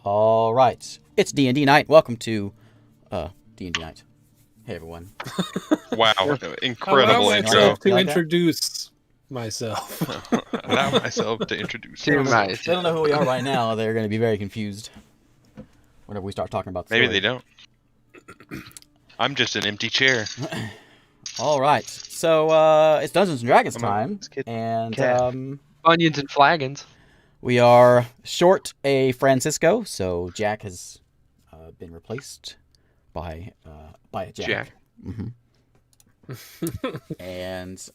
All right, it's D&D night. Welcome to D&D night. Hey everyone. Wow, Allow incredible intro. myself to You like that? introduce myself. Allow myself to introduce They myself. don't know who we are right now. They're going to be very confused whenever we start talking about the Maybe story. they don't. I'm just an empty chair. All right, so it's Dungeons and Dragons Come on, time, let's get and cat. Onions and flagons. we are short a Francisco, so Jack has been replaced by a Jack. Mm-hmm. And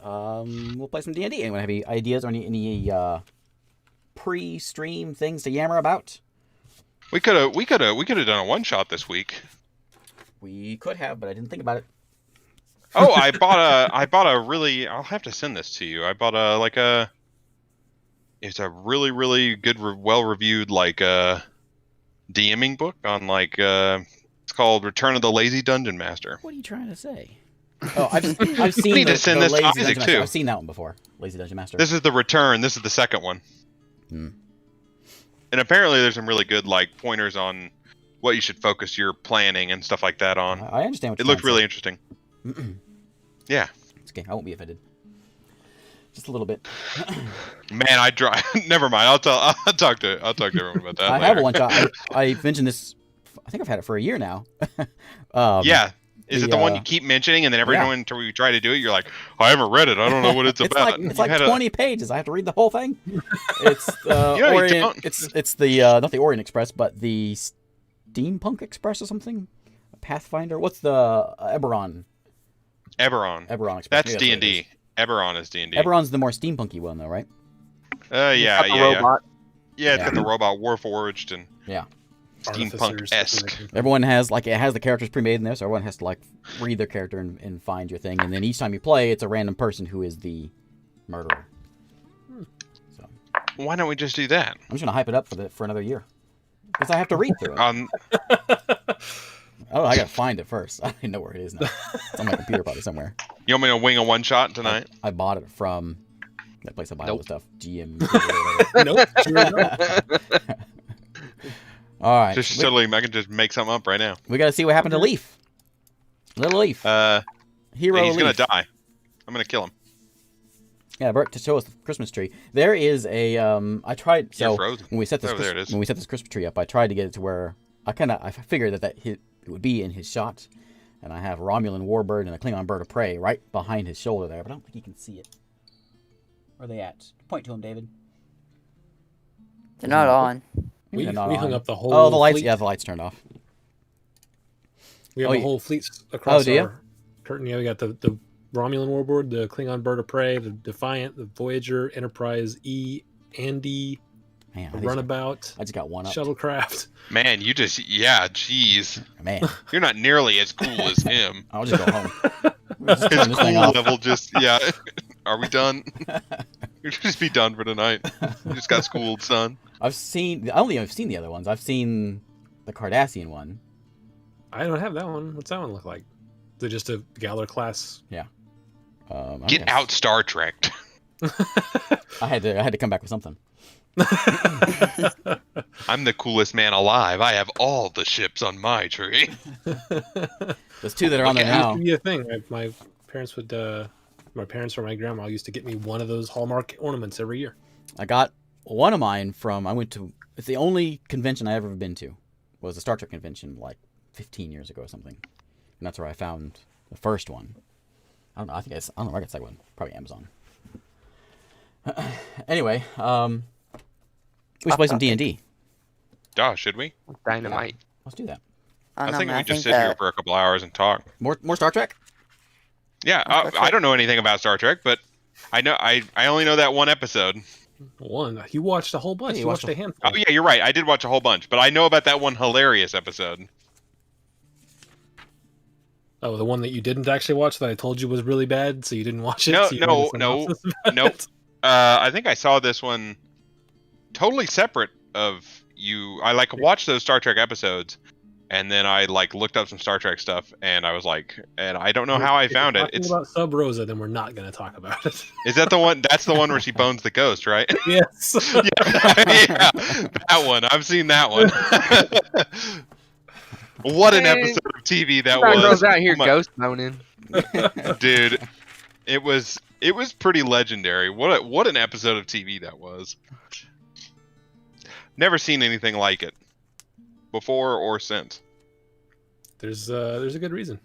we'll play some D&D. Anyone have any ideas or any pre-stream things to yammer about? We could have done a one shot this week. We could have, but I didn't think about it. Oh, I bought a really. I'll have to send this to you. I bought it's a really good, well reviewed DMing book on it's called Return of the Lazy Dungeon Master. What are you trying to say? Oh, I've seen. need to send this to Lazy Isaac, Dungeon Master. too. I've seen that one before. Lazy Dungeon Master. This is the return. This is the second one. Hmm. And apparently, there's some really good pointers on what you should focus your planning and stuff like that on. I understand what It you're looked really interesting. Yeah. It's okay. I won't be offended. Just a little bit. Man, I try. Never mind. I'll talk to everyone about that. I later. have a one shot. I mentioned this. I think I've had it for a year now. Yeah. Is it the one you keep mentioning, and then every time we try to do it, you're like, I haven't read it. I don't know what it's about. It's like 20 pages. I have to read the whole thing. It's the You Orient. don't. It's the not the Orient Express, but the Steampunk Express or something. Pathfinder. What's the Eberron? Eberron. Express. That's Maybe what it D&D. Eberron is D&D. Eberron's the more steampunky one, though, right? Yeah. Robot. Yeah, it's got the robot Warforged and Artificers, steampunk-esque. Everyone has it has the characters pre-made in there, so everyone has to read their character and find your thing, and then each time you play, it's a random person who is the murderer. So Why don't we just do that? I'm just gonna hype it up for another year because I have to read through it. Oh, I gotta find it first. I don't know where it is now. It's on my computer probably somewhere. You want me to wing a one shot tonight? I bought it from that place I buy all the stuff. GM. Nope. All right. Just totally, I can just make something up right now. We gotta see what happened to Leif. Little Leif. Hero he's Leif. gonna die. I'm gonna kill him. Yeah, Bert, to show us the Christmas tree. There is a I tried You're so frozen. when we set this Oh, there it is. when we set this Christmas tree up, I tried to get it to where I figured that it would be in his shot, and I have a Romulan warbird and a Klingon bird of prey right behind his shoulder there, but I don't think you can see it. Where are they at? Point to him, David. They're not on. Maybe We they're not hung on. up the whole Oh, the lights. fleet. Yeah, the lights turned off. We have Oh, a you- whole fleet across do you? our curtain. Yeah, we got the Romulan Warboard, the Klingon Bird of Prey, the Defiant, the Voyager, Enterprise E, Andy, Man, the Runabout, I just got one up. Shuttlecraft. Man, jeez. Man, You're not nearly as cool as him. I'll just go home. We'll just His turn this thing cool off. level yeah. Are we done? We should just be done for tonight. You just got schooled, son. I only have seen the other ones. I've seen the Cardassian one. I don't have that one. What's that one look like? Is it just a Galler class? I Get guess- out, Star Trek. I had to come back with something. I'm the coolest man alive. I have all the ships on my tree. There's two that are on there Look now. Used to be a thing. My parents would, my parents or my grandma used to get me one of those Hallmark ornaments every year. I got one of mine it's the only convention I ever been to, was a Star Trek convention 15 years ago or something. And that's where I found the first one. I don't know where I got the second one. Probably Amazon. Anyway, we should play some D&D. Duh, should we? Dynamite. Let's do that. I No, think man, we just sit here for a couple hours and talk. More Star Trek? Yeah, Star Trek. I don't know anything about Star Trek, but I know I only know that one episode. One. You watched a whole bunch. Yeah, you watched a handful. Oh yeah, you're right. I did watch a whole bunch, but I know about that one hilarious episode. Oh, the one that you didn't actually watch that I told you was really bad, so you didn't watch it? No, so you no, made a synopsis about nope. it? I think I saw this one totally separate of you. I watched those Star Trek episodes, And then I like looked up some Star Trek stuff, and I was like, and I don't know how I found it. It's about Sub Rosa, then we're not going to talk about it. Is that the one? That's the one where she bones the ghost, right? Yes. Yeah, that one. I've seen that one. What an episode of TV that was! Girls out here Oh my- ghost boning. dude. It was pretty legendary. What an episode of TV that was. Never seen anything like it before or since. There's a good reason.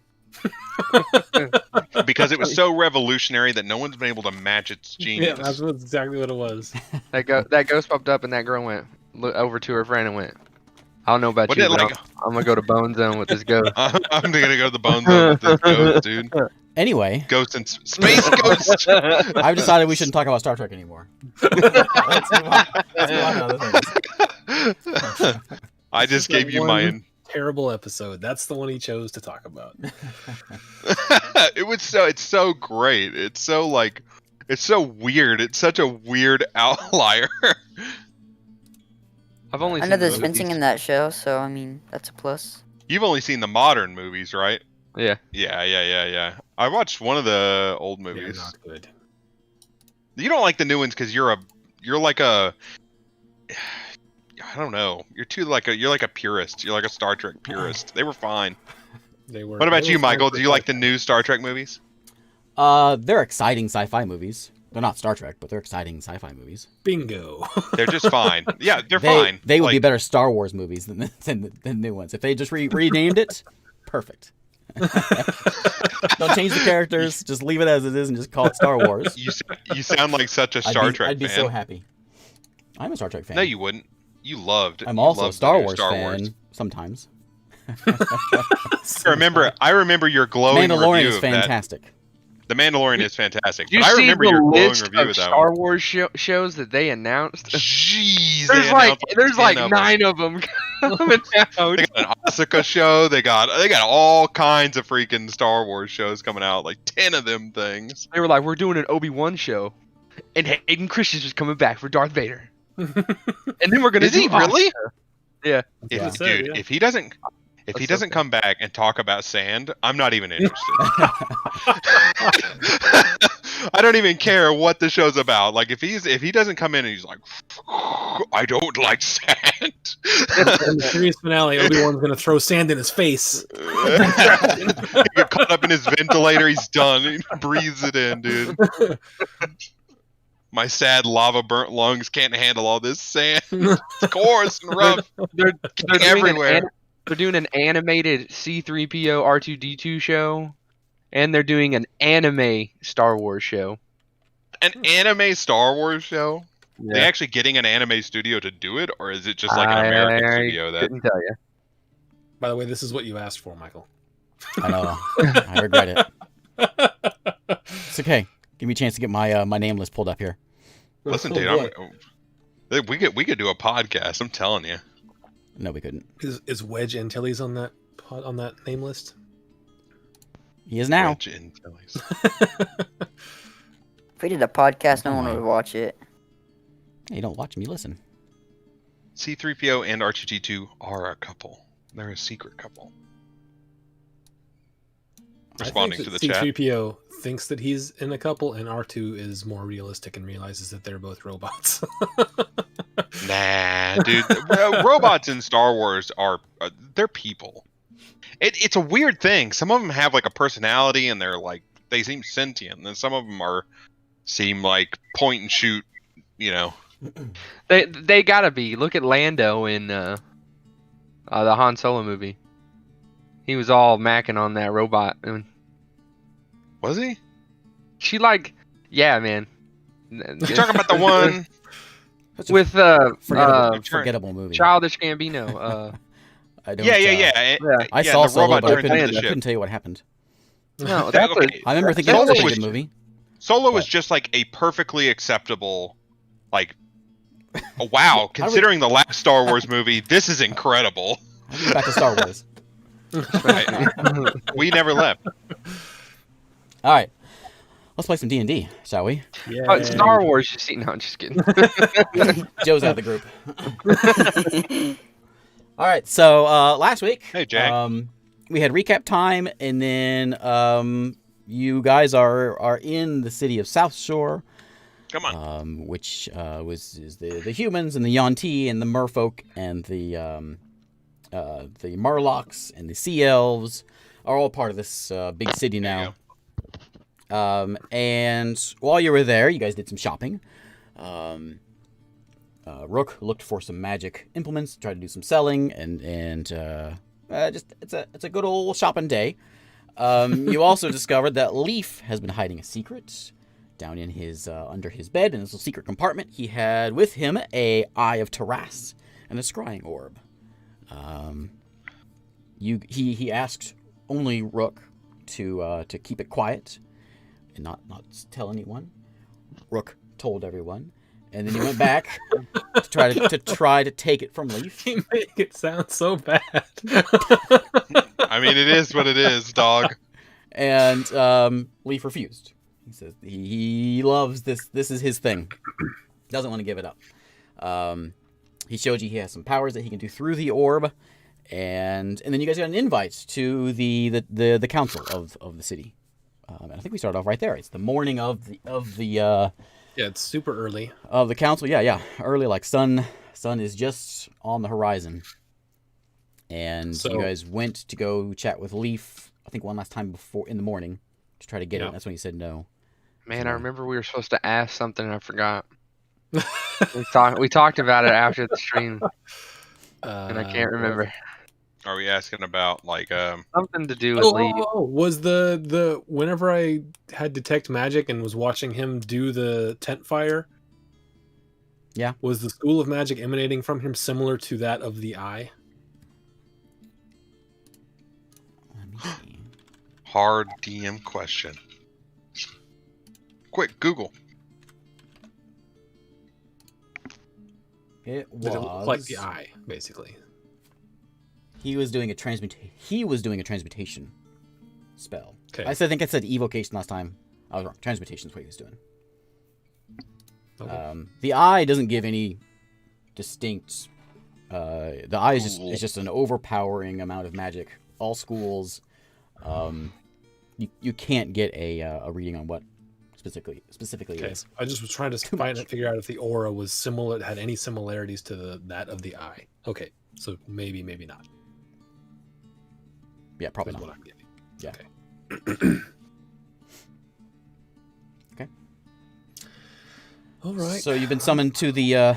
Because it was so revolutionary that no one's been able to match its Yeah, genius. that's exactly what it was. That ghost popped up, and that girl went over to her friend and went, "I don't know about Wasn't you, it but like- I'm gonna go to Bone Zone with this ghost." I'm gonna go to the bone zone with this ghost, dude. Anyway, Ghost and space ghost. I've decided we shouldn't talk about Star Trek anymore. Let's move on. Let's move on to other things. I just This is gave you one my. terrible episode. That's the one he chose to talk about. It's so great. It's so like, it's so weird. It's such a weird outlier. I've only I seen know the there's movies. fencing in that show, so I mean that's a plus. You've only seen the modern movies, right? Yeah. Yeah. I watched one of the old Yeah, movies. not good. You don't like the new ones because you're like a. I don't know. You're like a purist. You're like a Star Trek purist. They were fine. They were. What about they you, were fine Michael? for Do you like the Star new Star Trek movies? They're exciting sci-fi movies. They're not Star Trek, but they're exciting sci-fi movies. Trek. Bingo. They're just fine. Yeah, they're They, fine. They would Like, be better Star Wars movies than the new ones. If they just renamed it, perfect. Don't change the characters. Just leave it as it is and just call it Star Wars. You sound like such a Star Trek I'd be fan. so happy. I'm a Star Trek fan. No, you wouldn't. You loved. I'm you also a loved Star the new Wars Star fan Wars. sometimes. I remember your glowing Mandalorian review is of that. fantastic. The Mandalorian is fantastic. Did you But I see remember the your glowing list review of of that Star one. Wars shows that they announced? Jeez, There's like 9 of them coming out. They got an Asuka show. They got all kinds of freaking Star Wars shows coming out. Like 10 of them things. They were like, "We're doing an Obi-Wan show, and Hayden Christensen's coming back for Darth Vader." And then we're gonna Is he do really? Yeah. Yeah. what it said, Dude, yeah. if he doesn't That's come okay. back and talk about sand, I'm not even interested. I don't even care what the show's about. Like if he doesn't come in and he's like, I don't like sand. In the series finale, Obi-Wan's gonna throw sand in his face. He get caught up in his ventilator. He's done. He breathes it in, dude. My sad lava burnt lungs can't handle all this sand. It's coarse and rough. They're doing everywhere. They're doing an animated C-3PO R2-D2 show, and they're doing an anime Star Wars show. An anime Star Wars show? Yeah. They actually getting an anime studio to do it, or is it just like an American studio that? Couldn't tell you. By the way, this is what you asked for, Michael. I know. I regret it. It's okay. Give me a chance to get my my name list pulled up here. Listen, dude, we could do a podcast. I'm telling you. No, we couldn't. Is Wedge Antilles on that name list? He is now. Wedge Antilles. If we did a podcast, no one Oh. would watch it. Hey, you don't watch me, listen. C-3PO and R2-D2 are a couple. They're a secret couple. Responding to the chat. C-3PO thinks that he's in a couple, and R2 is more realistic and realizes that they're both robots. Nah, dude. Robots in Star Wars are they're people. It's a weird thing. Some of them have like a personality, and they're like they seem sentient. And then some of them seem like point and shoot. You know. They gotta be. Look at Lando in the Han Solo movie. He was all macking on that robot. And Was he? she like, yeah, man. You talking about the one? With Forgettable movie. Childish Gambino. I don't, Yeah. I Yeah, saw the Solo, robot but I turned into couldn't, the I ship. couldn't tell you what happened. No, that's Okay. I remember thinking Solo that was a was- good movie. Solo was just like a perfectly acceptable, like, oh, wow. Considering the last Star Wars movie, this is incredible. I'll get back to Star Wars. We never left. All right. Let's play some D&D, shall we? Yeah. Star Wars. You see? No, I'm just kidding. Joe's out of the group. All right. So last week, Hey, Jay. we had recap time, and then you guys are in the city of South Shore, Come on. which is the humans and the Yuan-Ti and the Merfolk and the Murlocs and the Sea Elves are all part of this big city There you now. And while you were there, you guys did some shopping. Rook looked for some magic implements, tried to do some selling, and just it's a good old shopping day. You also discovered that Leif has been hiding a secret down in his under his bed in this little secret compartment. He had with him a Eye of Taras and a Scrying orb. He asked only Rook to keep it quiet and not tell anyone. Rook told everyone, and then he went back to try to take it from Leif. You make it sound so bad. I mean, it is what it is, dog. And Leif refused. He says he loves this. This is his thing. Doesn't want to give it up. He showed you he has some powers that he can do through the orb, and then you guys got an invite to the council of the city. And I think we started off right there. It's the morning of the Yeah, it's super early. of the council. Yeah, early, like sun is just on the horizon. And So- you guys went to go chat with Leif, I think one last time before in the morning to try to get it. Yeah. And that's when he said no. Man, I remember we were supposed to ask something and I forgot. We talked about it after the stream, and I can't remember. Are we asking about like Something to do with Leaf. Was the whenever I had detect magic and was watching him do the tent fire? Yeah. Was the school of magic emanating from him similar to that of the eye? Let me see. hard DM question? Quick, Google. It Did it look like was the eye, basically? he was doing a transmutation spell. Okay. I think I said evocation last time. I was wrong. Transmutation is what he was doing. Okay. The eye doesn't give any distinct. The eye is Cool. just an overpowering amount of magic. All schools, you can't get a reading on what specifically Okay. is. I just was trying to figure out if the aura was similar, had any similarities to that of the eye. Okay, so maybe not. Yeah, probably Is not. what I'm getting. Yeah. Okay. Okay. All right. So you've been summoned to the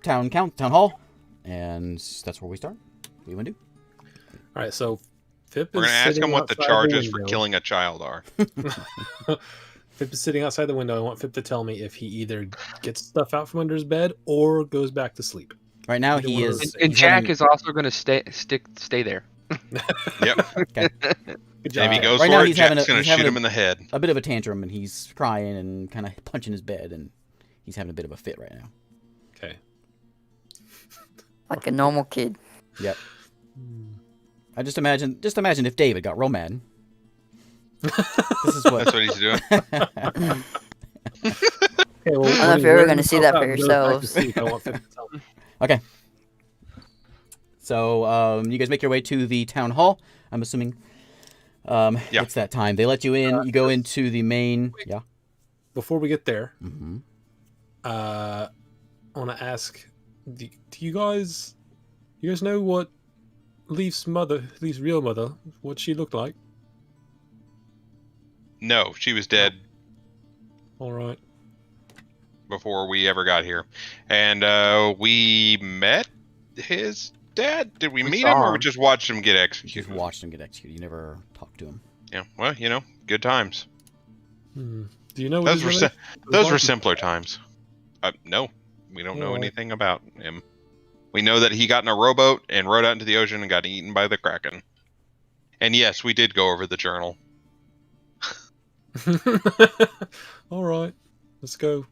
town hall, and that's where we start. What do you want to do? All right. So Fip We're is gonna ask sitting him what the outside charges for window. killing a child are. Fip is sitting outside the window. I want Fip to tell me if he either gets stuff out from under his bed or goes back to sleep. Right now Either he one of is. those And he's Jack having- is also going to stay there. Yep. Good If job. he goes Right for now it, he's having Jack's a- gonna he's having shoot a- him in the head. a bit of a tantrum, and he's crying and kind of punching his bed, and he's having a bit of a fit right now. Okay. Like a normal kid. Yep. I just imagine if David got real mad. This is what. That's what he's doing. Okay, well, I don't know when if he you're ever wears gonna see himself that out for and goes back to yourselves. sleep, I want Fip to tell me. Okay. So you guys make your way to the town hall. I'm assuming. Yeah. It's that time. They let you in. You go into the main. Wait. Yeah. Before we get there, Mm-hmm. I want to ask: do you guys know what Leaf's real mother, what she looked like? No, she was dead All right. before we ever got here, and we met his dad. Did we We meet saw him, or we him. just watched him get You executed? just watched him get executed. You never talked to him. Yeah. Well, good times. Do you know what Those his were relationship was Those were like? simpler times. No, we don't know Alright. anything about him. We know that he got in a rowboat and rowed out into the ocean and got eaten by the kraken. And yes, we did go over the journal. All right, let's go.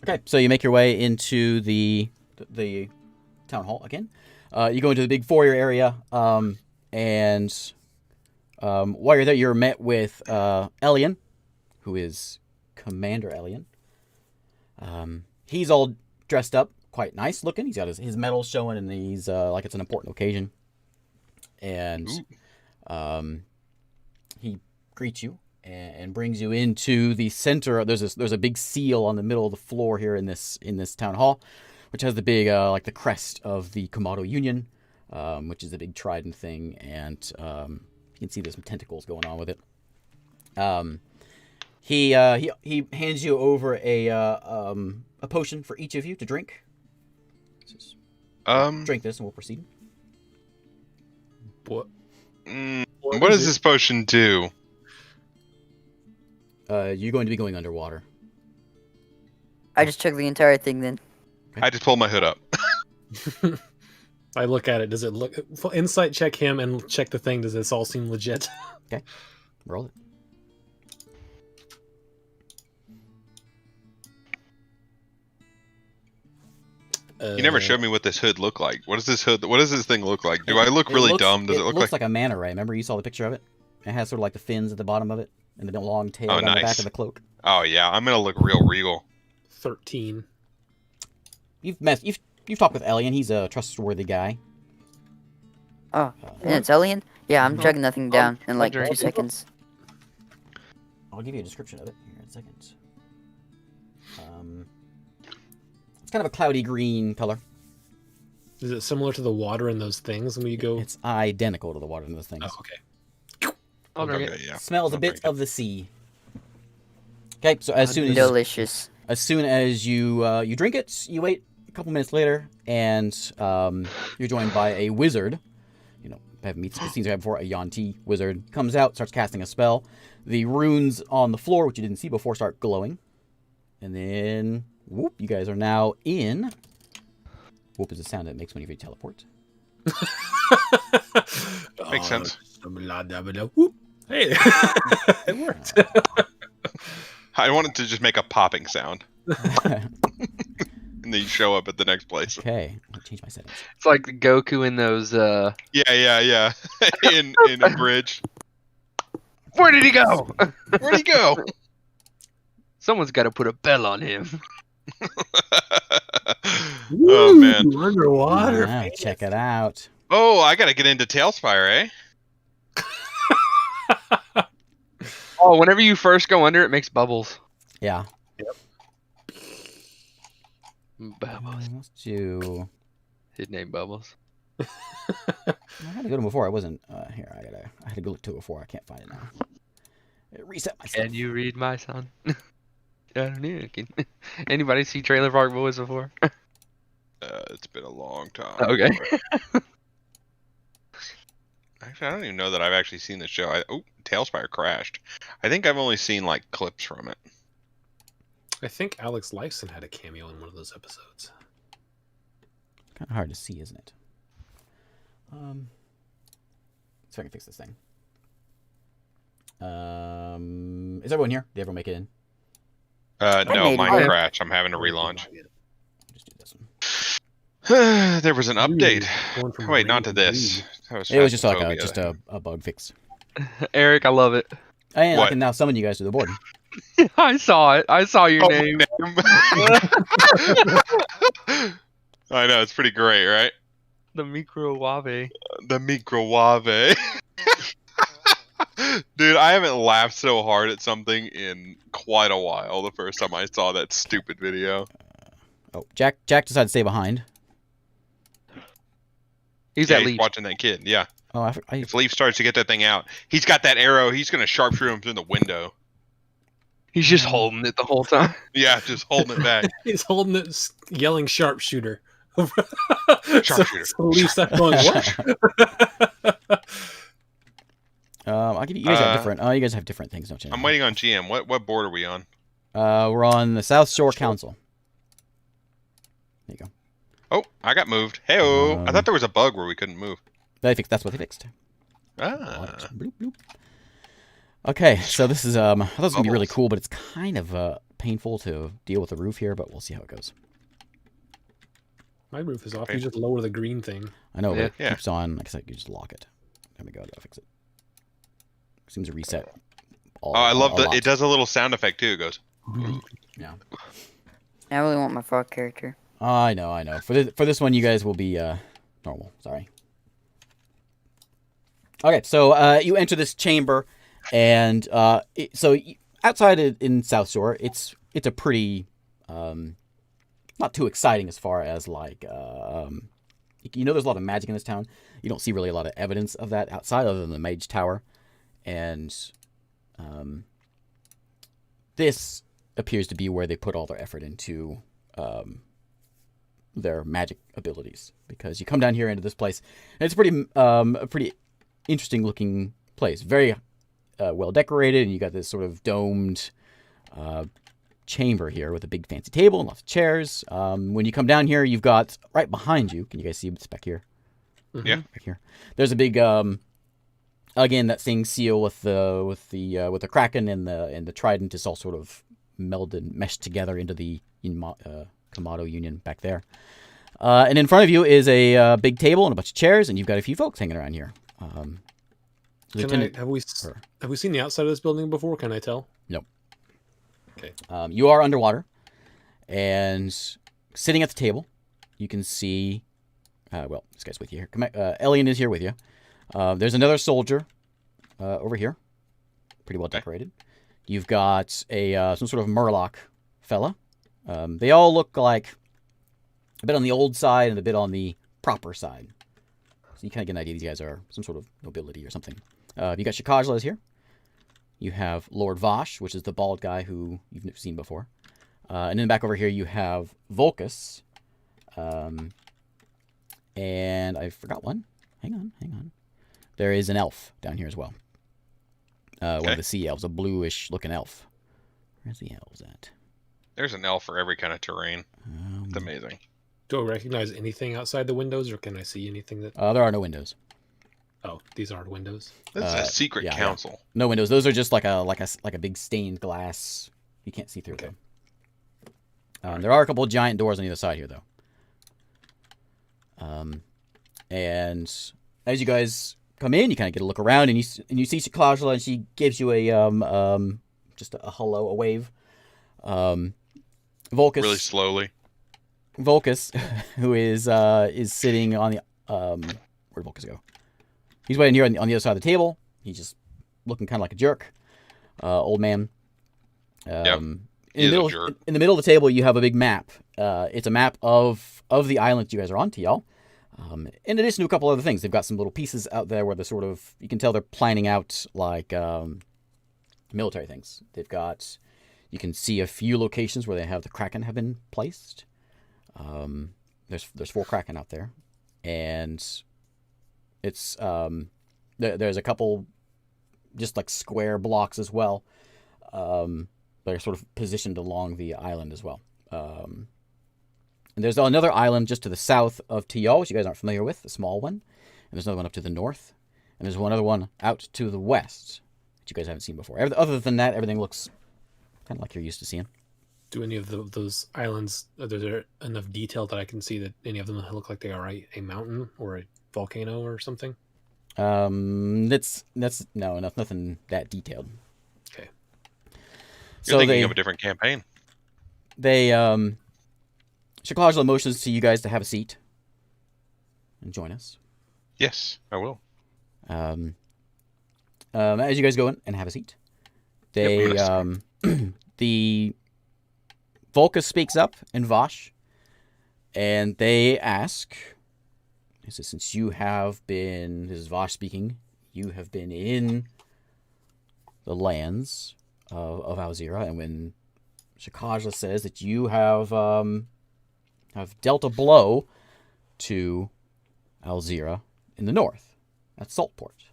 Okay, so you make your way into the town hall again. You go into the big foyer area, and while you're there, you're met with Elian, who is Commander Elian. He's all dressed up, quite nice looking. He's got his medals showing, and he's like it's an important occasion. And he greets you and brings you into the center. There's a big seal on the middle of the floor here in this town hall, which has the big like the crest of the Komodo Union, which is a big trident thing, and you can see there's some tentacles going on with it. He hands you over a potion for each of you to drink. Drink this and we'll proceed. What? What does this potion do? You're going to be going underwater. I just took the entire thing then. I just pulled my hood up. I look at it. Does it look? Insight check him and check the thing. Does this all seem legit? Okay, roll it. You never showed me what this hood looked like. What does this hood? What does this thing look like? Do I look really dumb? Does it look looks like a manta ray? Remember you saw the picture of it? It has sort of like the fins at the bottom of it and the long tail down the back of the cloak. Oh yeah, I'm gonna look real regal. 13. You've talked with Elian. He's a trustworthy guy. Oh, and it's Elian? Yeah, I'm chugging that thing down in like 2 seconds. I'll give you a description of it here in a second. It's kind of a cloudy green color. Is it similar to the water in those things when you go? It's identical to the water in those things. Oh, okay. I'll drink Okay, it. yeah. Smells a I'll bit drink it. of the sea. Okay, so as soon Delicious. as you drink it, you wait a couple minutes later, and you're joined by a wizard. You know, I've seen you before. A Yanti wizard comes out, starts casting a spell. The runes on the floor, which you didn't see before, start glowing, and then whoop, you guys are now in. Whoop is the sound it makes when you teleport. Makes sense. Hey, it worked. I wanted to just make a popping sound, and then you show up at the next place. Okay, I'll change my settings. It's like Goku in those. Yeah. in a bridge. Where did he go? Where'd he go? Someone's got to put a bell on him. Oh man. Underwater. Wow, check it out. Oh, I gotta get into Tailspire, eh? Oh, whenever you first go under, it makes bubbles. Yeah. Bubbles. Let's do. His name Bubbles. I had to go to before. I wasn't here. I had to go to it before. I can't find it now. Reset myself. Can you read my son? I don't know. Anybody see Trailer Park Boys before? It's been a long time. Okay. Actually, I don't even know that I've actually seen the show. Tailspire crashed. I think I've only seen like clips from it. I think Alex Lifeson had a cameo in one of those episodes. Kind of hard to see, isn't it? So I can fix this thing. Is everyone here? Did everyone make it in? No, made mine it. crashed. I'm having to relaunch. Just do this one. There was an update. Going from Wait, not to green this. That It was just like Phasmophobia. a bug fix. Eric, I love it. And I What? can now summon you guys to the board. I saw it. I saw your Oh, name. I know, it's pretty great, right? The microwave. The microwave. Dude, I haven't laughed so hard at something in quite a while the first time I saw that stupid video. Oh, Jack decided to stay behind. He's Yeah, at he's Leaf. watching that kid, yeah. Oh, If Leaf starts to get that thing out, he's got that arrow, he's going to sharpshoot him through the window. He's just holding it the whole time. Yeah, just holding it back. He's holding it, yelling "sharpshooter." Sharpshooter. So Leaf's not going, what? I'll give you guys have different. You guys have different things, don't you? I'm waiting on GM. What board are we on? We're on the South Shore Council. There you go. Oh, I got moved. Hey-oh. I thought there was a bug where we couldn't move. That's what they fixed. Ah. Bloop, bloop. Okay, so this is I thought it was gonna be really Bubbles. cool, but it's kind of painful to deal with the roof here, but we'll see how it goes. My roof is off. You just lower the green thing. I know, but it Yeah. keeps on. Like I said, you just lock it. There we go. I'll fix it. Seems to reset. Oh, I love a lot. it does a little sound effect too. It goes. Yeah. I really want my frog character. I know. For this one, you guys will be normal. Sorry. Okay, so you enter this chamber, and outside in South Shore, it's a pretty not too exciting as far as like there's a lot of magic in this town. You don't see really a lot of evidence of that outside, other than the Mage Tower, and this appears to be where they put all their effort into their magic abilities, because you come down here into this place, and it's a pretty interesting looking place, very well decorated, and you got this sort of domed chamber here with a big fancy table and lots of chairs. When you come down here, you've got right behind you. Can you guys see this back here? Mhm. Yeah. Back here. There's a big again, that same seal with the kraken and the trident is all sort of meshed together into the Kamado Union back there. And in front of you is a big table and a bunch of chairs, and you've got a few folks hanging around here. Have we seen the outside of this building before? Can I tell? Nope. Okay. You are underwater, and sitting at the table, you can see. This guy's with you here. Elian is here with you. There's another soldier over here, pretty well decorated. You've got some sort of Murloc fella. They all look like a bit on the old side and a bit on the proper side. So you kind of get an idea these guys are some sort of nobility or something. You got Shikajla is here. You have Lord Vosh, which is the bald guy who you've seen before. And then back over here you have Volcus. And I forgot one. Hang on. There is an elf down here as well. One of the sea elves, a bluish looking elf. Where's the elves at? There's an elf for every kind of terrain. It's amazing. Do I recognize anything outside the windows, or can I see anything that? There are no windows. Oh, these aren't windows. This is a secret council. No windows. Those are just like a big stained glass. You can't see through them. There are a couple of giant doors on either side here, though. And as you guys come in, you kind of get a look around, and you see Shikajla, and she gives you just a hello, a wave. Volcus, Really slowly. Volcus, who is sitting on the where'd Volcus go? He's waiting here on the other side of the table. He's just looking kind of like a jerk, old man. In the middle of the table, you have a big map. It's a map of the island you guys are on, y'all. In addition to a couple other things, they've got some little pieces out there where you can tell they're planning out like military things. You can see a few locations where they have the Kraken have been placed. There's 4 Kraken out there, and it's there's a couple just like square blocks as well. That are sort of positioned along the island as well. And there's another island just to the south of Tio, which you guys aren't familiar with, the small one. And there's another one up to the north. And there's one other one out to the west, that you guys haven't seen before. Other than that, everything looks kind of like you're used to seeing. Do any of those islands, are there enough detail that I can see that any of them look like they are a mountain or a volcano or something? That's nothing that detailed. Okay. You're thinking of a different campaign. Shikajla motions to you guys to have a seat and join us. Yes, I will. As you guys go in and have a seat, the Volcus speaks up in Vosh, and they ask, since you have been, this is Vosh speaking, you have been in the lands of Alzira, and when Shikajla says that you have dealt a blow to Alzira in the north, at Saltport.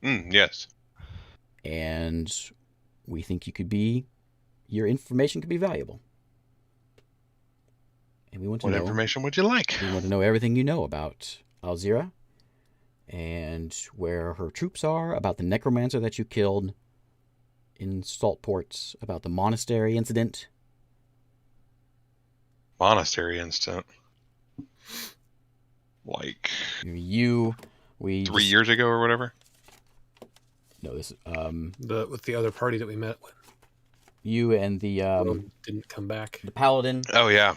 Yes. And we think your information could be valuable. And we want to know. What information would you like? We want to know everything you know about Alzira, and where her troops are, about the necromancer that you killed in Saltport, about the monastery incident. Monastery incident? Like 3 years ago or whatever? No, this with the other party that we met with. You and the didn't come back. the paladin. Oh yeah.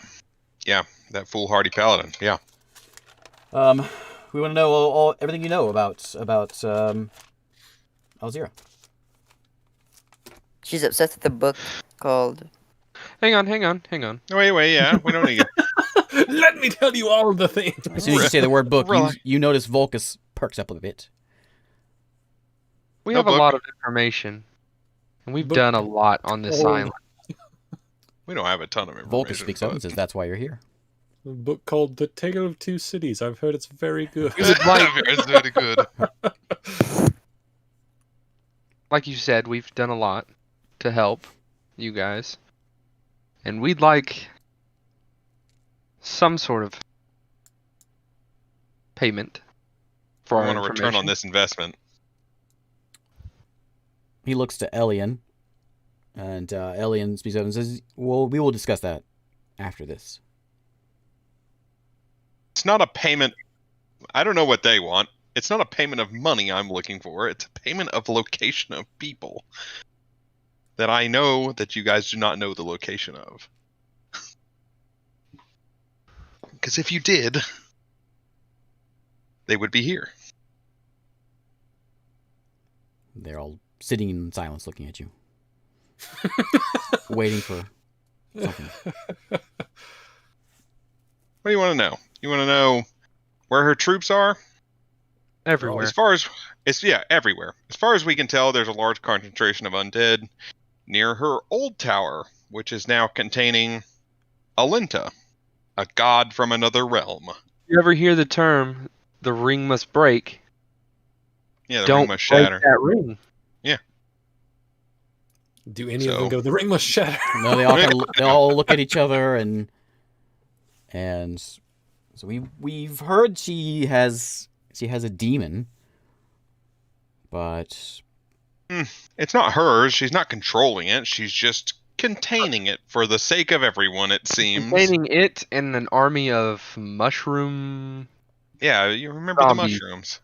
Yeah, that foolhardy paladin. Yeah. We want to know all everything you know about Alzira. She's obsessed with a book called. Hang on. Wait, yeah. We don't need Let me tell you all the things. As soon as you say the word book, Really? you notice Volcus perks up a bit. We No have a book. lot of information, and we've Book done a lot on this called- island. We don't have a ton of information. Volcus speaks up but- and says, "That's why you're here." A book called The Tale of Two Cities. I've heard it's very good. We would like, It's very good. like you said, we've done a lot to help you guys, and we'd like some sort of payment for I our want a return on information. this investment. He looks to Elian, and Elian speaks up and says, "Well, we will discuss that after this." It's not a payment. I don't know what they want. It's not a payment of money I'm looking for. It's a payment of location of people that I know that you guys do not know the location of. Because if you did, they would be here. They're all sitting in silence, looking at you, waiting for something. What do you want to know? You want to know where her troops are? Everywhere. As far as everywhere. As far as we can tell, there's a large concentration of undead near her old tower, which is now containing Alinta, a god from another realm. You ever hear the term "the ring must break"? Yeah, the Don't ring must break shatter. that ring. Do any of So- them go, the ring must shatter? No, they all they all look at each other and so we've heard she has a demon, but It's not hers. She's not controlling it. She's just containing it for the sake of everyone, it seems. Containing it and an army of mushroom. Yeah, you remember the Zombies. mushrooms.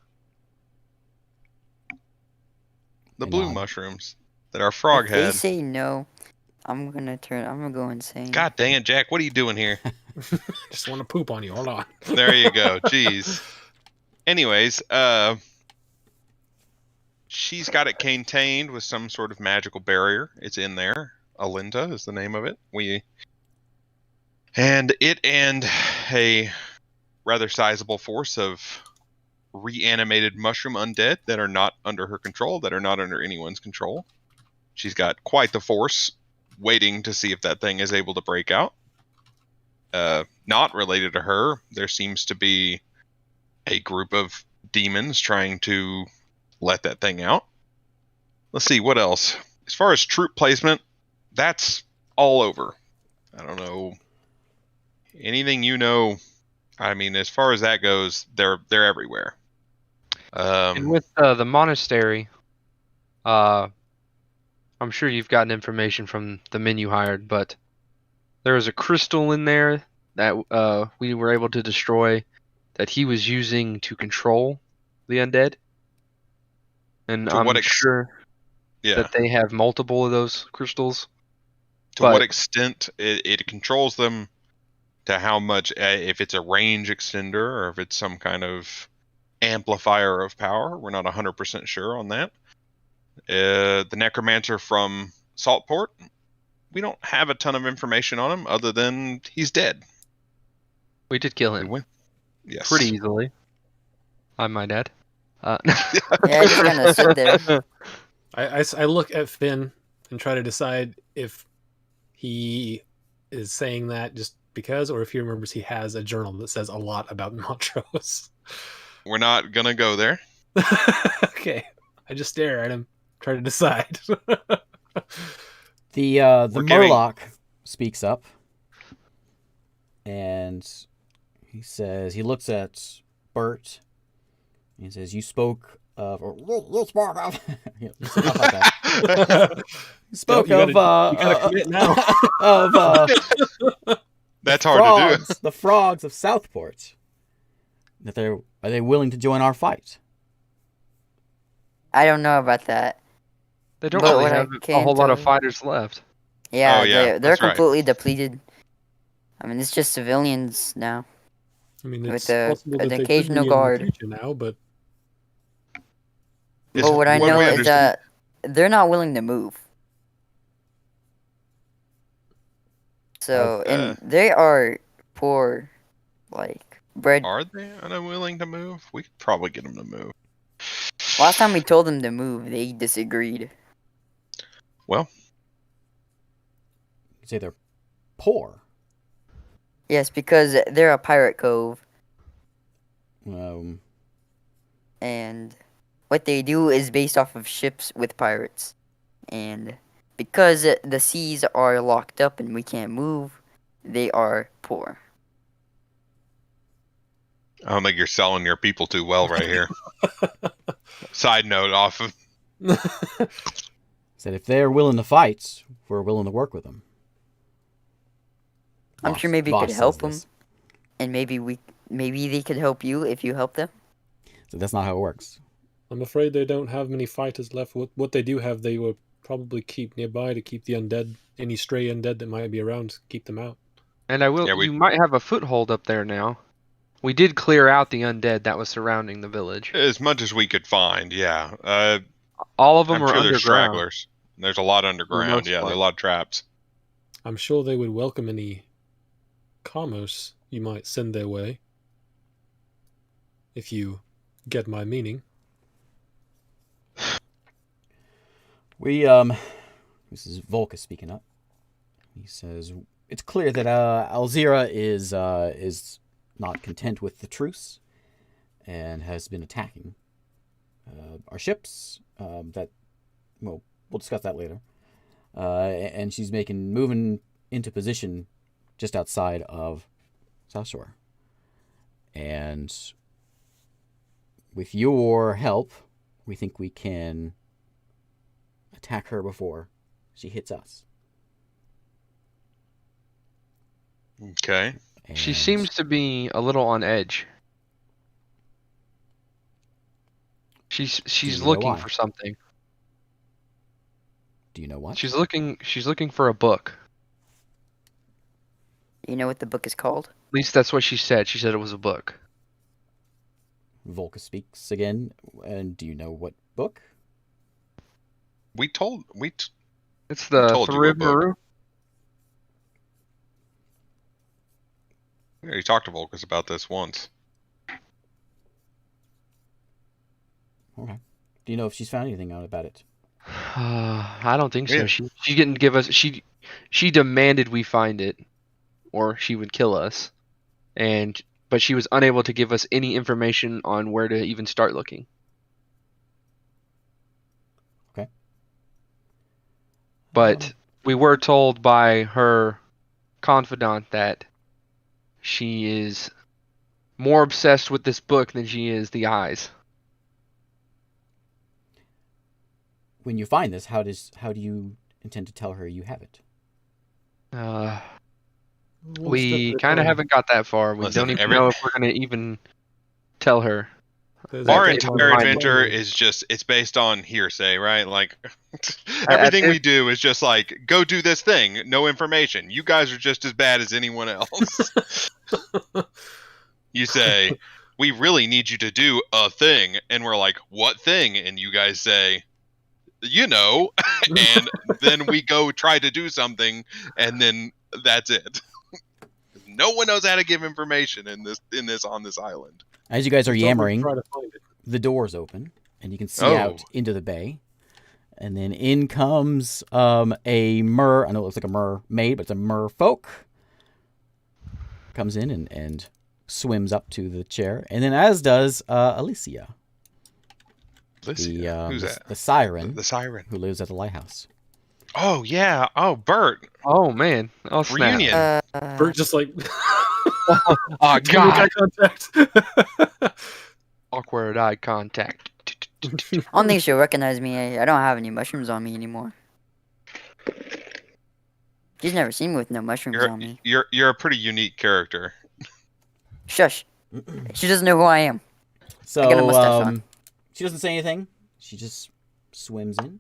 The They blue nod. mushrooms that our frog If they had. say no, I'm gonna go insane. God dang it, Jack. What are you doing here? Just want to poop on you. Hold on. There you go. Jeez. Anyways, she's got it contained with some sort of magical barrier. It's in there. Alinta is the name of it. And a rather sizable force of reanimated mushroom undead that are not under her control, that are not under anyone's control. She's got quite the force waiting to see if that thing is able to break out. Not related to her, there seems to be a group of demons trying to let that thing out. Let's see, what else? As far as troop placement, that's all over. I don't know. Anything you know, I mean, as far as that goes, they're everywhere. And with the monastery, I'm sure you've gotten information from the men you hired, but there was a crystal in there that we were able to destroy that he was using to control the undead. And To I'm what sure yeah. that they have multiple of those crystals. To what but- extent it controls them, to how much, if it's a range extender or if it's some kind of amplifier of power. We're not 100% sure on that. The necromancer from Saltport, we don't have a ton of information on him other than he's dead. We did kill We him win. Yes. pretty easily. I might add. Yeah, I just kind of stood there. I look at Finn and try to decide if he is saying that just because, or if he remembers he has a journal that says a lot about Montrose. We're not gonna go there. Okay, I just stare at him, try to decide. the We're giving- Murloc speaks up, and he says he looks at Bert. And he says, "You spoke of, or you spoke of, you know, stuff like that. You spoke You of, gotta commit now. of That's hard to do. frogs, the frogs of Southport. That are they willing to join our fight?" I don't know about that. They don't But really what I have a can whole lot of tell- fighters left. Yeah, Oh, yeah, they're that's right. completely depleted. I mean, it's just civilians now. I mean, With it's the- possible the that they occasional could be guard. in the future now, but But what I What know we is understand- that they're not willing to move. So, and they are poor, like, bread. Are they unwilling to move? We could probably get them to move. Last time we told them to move, they disagreed. Well, You say they're poor. Yes, because they're a pirate cove, Um, and what they do is based off of ships with pirates. And because the seas are locked up and we can't move, they are poor. I don't think you're selling your people too well right here. Side note off of said if they're willing to fight, we're willing to work with them. I'm Voss- sure maybe Voss could help says them, this. and maybe they could help you if you help them. So that's not how it works. I'm afraid they don't have many fighters left. What they do have, they will probably keep nearby to keep the undead, any stray undead that might be around, keep them out. And I will. Yeah, we- You might have a foothold up there now. We did clear out the undead that was surrounding the village. as much as we could find. Yeah. All of them I'm are sure there's underground. stragglers. There's a lot underground. most Yeah, there are part. a lot of traps. I'm sure they would welcome any commerce you might send their way. If you get my meaning. We this is Volka speaking up. He says it's clear that Alzira is not content with the truce and has been attacking our ships. We'll discuss that later. And she's moving into position just outside of South Shore. And with your help, we think we can attack her before she hits us. Okay. She And seems to be a little on edge. She's you know looking why? for something. Do you know what? She's looking for a book. You know what the book is called? At least that's what she said. She said it was a book. Volka speaks again. And do you know what book? We told It's the told you what book. Thriv we already talked to Volkus about this once. Okay. Do you know if she's found anything out about it? I don't think so. Yeah. She didn't give us. She demanded we find it, or she would kill us, but she was unable to give us any information on where to even start looking. Okay. But we were told by her confidant that she is more obsessed with this book than she is the eyes. When you find this, how do you intend to tell her you have it? We kind of haven't got that far. We Listen, don't even know if we're going to even tell her. Our That's entire fine. adventure is it's based on hearsay, right? Like everything we do is just like, go do this thing, no information. You guys are just as bad as anyone else. You say, we really need you to do a thing, and we're like, what thing? And you guys say, you know, and then we go try to do something, and then that's it. No one knows how to give information on this island. As you guys are yammering, Try to find it. the doors open, and you can see Oh. out into the bay. And then in comes a mer. I know it looks like a mermaid, but it's a merfolk. Comes in and swims up to the chair, and then as does Alicia, Alicia, who's that? the siren, The siren. who lives at the lighthouse. Oh yeah. Oh, Bert. Oh man! Oh snap! Reunion. Bert just like Oh eye god! contact. Awkward eye contact. I don't think she'll recognize me. I don't have any mushrooms on me anymore. She's never seen me with no mushrooms on me. You're a pretty unique character. Shush. She doesn't know who I am. So I got a mustache on. she doesn't say anything. She just swims in,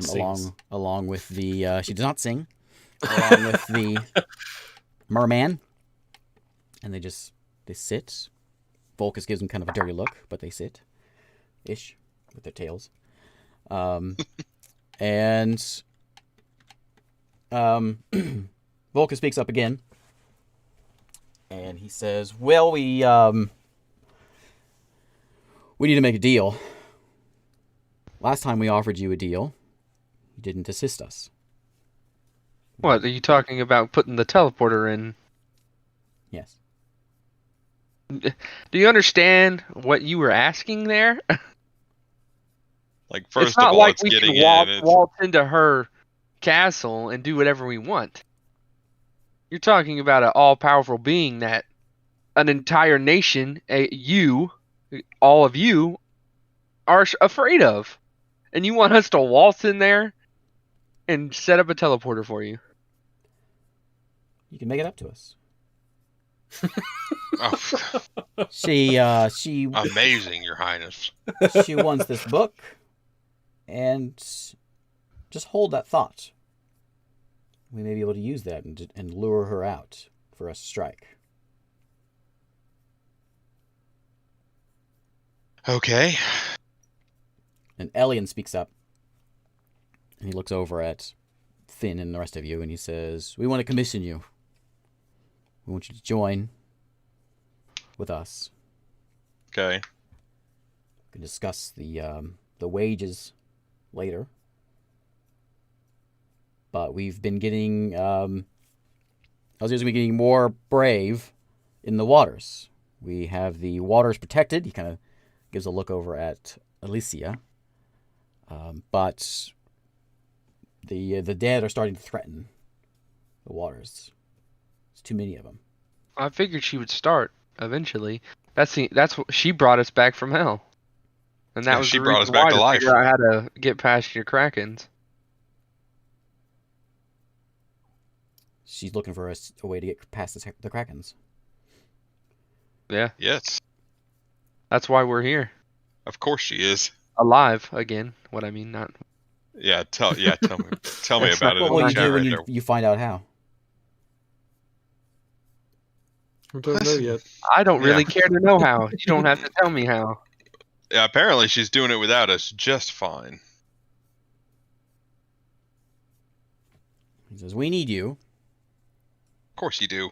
Sings. along with the. She does not sing. Along with the merman, and they sit. Volcus gives them kind of a dirty look, but they sit, ish, with their tails. And Volcus speaks up again, and he says, "Well, we need to make a deal. Last time we offered you a deal, you didn't assist us." What are you talking about? Putting the teleporter in? Yes. Do you understand what you were asking there? Like, first It's not of all, like it's we getting can in. waltz into her castle and do whatever we want. You're talking about an all-powerful being that an entire nation, all of you, are afraid of. And you want us to waltz in there and set up a teleporter for you? You can make it up to us. Oh, She amazing, Your Highness. she wants this book, and just hold that thought. We may be able to use that and lure her out for us to strike. Okay. And Elian speaks up, and he looks over at Finn and the rest of you, and he says, "We want to commission you. We want you to join with us. Okay. We can discuss the wages later. But we've been getting, Alzir's been getting more brave in the waters. We have the waters protected." He kind of gives a look over at Alicia. But the dead are starting to threaten the waters. There's too many of them. I figured she would start eventually. That's what she brought us back from hell, and that Yeah, was she the brought reason us back why to life. figure out how to get past your krakens. She's looking for a way to get past the Krakens. Yeah, Yes. that's why we're here, Of course she is. alive again. What I mean, not. Yeah, tell me about it That's in not the What will you chat do when right you, there. you find out how? I don't know yet. I don't Yeah. really care to know how. You don't have to tell me how. Yeah, apparently she's doing it without us just fine. He says, "We need you. Of course you do.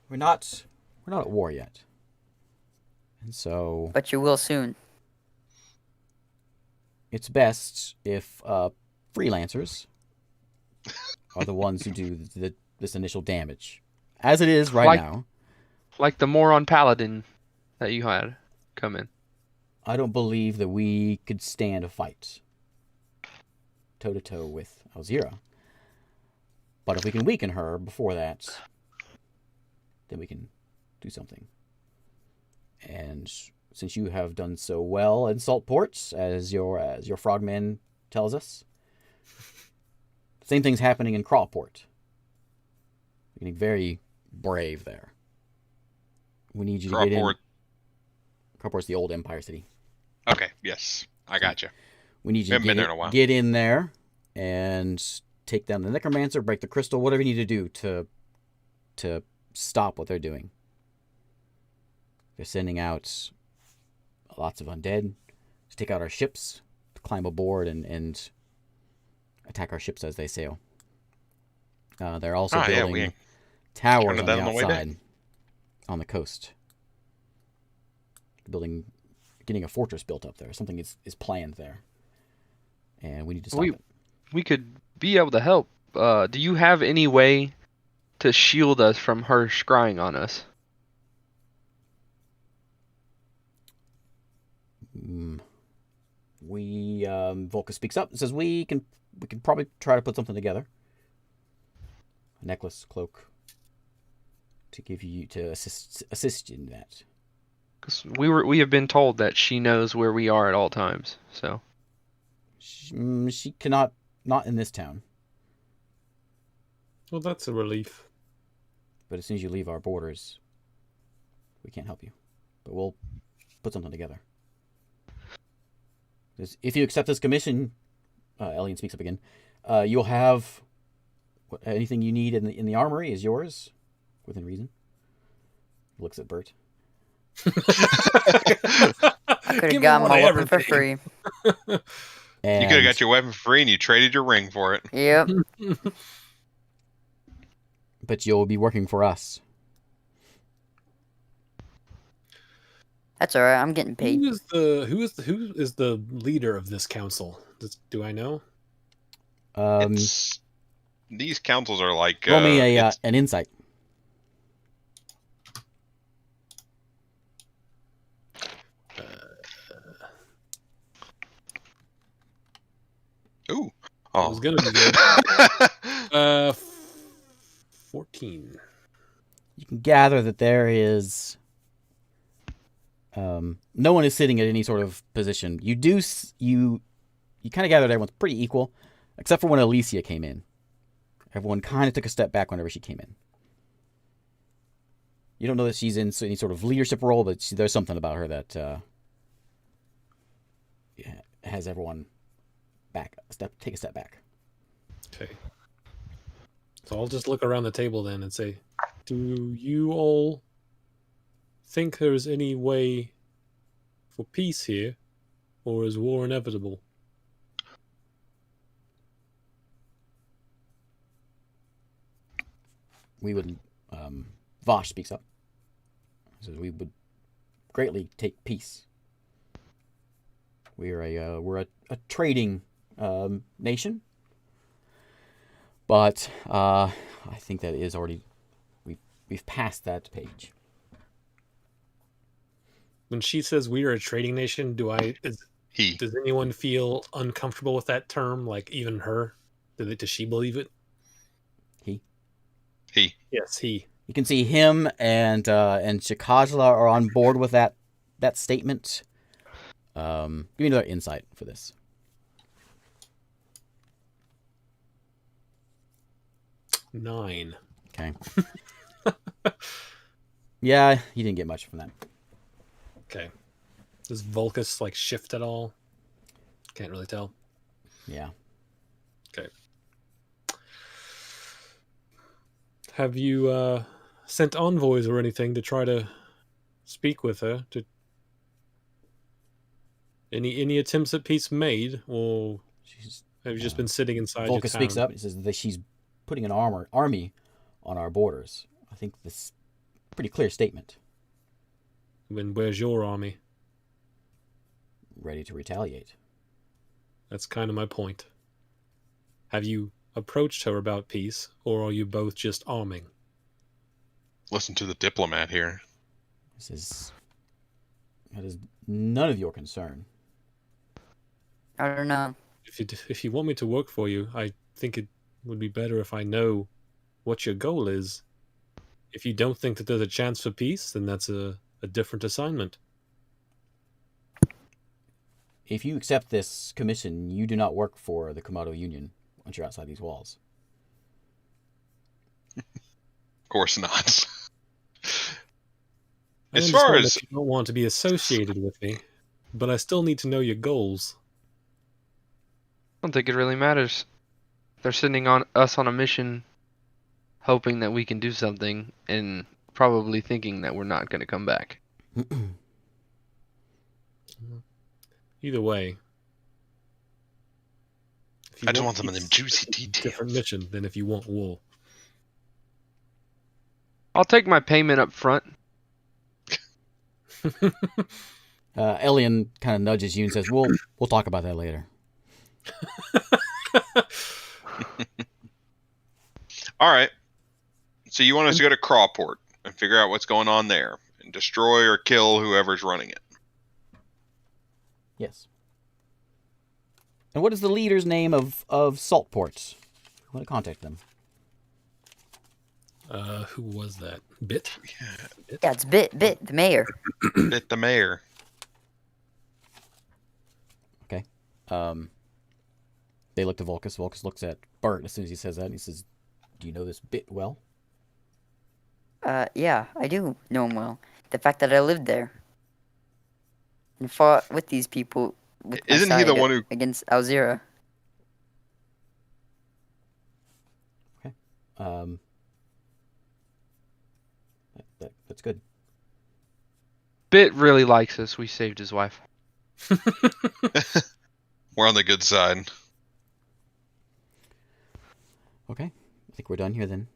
We're not at war yet. And so But you will soon. it's best if freelancers are the ones who do this initial damage. As it is right now, Like the moron paladin that you had come in. I don't believe that we could stand a fight toe-to-toe with Alzira. But if we can weaken her before that, then we can do something. And since you have done so well in Saltport, as your frogman tells us, same thing's happening in Crawport. You're getting very brave there. We need you to get in. Crawport. Crawport's the old Empire City. Okay, yes. I got you. We need you Haven't to been there in a while. get in there and take down the Necromancer, break the crystal, whatever you need to do to stop what they're doing. They're sending out lots of undead to take out our ships, to climb aboard and attack our ships as they sail. They're also building towers counted on that the on the way back. outside, on the coast. Getting a fortress built up there. Something is planned there. And we need to stop it. We could be able to help. Do you have any way to shield us from her scrying on us? Volca speaks up and says we can probably try to put something together. A necklace, cloak, to give you to assist you in that. Because we have been told that she knows where we are at all times. So She cannot, not in this town. Well, that's a relief. But as soon as you leave our borders, we can't help you. But we'll put something together. If you accept this commission, Elian speaks up again, you'll have Anything you need in the armory is yours, within reason. Looks at Bert. I could have got my weapon for free. And You could have got your weapon for free and you traded your ring for it. Yep. But you'll be working for us. That's all right. I'm getting paid. Who is the leader of this council? Do I know? These councils are like Roll me an insight. Ooh. It was gonna be good. 14. You can gather that there is no one is sitting at any sort of position. You kind of gather that everyone's pretty equal, except for when Alicia came in. Everyone kind of took a step back whenever she came in. You don't know that she's in any sort of leadership role, but there's something about her that has everyone take a step back. Okay. So I'll just look around the table then and say, do you all think there's any way for peace here, or is war inevitable? We would, Vosh speaks up. Says we would greatly take peace. We're a trading nation, but I think that is already we've passed that page. When she says we are a trading nation, does anyone feel uncomfortable with that term? Like even her? Does she believe it? He. Yes, he. You can see him and Shikajla are on board with that statement. Give me another insight for this. 9. Okay. Yeah, you didn't get much from that. Okay. Does Vulcus shift at all? Can't really tell. Yeah. Okay. Have you sent envoys or anything to try to speak with her? Any attempts at peace made, or have you just been sitting inside your town? Vulcus speaks up and says that she's putting an army on our borders. I think this is a pretty clear statement. Then where's your army? Ready to retaliate. That's kind of my point. Have you approached her about peace, or are you both just arming? Listen to the diplomat here. That is none of your concern. I don't know. If you want me to work for you, I think it would be better if I know what your goal is. If you don't think that there's a chance for peace, then that's a different assignment. If you accept this commission, you do not work for the Komodo Union once you're outside these walls. Of course not. I As far understand as that you don't want to be associated with me, but I still need to know your goals. I don't think it really matters. They're sending us on a mission, hoping that we can do something, and probably thinking that we're not going to come back. Either way, I just want some of them juicy details. Different mission than if you want war. I'll take my payment up front. Elian kind of nudges you and says, "We'll talk about that later." All right. So you want us to go to Crawport and figure out what's going on there and destroy or kill whoever's running it. Yes. And what is the leader's name of Saltport? I want to contact them. Who was that? Bit? Yeah, it's Bit, the mayor. Bit the mayor. Okay. They look to Vulcus. Vulcus looks at Bert as soon as he says that, and he says, "Do you know this Bit well?" Yeah, I do know him well. The fact that I lived there and fought with these people with my Isn't he the side one who... against Alzira. Okay. That's good. Bit really likes us. We saved his wife. We're on the good side. Okay, I think we're done here then.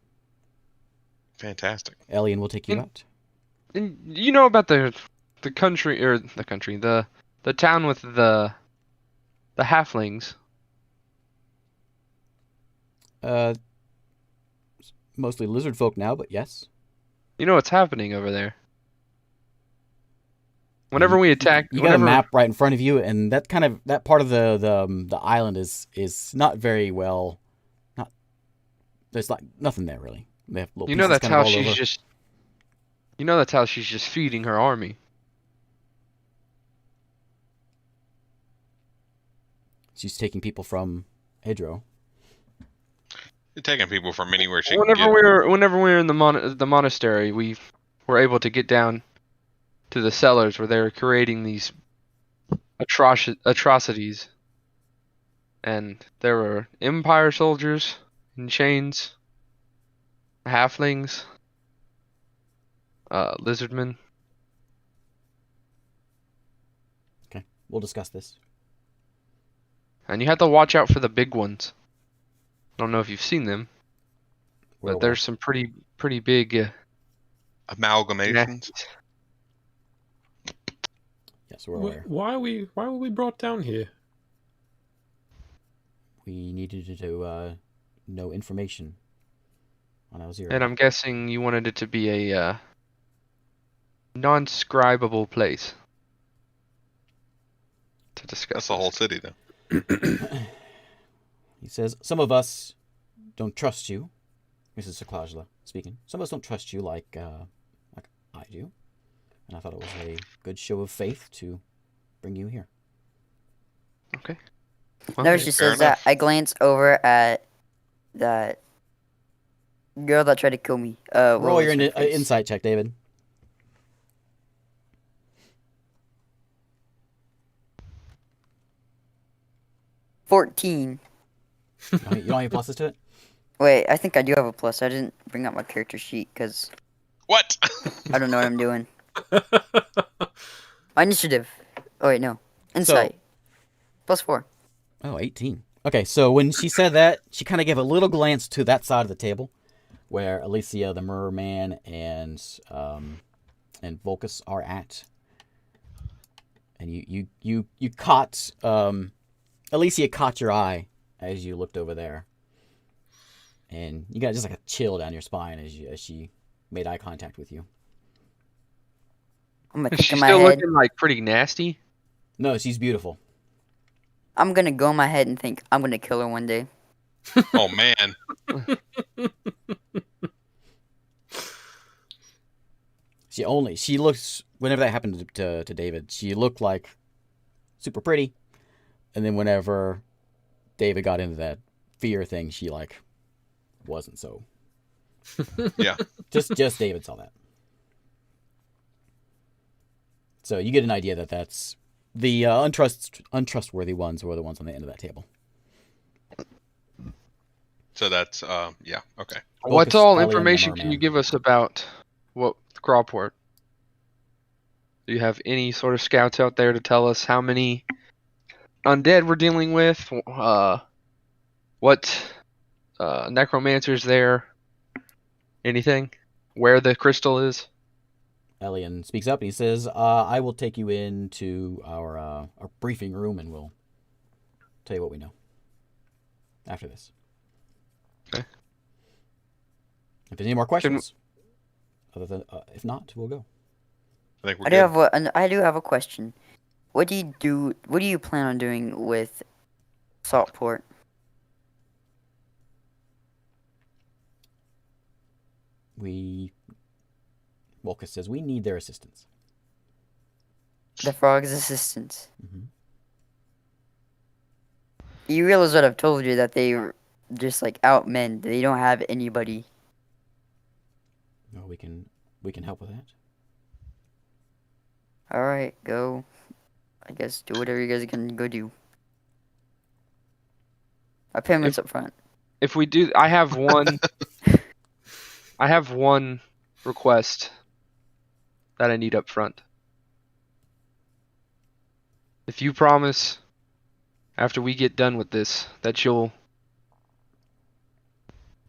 Fantastic. Elian will take you Mm. out. And you know about the country or the town with the halflings. Mostly lizard folk now, but yes. You know what's happening over there. Whenever we attack, you got a map right in front of you, and that part of the island is not very well. Not there's like nothing there really. They have little you know pieces that's kind of how all she's over. just. You know that's how she's just feeding her army. She's taking people from Hedro. You're taking people from anywhere she can get. Whenever we were in the monastery, we were able to get down to the cellars where they were creating these atrocities, and there were Empire soldiers in chains, halflings, lizardmen. Okay, we'll discuss this. And you have to watch out for the big ones. I don't know if you've seen them, but there's some pretty big Amalgamations. Yes, we're aware. Why were we brought down here? We needed to know information on Alzira. And I'm guessing you wanted it to be a non-scribable place to discuss. That's the whole city, though. He says, some of us don't trust you. This is Saklajla speaking. Some of us don't trust you like I do. And I thought it was a good show of faith to bring you here. Okay. No, she fair says that. enough. I glance over at that girl that tried to kill me. Roll what your was her face? insight check, David. 14. You don't have any pluses to it? Wait, I think I do have a plus. I didn't bring out my character sheet because What? I don't know what I'm doing. My initiative. Oh, wait, no. Insight. +4. Oh, 18. Okay, so when she said that, she kind of gave a little glance to that side of the table where Alicia, the merman, and Volcus are at. And you caught Alicia caught your eye as you looked over there. And you got just like a chill down your spine as she made eye contact with you. I'm gonna Is think she in my still head. looking like pretty nasty? No, she's beautiful. I'm gonna go in my head and think I'm gonna kill her one day. Oh, man. She looks, whenever that happened to David, she looked like super pretty. And then whenever David got into that fear thing, she like wasn't so. Yeah. Just David saw that. So you get an idea that that's the untrustworthy ones were the ones on the end of that table. So that's, yeah, okay. What Focus, all Ellie, and the information can merman. you give us about what Crawport? Do you have any sort of scouts out there to tell us how many undead we're dealing with? What necromancers there? Anything? Where the crystal is? Elian speaks up and he says, I will take you into our briefing room and we'll tell you what we know after this. Okay. If there's any more questions, other than if not, we'll go. I think we're I do good. I do have a question. What do you plan on doing with Saltport? Volcus says we need their assistance. The frog's assistance. Mm-hmm. You realize what I've told you, that they just like outmen. They don't have anybody. No, we can help with that. All right, go. I guess do whatever you guys can go do. Our payments up front. If we do, I have one. I have one request that I need up front. If you promise, after we get done with this, that you'll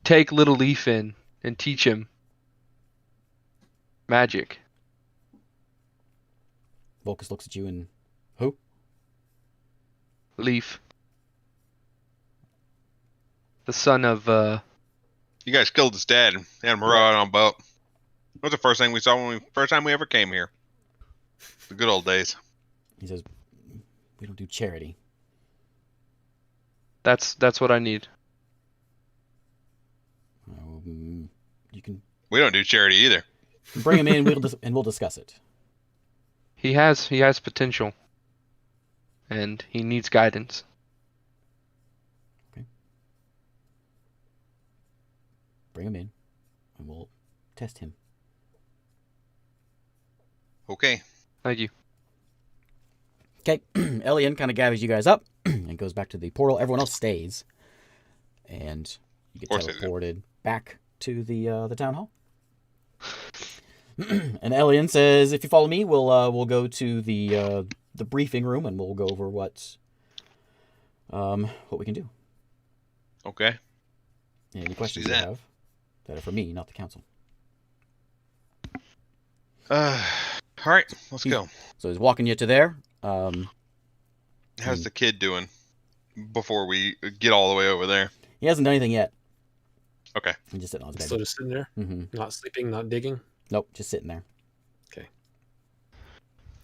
take little Leaf in and teach him magic. Volkus looks at you and who? Leaf. The son of, You guys killed his dad and had him ride on a boat. That was the first thing we saw when first time we ever came here. The good old days. He says, "We don't do charity." that's what I need. You can We don't do charity either. bring him in. We'll discuss it. He has potential. And he needs guidance. Bring him in, and we'll test him. Okay. Thank you. Okay, Elian kind of gathers you guys up and goes back to the portal. Everyone else stays, and you get Of course they do. teleported back to the town hall. And Elian says, "If you follow me, we'll go to the briefing room, and we'll go over what we can do. Okay. Any questions do you that. have that are for me, not the council." All right. Let's go. So he's walking you to there. How's the kid doing before we get all the way over there? He hasn't done anything yet. Okay. He's just sitting on his bed. So just sitting there, not sleeping, not digging. Nope, just sitting there. Okay.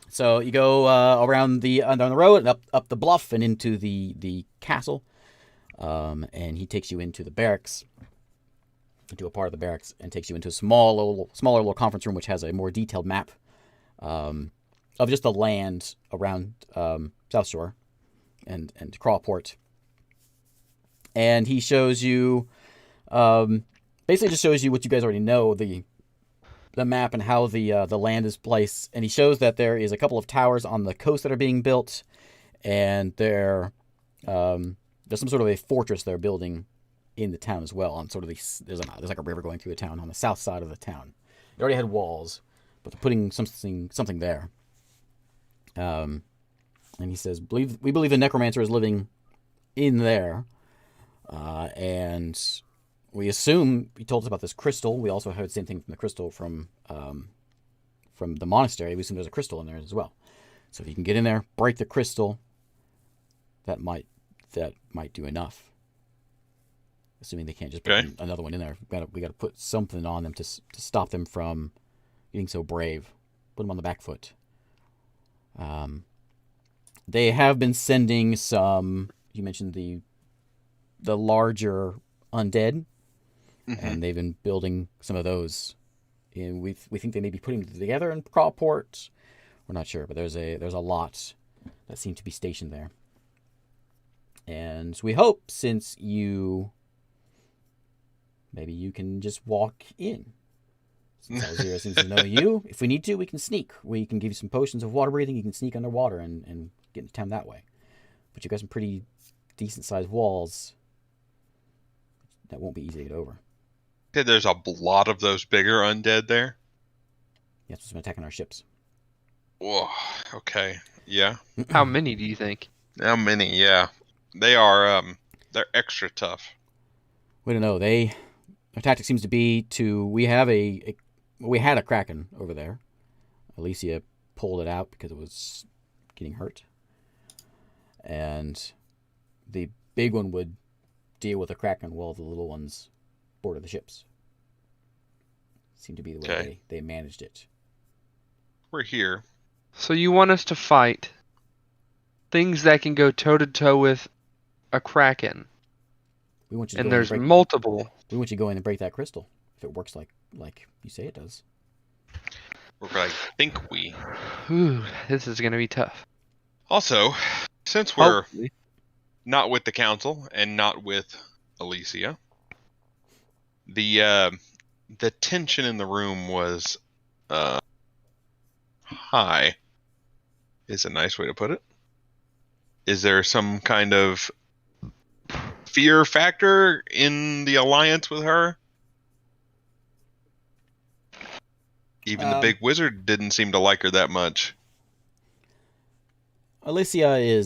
So you go around down the road and up the bluff and into the castle, and he takes you into the barracks, into a part of the barracks, and takes you into a smaller little conference room, which has a more detailed map of just the land around South Shore and Crawport. And he shows you, basically just shows you what you guys already know, the map and how the land is placed. And he shows that there is a couple of towers on the coast that are being built, and there's some sort of a fortress they're building in the town as well. On sort of there's like a river going through the town on the south side of the town. It already had walls, but they're putting something there. And he says, we believe the necromancer is living in there, and we assume he told us about this crystal. We also heard the same thing from the crystal from the monastery. We assume there's a crystal in there as well. So if you can get in there, break the crystal, that might do enough. Assuming they can't just put another one in there, we got to put something on them to stop them from being so brave. Put them on the back foot. They have been sending some. You mentioned the larger undead, and they've been building some of those. And we think they may be putting them together in Crawport. We're not sure, but there's a lot that seem to be stationed there. And we hope, since maybe you can just walk in. Since I was here, since we know you, if we need to, we can sneak. We can give you some potions of water breathing. You can sneak underwater and get into town that way. But you've got some pretty decent-sized walls that won't be easy to get over. Okay, there's a lot of those bigger undead there. Yes, it's been attacking our ships. Whoa. Okay. Yeah. How many do you think? How many? Yeah. They are. They're extra tough. We don't know. Their tactic seems to be we had a kraken over there. Alicia pulled it out because it was getting hurt. And the big one would deal with the kraken while the little ones boarded the ships. Seemed to be the way they managed it. We're here. So you want us to fight things that can go toe-to-toe with a kraken? We want you to And go there's break, multiple. We want you to go in and break that crystal if it works like you say it does. I think we. Ooh, this is going to be tough. Also, since we're Hopefully. not with the council and not with Alicia, the tension in the room was high. Is a nice way to put it. Is there some kind of fear factor in the alliance with her? Even the big wizard didn't seem to like her that much. Alicia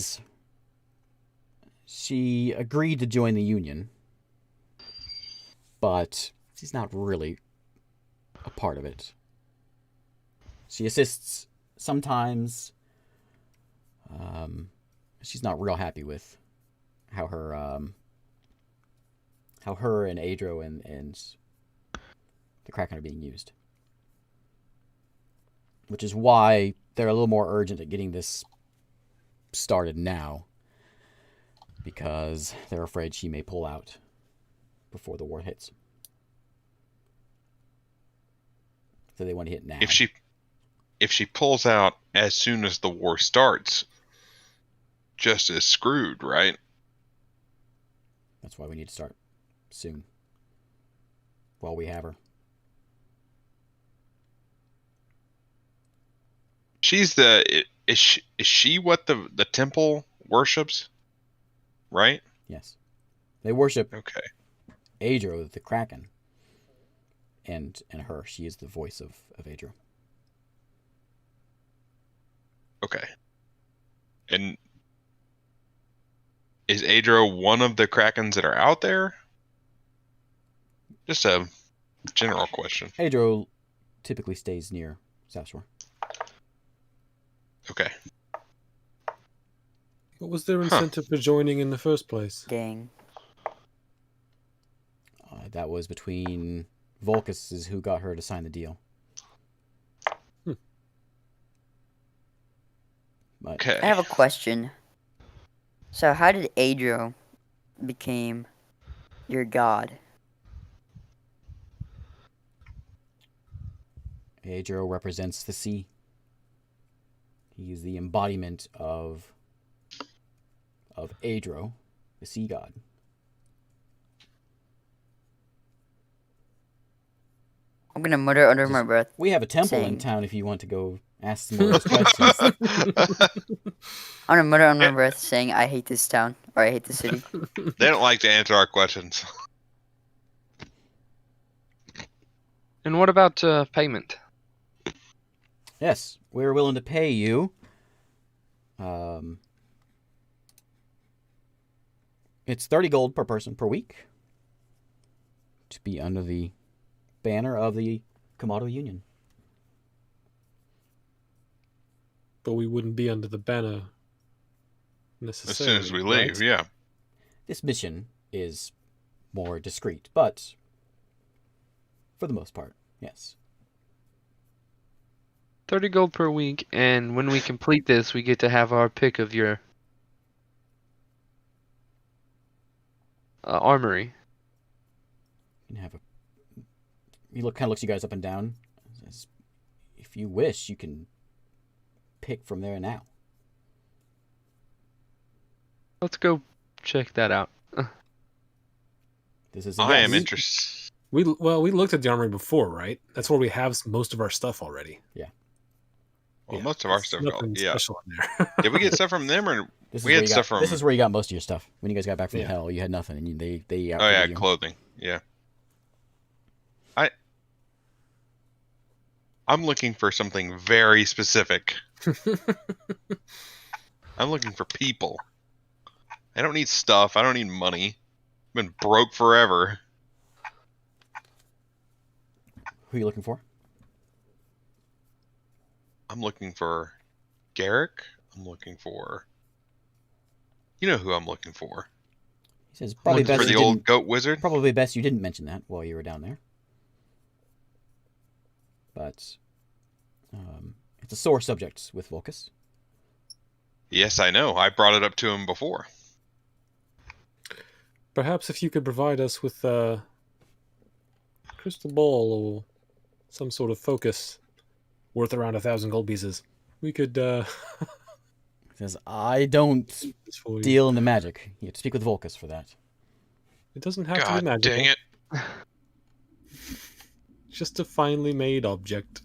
she agreed to join the Union, but she's not really a part of it. She assists sometimes. She's not real happy with how her and Adro and the Kraken are being used. Which is why they're a little more urgent at getting this started now. Because they're afraid she may pull out before the war hits. So they want to hit now. If she pulls out as soon as the war starts, just as screwed, right? That's why we need to start soon. While we have her. Is she what the temple worships? Right? Yes. They worship Okay. Adro, the Kraken. And her. She is the voice of Adro. Okay. And is Adro one of the Krakens that are out there? Just a general question. Adro typically stays near South Shore. Okay. What was their incentive for joining in the first place? Gang. That was between Volcus is who got her to sign the deal. But Okay. I have a question. So how did Adro became your god? Adro represents the sea. He's the embodiment of Adro, the sea god. I'm gonna mutter under my breath. We have a temple in Same. town if you want to go ask some more of those questions. I'm gonna mutter under my breath saying I hate this town or I hate the city. They don't like to answer our questions. And what about payment? Yes, we're willing to pay you. It's 30 gold per person per week to be under the banner of the Komodo Union. But we wouldn't be under the banner necessarily. As soon as we leave, right? yeah. This mission is more discreet, but for the most part, yes. 30 gold per week, and when we complete this, we get to have our pick of your armory. You can have a. He kind of looks you guys up and down. Says, if you wish, you can pick from there now. Let's go check that out. This is. A I yes. am interested. We looked at the armory before, right? That's where we have most of our stuff already. Well, Yeah, most of our there's stuff. nothing Yeah. special in there. Did we get stuff from them, or This is we where had you stuff got, from? This is where you got most of your stuff. When you guys got back from Yeah. hell, you had nothing, and they Oh yeah, outfitted you. clothing. Yeah. I'm looking for something very specific. I'm looking for people. I don't need stuff. I don't need money. I've been broke forever. Who are you looking for? I'm looking for Garrick. I'm looking for. You know who I'm looking for. He says probably Looking best for you the old didn't. goat wizard. Probably best you didn't mention that while you were down there. But it's a sore subject with Volcus. Yes, I know. I brought it up to him before. Perhaps if you could provide us with a crystal ball or some sort of focus worth around 1,000 gold pieces, we could He says, I don't this for you. deal in the magic. You have to speak with Volcus for that. It doesn't have to God be magical. dang it. Just a finely made object.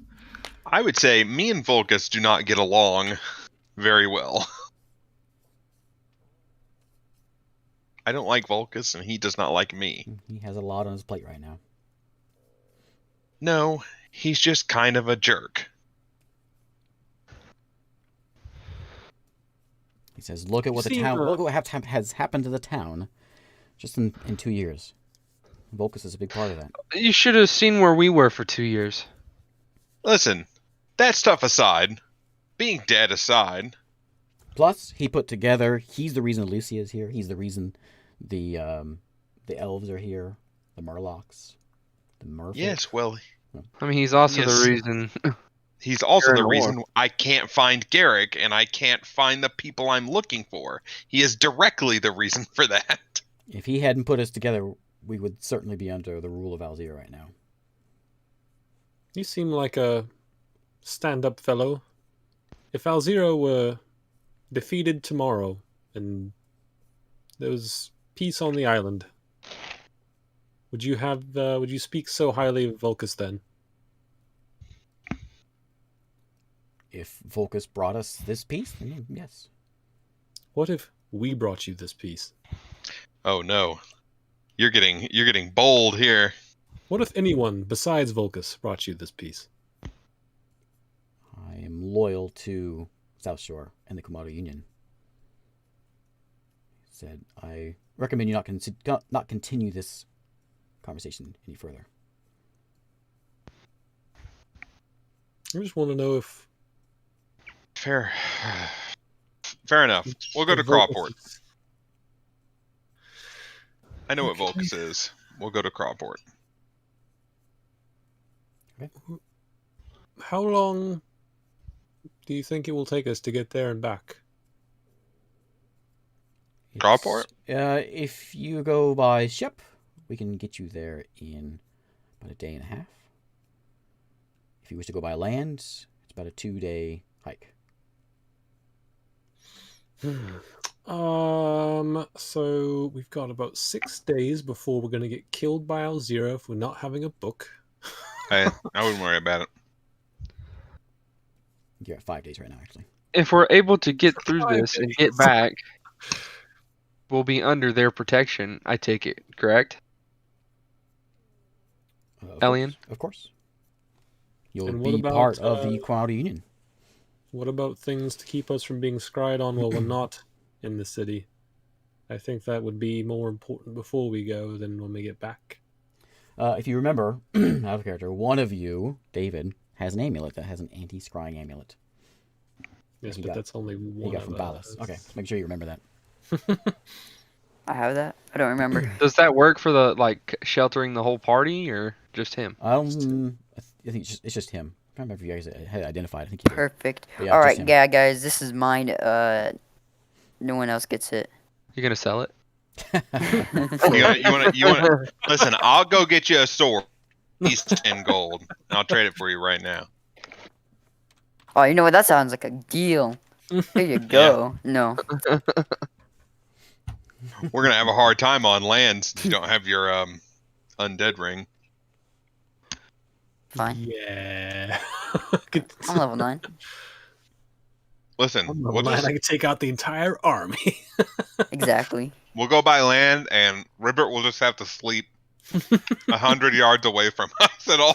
I would say me and Volcus do not get along very well. I don't like Volcus, and he does not like me. He has a lot on his plate right now. No, he's just kind of a jerk. He says, "Look at what look at what has happened to the town, just in 2 years. Volcus is a big part of that." You should have seen where we were for 2 years. Listen, that stuff aside, being dead aside. Plus, he put together. He's the reason Lucia is here. He's the reason the elves are here, the Murlocs, the Merfolk. Yes, well, I mean, he's also the reason. He's also You're in the the reason war. I can't find Garrick and I can't find the people I'm looking for. He is directly the reason for that. If he hadn't put us together, we would certainly be under the rule of Alzira right now. You seem like a stand-up fellow. If Alzira were defeated tomorrow and there was peace on the island, would you speak so highly of Volcus then? If Volcus brought us this peace, then yes. What if we brought you this peace? Oh no. You're getting bold here. What if anyone besides Volcus brought you this peace? I am loyal to South Shore and the Komodo Union. He said, "I recommend you not continue this conversation any further." I just want to know if... Fair enough. We'll go to Volcus Crawport. is- I know what Okay. Volcus is. We'll go to Crawport. How long do you think it will take us to get there and back? Crawport? If you go by ship, we can get you there in about a day and a half. If you wish to go by land, it's about a 2-day hike. So we've got about 6 days before we're going to get killed by Alzira if we're not having a book. I wouldn't worry about it. You're at 5 days right now, actually. If we're able to get through 5 this and days. get back, we'll be under their protection, I take it, correct? Elian? Of course. You'll And what be about, part of the Komodo Union. What about things to keep us from being scryed on while we're not in the city? I think that would be more important before we go than when we get back. If you remember, out of character, one of you, David, has an amulet that has an anti-scrying amulet. Yes, You but got- that's only You one got from of Ballas. us. Okay, make sure you remember that. I have that. I don't remember. Does that work for the sheltering the whole party or just him? I think it's just him. I can't remember if you guys had identified. I think you did. Perfect. But yeah, All just right, him. yeah, guys, this is mine. No one else gets it. You're gonna sell it? You want listen, I'll go get you a sword. At least 10 gold. And I'll trade it for you right now. Oh, you know what? That sounds like a deal. Here you go. No. We're gonna have a hard time on land since you don't have your undead ring. Fine. Yeah. I'm level 9. Listen, I'm we'll level 9, just I can take out the entire army. Exactly. we'll go by land, and Ribbert will just have to sleep 100 yards away from us at all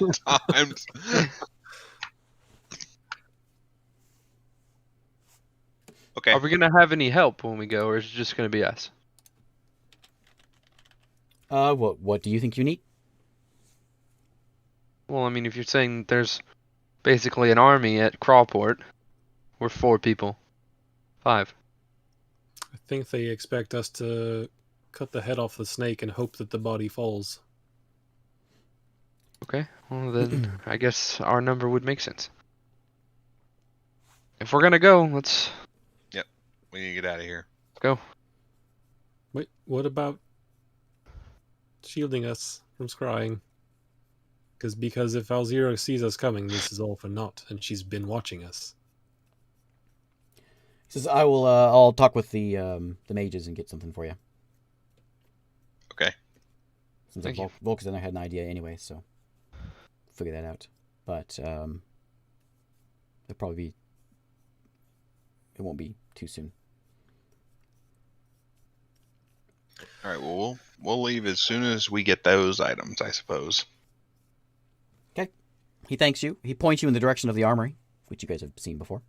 times. Okay. Are we gonna have any help when we go, or is it just gonna be us? What do you think you need? Well, I mean, if you're saying there's basically an army at Crawport, we're 4 people. 5. I think they expect us to cut the head off the snake and hope that the body falls. Okay, well then I guess our number would make sense. If we're gonna go, let's We need to get out of here. go. Wait, what about shielding us from scrying? Because if Alzira sees us coming, this is all for naught, and she's been watching us. He says, I'll talk with the mages and get something for you. Okay. Since Thank you. Volcus and I had an idea anyway, so figure that out. But it'll probably be. It won't be too soon. All right. Well, we'll leave as soon as we get those items, I suppose. Okay. He thanks you. He points you in the direction of the armory, which you guys have seen before.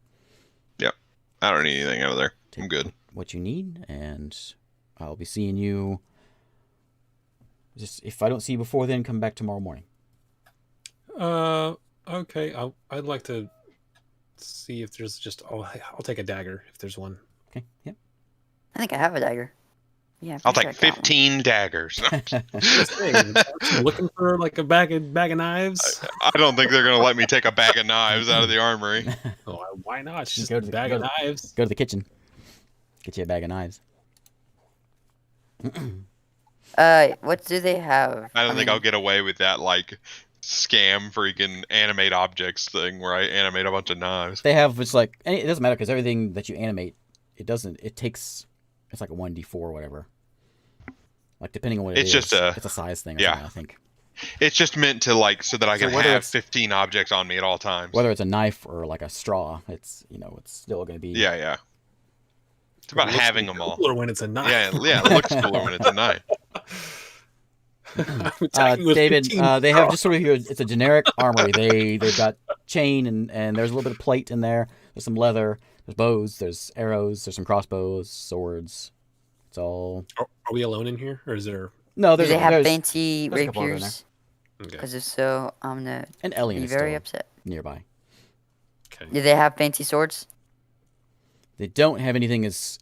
Yep. I don't need anything over there. I'm Take good. what you need, and I'll be seeing you. Just if I don't see you before then, come back tomorrow morning. Okay. I'd like to see if there's just. I'll take a dagger if there's one. Okay. Yeah. I think I have a dagger. Yeah. I'll pretty take sure I got one. 15 daggers. Just saying, looking for like a bag of knives. I don't think they're gonna let me take a bag of knives out of the armory. Oh, why not? It's Just just a bag of knives. Go to the kitchen. Get you a bag of knives. What do they have? I don't think mean, I'll get away with that like scam freaking animate objects thing where I animate a bunch of knives. They have it's like it doesn't matter because everything that you animate, it takes it's like a 1d4 or whatever. Like depending on what It's just it's a size thing. Or yeah. something, I think It's just meant to like so that I So can whether have it's- 15 objects on me at all times. whether it's a knife or like a straw, it's it's still going to be Yeah. It's about It looks having them all. cooler when it's a knife. Yeah, it looks cooler when it's a knife. I'm attacking with David, 15 they have just sort of here. It's a generic armory. They've got chain and there's a little bit of plate in there. There's some leather. There's bows. There's arrows. There's some crossbows, swords. It's all. Are we alone in here, or is there? No, do there's they have there's fancy there's a couple other in rapiers? Okay. Because if so, I'm gonna and Elian be is very still upset. nearby. Okay. Do they have fancy swords? They don't have anything as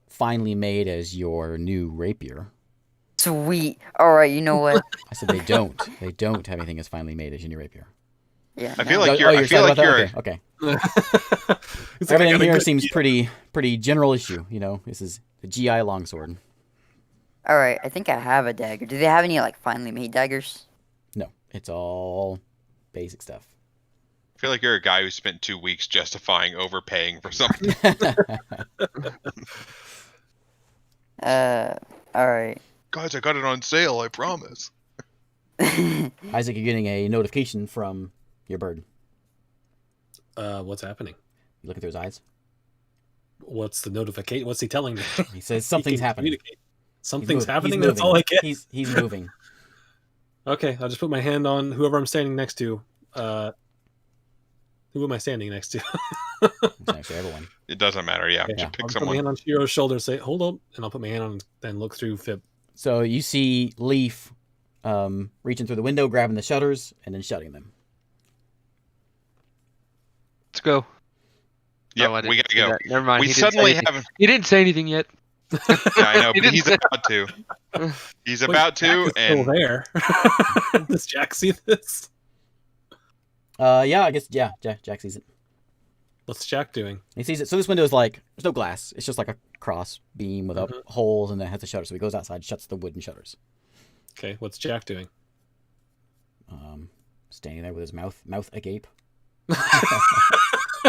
finely made as your new rapier. Sweet. All right. You know what? I said they don't. They don't have anything as finely made as your new rapier. Yeah. I feel no. like you're. I feel excited like about you're. that? Okay. It's like I Everything got a here good seems idea. pretty general issue. This is the GI longsword. All right. I think I have a dagger. Do they have any like finely made daggers? No, it's all basic stuff. I feel like you're a guy who spent 2 weeks justifying overpaying for something. All right. Guys, I got it on sale. I promise. Isaac, you're getting a notification from your bird. What's happening? You look through his eyes. What's the notification? What's he telling me? He says He something's can happening. communicate. Something's He's happening. moving. That's all I get. He's moving. Okay, I'll just put my hand on whoever I'm standing next to. Who am I standing next to? It's next to everyone. It doesn't matter. Yeah, Okay, just I'll pick put my someone. hand on Shiro's shoulder, say, hold up, and I'll put my hand on, then look through Fib. So you see Leif reaching through the window, grabbing the shutters, and then shutting them. Let's go. Yeah, Oh, I we didn't gotta do go. that. Never mind. We he didn't say suddenly anything. have. He didn't say anything yet. Yeah, I know, He but didn't he's say- about to. He's Wait, about Jack to, is still and there. Does Jack see this? Yeah, I guess Jack sees it. What's Jack doing? He sees it. So this window is like there's no glass. It's just like a cross beam with Mhm. holes, and then it has a shutter. So he goes outside, shuts the wooden shutters. Okay, what's Jack doing? Standing there with his mouth agape.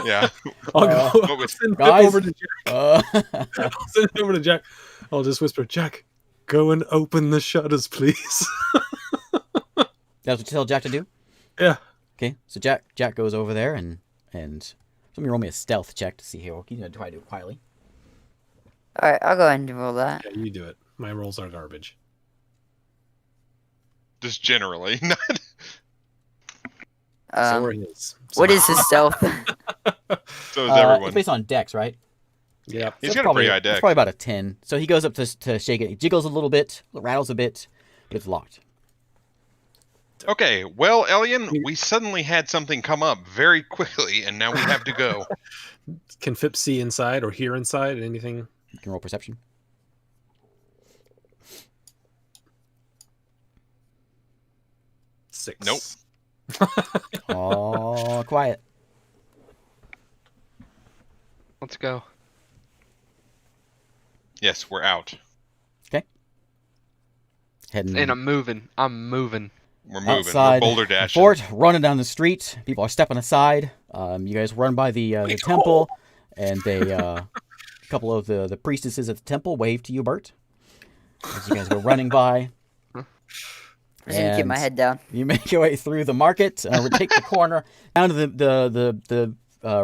yeah, I'll go but with- send Fib guys? over to Jack. I'll send it over to Jack. I'll just whisper, Jack, go and open the shutters, please. That's what you tell Jack to do. Yeah. Okay, so Jack goes over there and somebody roll me a stealth check to see how he's gonna try to do it quietly. All right. I'll go ahead and roll that. Yeah, you do it. My rolls are garbage. just generally. So are his. What is his stealth? So is It's everyone. based on dex, right? Yeah. He's So got a probably, pretty high it's dex. probably about a 10. So he goes up to shake it. He jiggles a little bit, rattles a bit, but it's locked. Okay, well, Elian, we suddenly had something come up very quickly, and now we have to go. Can Fip see inside or hear inside? Anything? You can roll perception. Six. Nope. Oh, quiet. Let's go. Yes, we're out. Heading And I'm moving. We're moving. outside We're boulder the dashing. fort, running down the street. People are stepping aside. You guys run by the temple, and a couple of the priestesses at the temple wave to you, Bert, as you guys go running by. I'm just gonna keep my And head down. You make your way through the market, take the corner down to the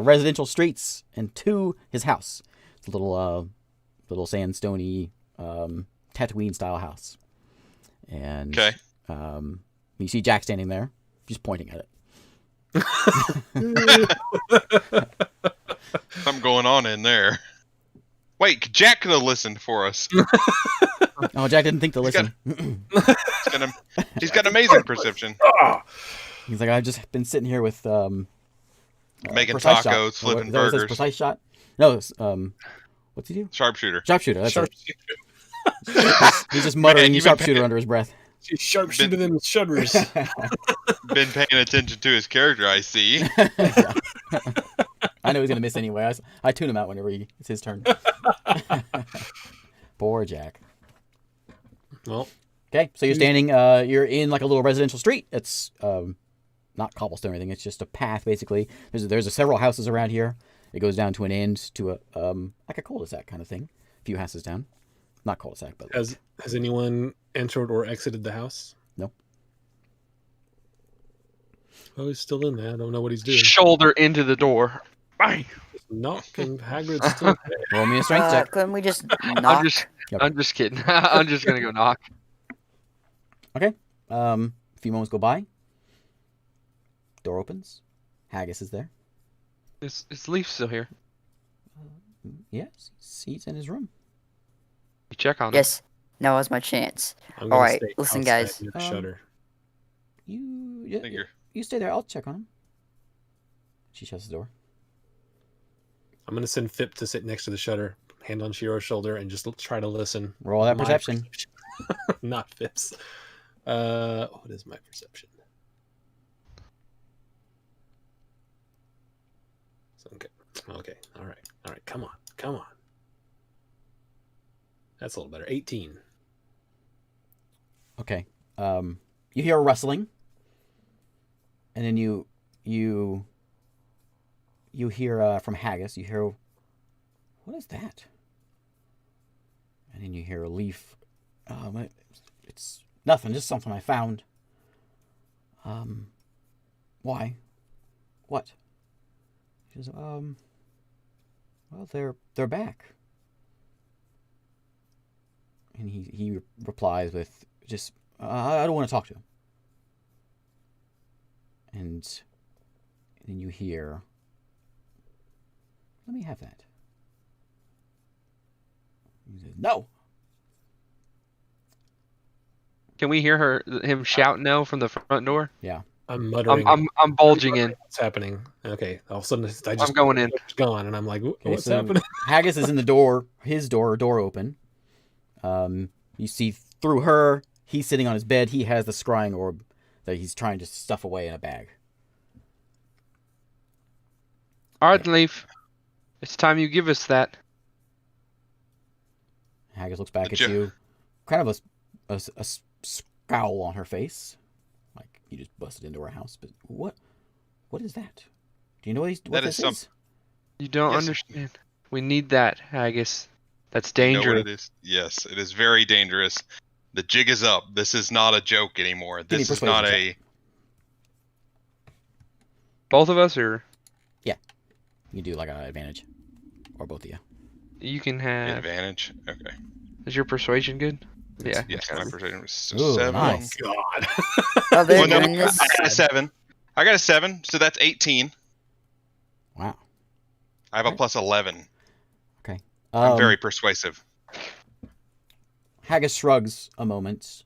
residential streets and to his house. It's a little sandstony Tatooine style house. And Okay. you see Jack standing there, just pointing at it. Something going on in there. Wait, Jack could have listened for us. Oh, Jack didn't think to He's got- listen. He's got amazing perception. Ah! He's like, I've just been sitting here with Making precise shot. tacos, flipping Is that what it says, burgers. precise shot. No, it's, what's he do? Sharpshooter. Sharpshooter. That's it. Sharpshooter. He's just muttering Man, you've been sharpshooter under his breath. She's sharpshooter them shutters. Been paying attention to his character, I see. Yeah. I know he's gonna miss anyway. I tune him out whenever it's his turn. Poor Jack. Well, Okay, so you're standing. You're in like a little residential street. It's not cobblestone or anything. It's just a path basically. There's several houses around here. It goes down to an end to a like a cul-de-sac kind of thing. A few houses down. Not cul-de-sac, but has anyone entered or exited the house? No. Oh, he's still in there. I don't know what he's doing. Shoulder into the door. Bang. Knock and Hagrid's still there. roll me a strength check. Couldn't we just knock? I'm just kidding. I'm just gonna go knock. Okay. A few moments go by. Door opens. Haggis is there. Is Leaf still here? Yes, he's in his room. You check on him. Yes. Now is my chance. I'm gonna Alright, stay listen, outside guys. near the shutter. You stay there. I'll check on him. She shuts the door. I'm gonna send Fip to sit next to the shutter, hand on Shiro's shoulder, and just try to listen. Roll that My perception. Not Fip's. What is my perception? Okay. All right. Come on. That's a little better. 18. Okay. You hear a rustling, and then you hear from Haggis. You hear, what is that? And then you hear a Leaf. It's nothing. Just something I found. Why? What? She says, well, they're back. And he replies with just, I don't want to talk to him. And then you hear, let me have that. He says, no. Can we hear him shout no from the front door? Yeah. I'm muttering. I'm bulging in. What's happening? Okay. All of a sudden, I'm going in. It's gone, and I'm like, Okay, what's so happening? Haggis is in the door, his door open. You see through her, he's sitting on his bed. He has the scrying orb that he's trying to stuff away in a bag. All right, Leaf. It's time you give us that. Haggis looks back at you, kind of a scowl on her face, like you just busted into her house. But what is that? Do you know what this is? You don't Yes. understand. We need that, Haggis. That's You know what dangerous. it is? Yes, it is very dangerous. The jig is up. This is not a joke anymore. Give me This is not persuasion a. Both of us, or You do like an advantage, or both of you. you can have. Advantage. Okay. Is your persuasion good? Yeah. Yes, my persuasion was Ooh, 7. nice. God. Oh, they're Well, no, doing this. I got a 7. I got a 7, so that's 18. Wow. I have a plus 11. Okay. I'm very persuasive. Haggis shrugs a moment,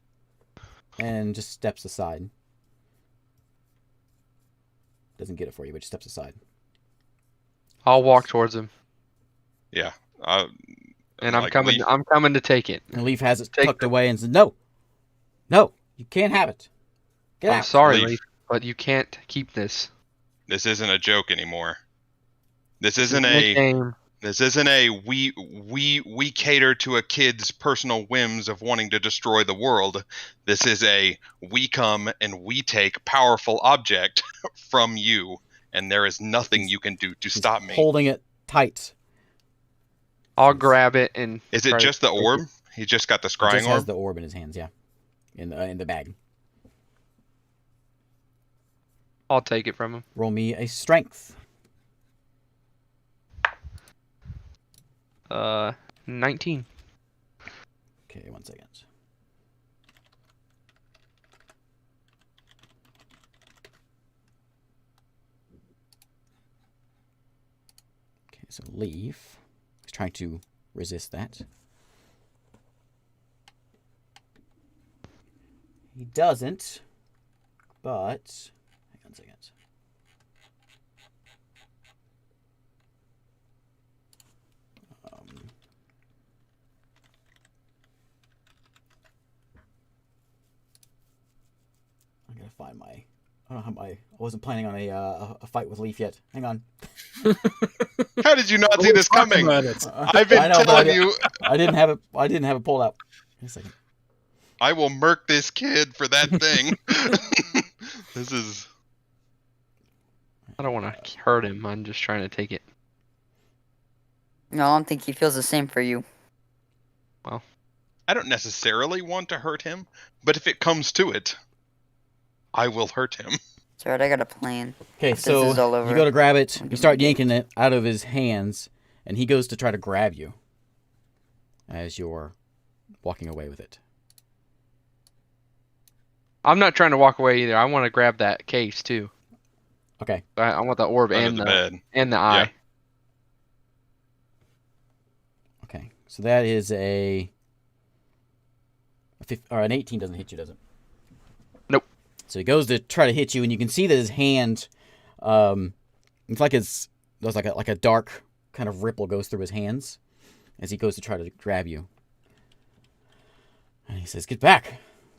and just steps aside. Doesn't get it for you, but just steps aside. I'll walk towards him, Yeah. and I'm like coming. Leaf. I'm coming to take it. And Leaf has it Take tucked away and says, "No, you can't have it. Get I'm out." sorry, Leaf. Leaf, but you can't keep this. This isn't a joke anymore. This isn't It's a. game. This isn't a we cater to a kid's personal whims of wanting to destroy the world. This is a we come and we take powerful object from you, and there is nothing you can do to He's stop me. holding it tight. I'll grab it and. Is it try to just the take orb? it. He just got the He scrying just has orb. the orb in his hands. Yeah, in the bag. I'll take it from him. Roll me a strength. 19. Okay, 1 second. So Leaf is trying to resist that. He doesn't, but hang on a second. I gotta find my. I don't know how my. I wasn't planning on a fight with Leaf yet. Hang on. How did you not see this coming? I've been I know, but telling you. I didn't have it. I didn't have it pulled out. Wait a second. I will murk this kid for that thing. This is. I don't want to hurt him. I'm just trying to take it. No, I don't think he feels the same for you. I don't necessarily want to hurt him, but if it comes to it, I will hurt him. It's alright, I got a plan. Okay, This is all so over. you go to grab it. You start yanking it out of his hands, and he goes to try to grab you as you're walking away with it. I'm not trying to walk away either. I want to grab that case too. Okay. I want the orb Under and the the bed. and the eye. Okay. So that is an 18 doesn't hit you, does it? Nope. So he goes to try to hit you, and you can see that his hand, it's like there's like a dark kind of ripple goes through his hands as he goes to try to grab you. And he says, "Get back!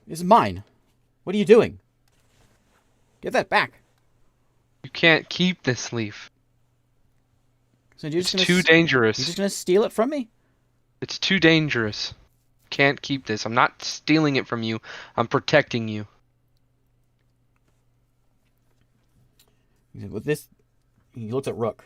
This is mine. What are you doing? Get that back!" You can't keep this leaf. So you're It's just too dangerous. You're just gonna steal it from me? It's too dangerous. Can't keep this. I'm not stealing it from you. I'm protecting you. With this, he looks at Rook.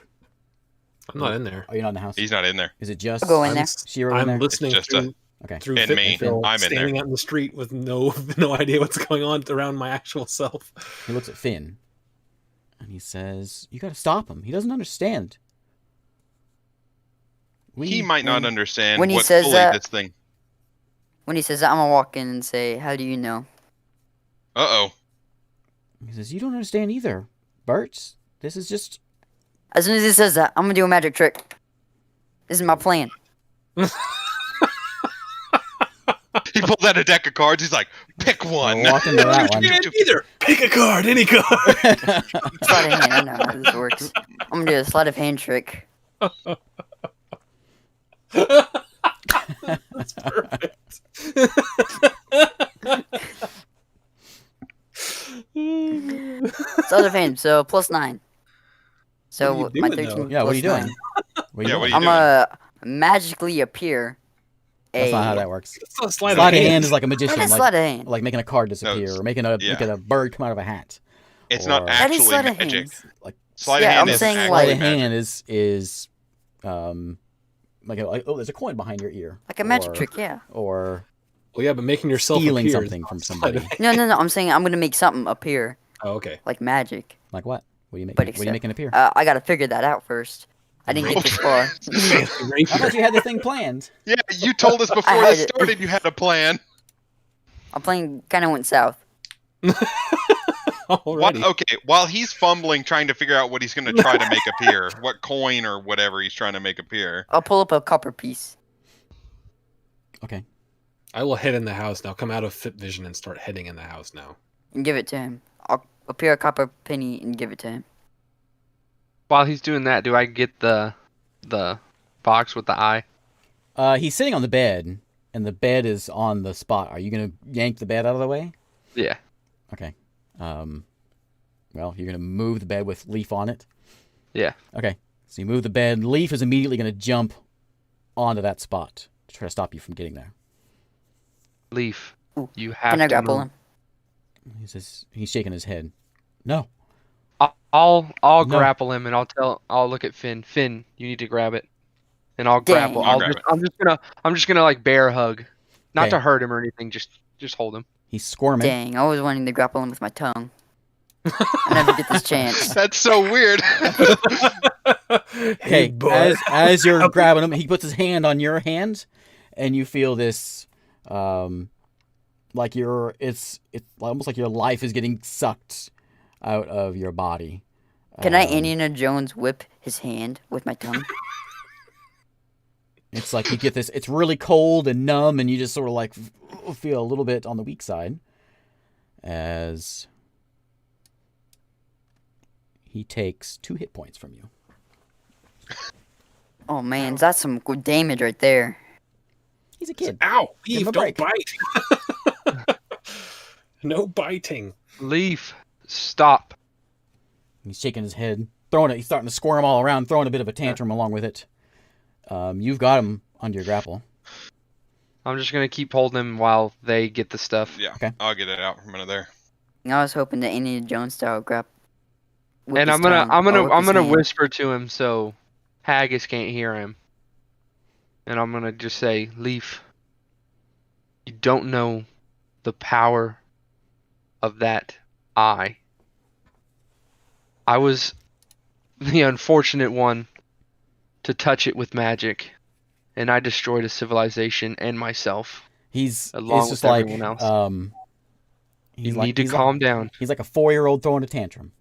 I'm not in there. Are you not in the house? He's not in there. Is it just I'll go in there. Shiro in I'm there? listening It's just through, Okay. through And Fit me. Phil, I'm in standing there. out in the street with no idea what's going on around my actual self. He looks at Finn, and he says, "You got to stop him. He doesn't understand." He might not understand when he what says fully that- this thing. When he says that, I'm gonna walk in and say, "How do you know?" Uh-oh. He says, "You don't understand either, Bert. This is just." As soon as he says that, I'm gonna do a magic trick. This is my plan. He pulls out a deck of cards. He's like, pick one. Walk into that one. Either pick a card, any card. Sleight of hand. I know how this works. I'm gonna do a sleight of hand trick. That's perfect. Sleight of hand. So +9. So What are you my doing, 13. though? Yeah, what are you plus doing? 9. What are Yeah, you what doing? are I'm you gonna magically appear. That's not how that works. It's not sleight Sleight of of hand hand. is like a That magician, is sleight of hand. like making a card disappear, it's- or making a bird come out of a hat. It's Or- not That is actually sleight of magic. hand. Like Sleight Yeah, of hand I'm is saying, actually sleight like- of magic. hand is like there's a coin behind your ear, Like a magic or- trick, yeah. or Well, yeah, but making yourself stealing appear something is from not sleight of somebody. hand. No. I'm saying I'm gonna make something appear Oh, okay. like magic. Like what? What are you making? But What are you except- making appear? I gotta figure that out first. I didn't get this far. Fancy I thought rapier. you had the thing planned. Yeah, you told us before had this it. started you had a plan. I'm playing. Kind of went south. Already. While he's fumbling trying to figure out what he's going to try to make appear, what coin or whatever he's trying to make appear. I'll pull up a copper piece Okay. I will head in the house now. Come out of Fit Vision and start heading in the house now. and give it to him. I'll appear a copper penny and give it to him. While he's doing that, do I get the box with the eye? He's sitting on the bed, and the bed is on the spot. Are you gonna yank the bed out of the way? Yeah. Okay. Well, you're gonna move the bed with Leaf on it. Yeah. Okay. So you move the bed. Leaf is immediately gonna jump onto that spot to try to stop you from getting there. Leaf, Ooh, you have Can I to grapple move. him? He says he's shaking his head. No. I'll No. grapple him and I'll look at Finn. Finn, you need to grab it. And I'll Dang. grapple. I'll grab I'm just gonna like bear hug. Not Okay. to hurt him or anything, just hold him. He's squirming. Dang, I was wanting to grapple him with my tongue. I never get this chance. That's so weird. Okay, as you're grabbing him, he puts his hand on your hand, and you feel this, like it's almost like your life is getting sucked out of your body, Can I Indiana Jones whip his hand with my tongue? It's like you get this. It's really cold and numb, and you just sort of like feel a little bit on the weak side as he takes 2 hit points from you. Oh man, that's some good damage right there. He's a kid. Ow! Give him Leaf, a don't break. bite. No biting. Leaf, stop. He's shaking his head, throwing it. He's starting to squirm all around, throwing a bit of a tantrum along with it. You've got him under your grapple. I'm just gonna keep holding him while they get the stuff. Yeah, Okay. I'll get it out from under there. I was hoping the Indiana Jones style grab. And I'm gonna whisper to him so Haggis can't hear him. And I'm gonna just say, Leaf, you don't know the power of that eye. I was the unfortunate one to touch it with magic, and I destroyed a civilization and myself. He's Along just with like everyone else. he's You like, need to he's calm like, down. He's like a 4-year-old throwing a tantrum.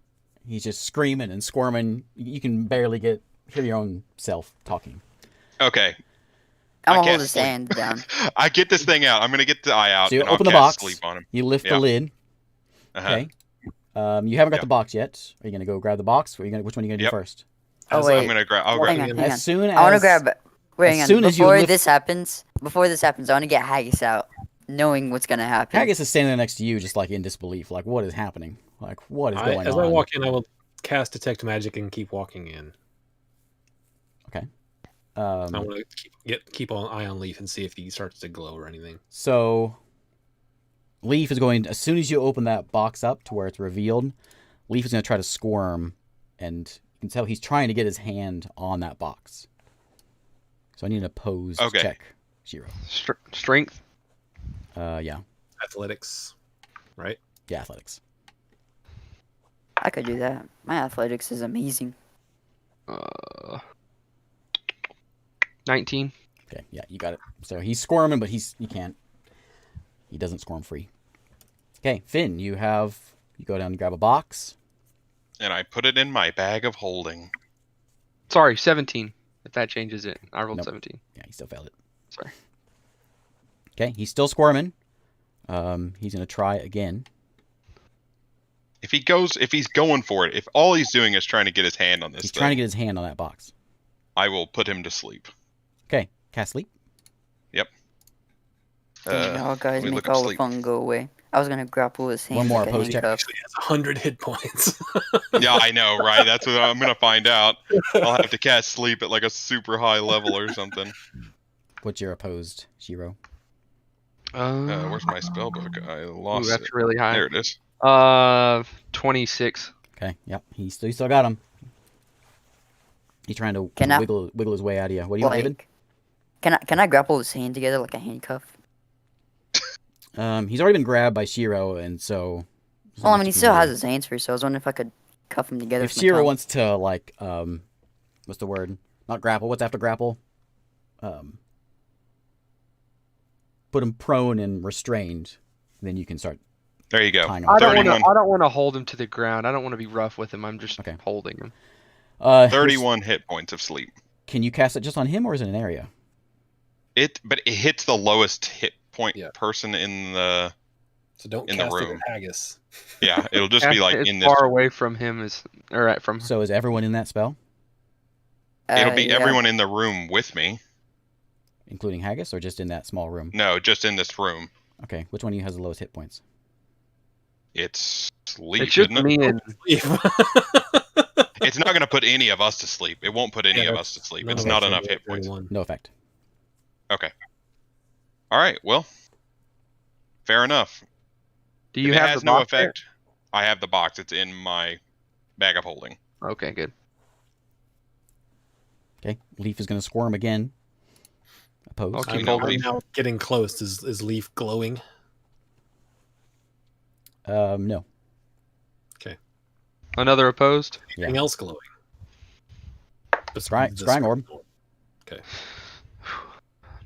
He's just screaming and squirming. You can barely hear your own self talking. Okay. I'm I gonna can't hold his sleep. hand down. I get this thing out. I'm gonna get the eye out. So you and I'll open the cast box. Sleep on him. You lift the Yeah. lid. Uh-huh. Okay. You haven't got Yep. the box yet. Are you gonna go grab the box? Or which one are you gonna do Yep. first? Oh As wait, I'm gonna grab. I'll hang grab. on, hang on. As soon as I want to grab. Wait, as hang on. soon as you Before lift- this happens, I want to get Haggis out, knowing what's gonna happen. Haggis is standing there next to you, just like in disbelief. Like, what is happening? Like, what is going As on? I walk in, I will cast Detect Magic and keep walking in. Okay. I want to keep an eye on Leaf and see if he starts to glow or anything. So, Leaf is going, as soon as you open that box up to where it's revealed, Leaf is going to try to squirm, and you can tell he's trying to get his hand on that box. So I need an opposed Okay. check, Shiro. Strength. Yeah. Athletics, right? Yeah, athletics. I could do that. My athletics is amazing. 19. Okay, yeah, you got it. So he's squirming, but he can't. He doesn't squirm free. Okay, Finn, you go down and grab a box. And I put it in my bag of holding. Sorry, 17. If that changes it. I rolled Nope. 17. Yeah, he still failed it. Sorry. Okay, he's still squirming. He's gonna try again. If he's going for it, if all he's doing is trying to get his hand on this He's thing, trying to get his hand on that box. I will put him to sleep. Okay, cast sleep. Dang, y'all guys let me make look up all the sleep. fun go away. I was gonna grapple his hand One more like a opposed check. handcuff. Actually, has 100 hit points. Yeah, I know, right? That's what I'm gonna find out. I'll have to cast sleep at like a super high level or something. What's your opposed, Shiro? Where's my spell book? I Ooh, lost that's it. really high. There it is. 26. Okay, yep, he still got him. He's trying to Can I- wiggle his way out of you. What do you want, David? Can I grapple his hand together like a handcuff? He's already been grabbed by Shiro, and so. Well, I mean, he still has his hands free, so I was wondering if I could cuff him together. If with my Shiro tongue. wants to, like, what's the word? Not grapple. What's after grapple? Put him prone and restrained. Then you can start There you go. tying him. I up. don't 31. want to hold him to the ground. I don't want to be rough with him. I'm just Okay. holding him. 31 hit points of sleep. Can you cast it just on him, or is it an area? But it hits the lowest hit point Yeah. person in the. So don't In the cast it room. at Haggis. Yeah, it'll just be like as in this. far away from him from. So is everyone in that spell, It'll be yeah. everyone in the room with me. including Haggis, or just in that small room? No, just in this room. Okay, which one of you has the lowest hit points? It's sleep, It's just isn't it? me and It's not going to put any of us to sleep. It won't put any Yeah, of us to sleep. None It's of not us are enough at hit points. 31. No effect. Okay. All right. Well, fair enough. do you If it have has the no box there? effect, I have the box. It's in my bag of holding. Okay, good. Okay, Leaf is going to squirm again. Opposed. I'll keep I'm holding. now getting close. Is Leaf glowing? No. Another opposed. Yeah. Anything else glowing? Scrying orb. Okay.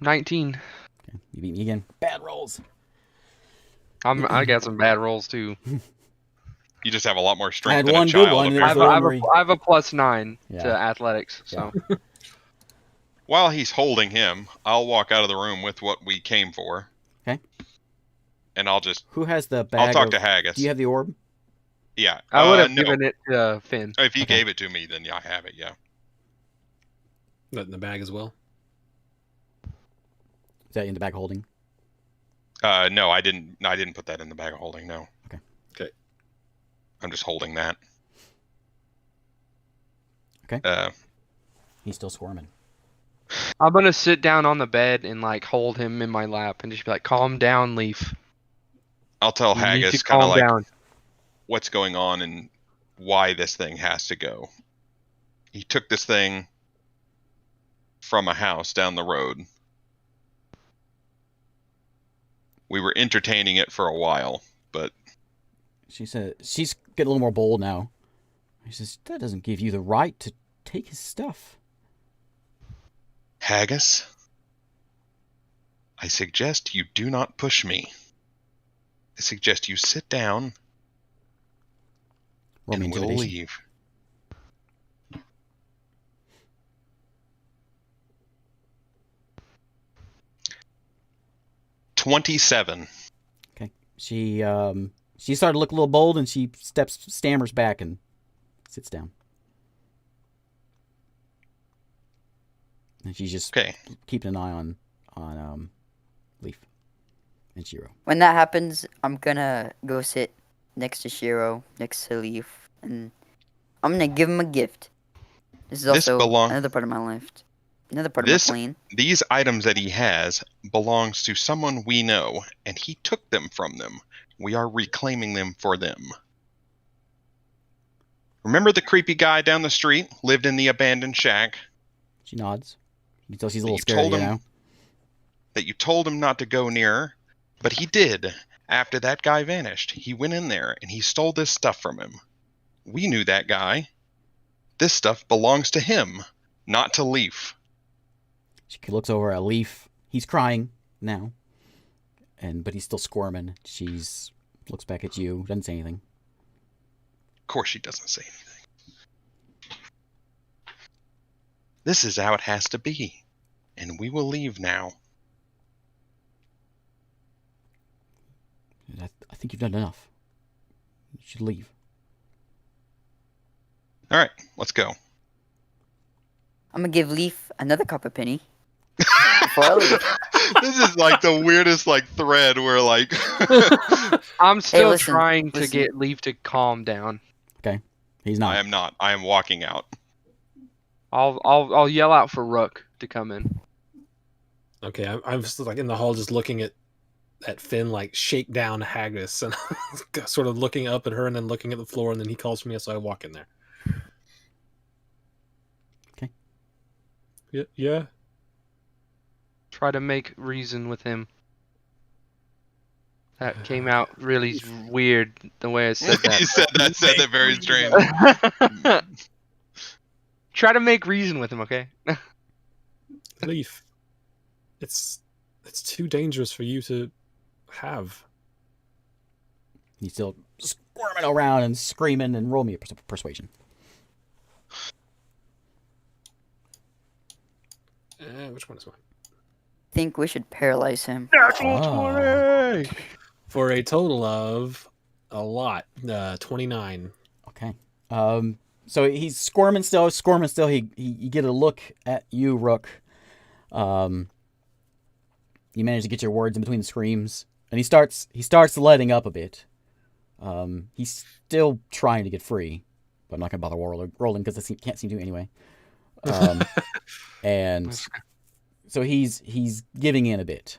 19. Okay, you beat me again. Bad rolls. I got some bad rolls too. You just have a lot more I strength had than one a good child. one, and I there's have, the a, I, have one a, I have a +9 Yeah. to athletics, so While he's holding him, I'll walk out of the room with what we came for. Okay. And I'll just Who has the bag? I'll talk of- to Haggis. Do you have the orb? Yeah. I would have no. given it to Finn. If you Okay. gave it to me, then yeah, I have it. Yeah. That in the bag as well. Is that in the bag holding? No, I didn't. I didn't put that in the bag of holding. No. Okay. Okay. I'm just holding that. Okay. He's still squirming. I'm gonna sit down on the bed and like hold him in my lap and just be like, "Calm down, Leaf. I'll tell You need to Haggis kind of calm like down." what's going on and why this thing has to go. He took this thing from a house down the road. We were entertaining it for a while, but She said she's getting a little more bold now. She says that doesn't give you the right to take his stuff. Haggis, I suggest you do not push me. I suggest you sit down Roll me and we'll intimidation. leave. $27. Okay. She started to look a little bold, and she stammers back and sits down. And she's just Okay. keeping an eye on Leaf and Shiro. When that happens, I'm gonna go sit next to Shiro, next to Leaf, and I'm gonna give him a gift. This is This also belong- another part of my life. Another part This- of my plan. These items that he has belongs to someone we know, and he took them from them. We are reclaiming them for them. Remember the creepy guy down the street lived in the abandoned shack She nods. You can tell she's a little You scared, told you him- know. that you told him not to go near, but he did. After that guy vanished, he went in there and he stole this stuff from him. We knew that guy. This stuff belongs to him, not to Leaf. She looks over at Leaf. He's crying now, but he's still squirming. She's looks back at you. Doesn't say anything. Of course she doesn't say anything. This is how it has to be, and we will leave now. I think you've done enough. You should leave. All right, let's go. I'm gonna give Leaf another copper penny. Before I leave. This is like the weirdest thread where I'm still listen, trying to listen. get Leaf to calm down. He's not. I am not. I am walking out. I'll yell out for Rook to come in. Okay, I'm just like in the hall, just looking at Finn, like shake down Haggis, and sort of looking up at her, and then looking at the floor, and then he calls for me, so I walk in there. Okay. Yeah. Try to make reason with him. That came out really weird the way I said You that. said that very strange. Try to make reason with him, okay? Leaf, it's too dangerous for you to have. He's still squirming around and screaming. And roll me a persuasion. Which one is mine? Think we should paralyze him. Oh. For a total of a lot, 29. Okay. So he's squirming still. You get a look at you, Rook. You manage to get your words in between the screams, and he starts letting up a bit. He's still trying to get free, but I'm not gonna bother rolling because I can't seem to anyway. And so he's giving in a bit.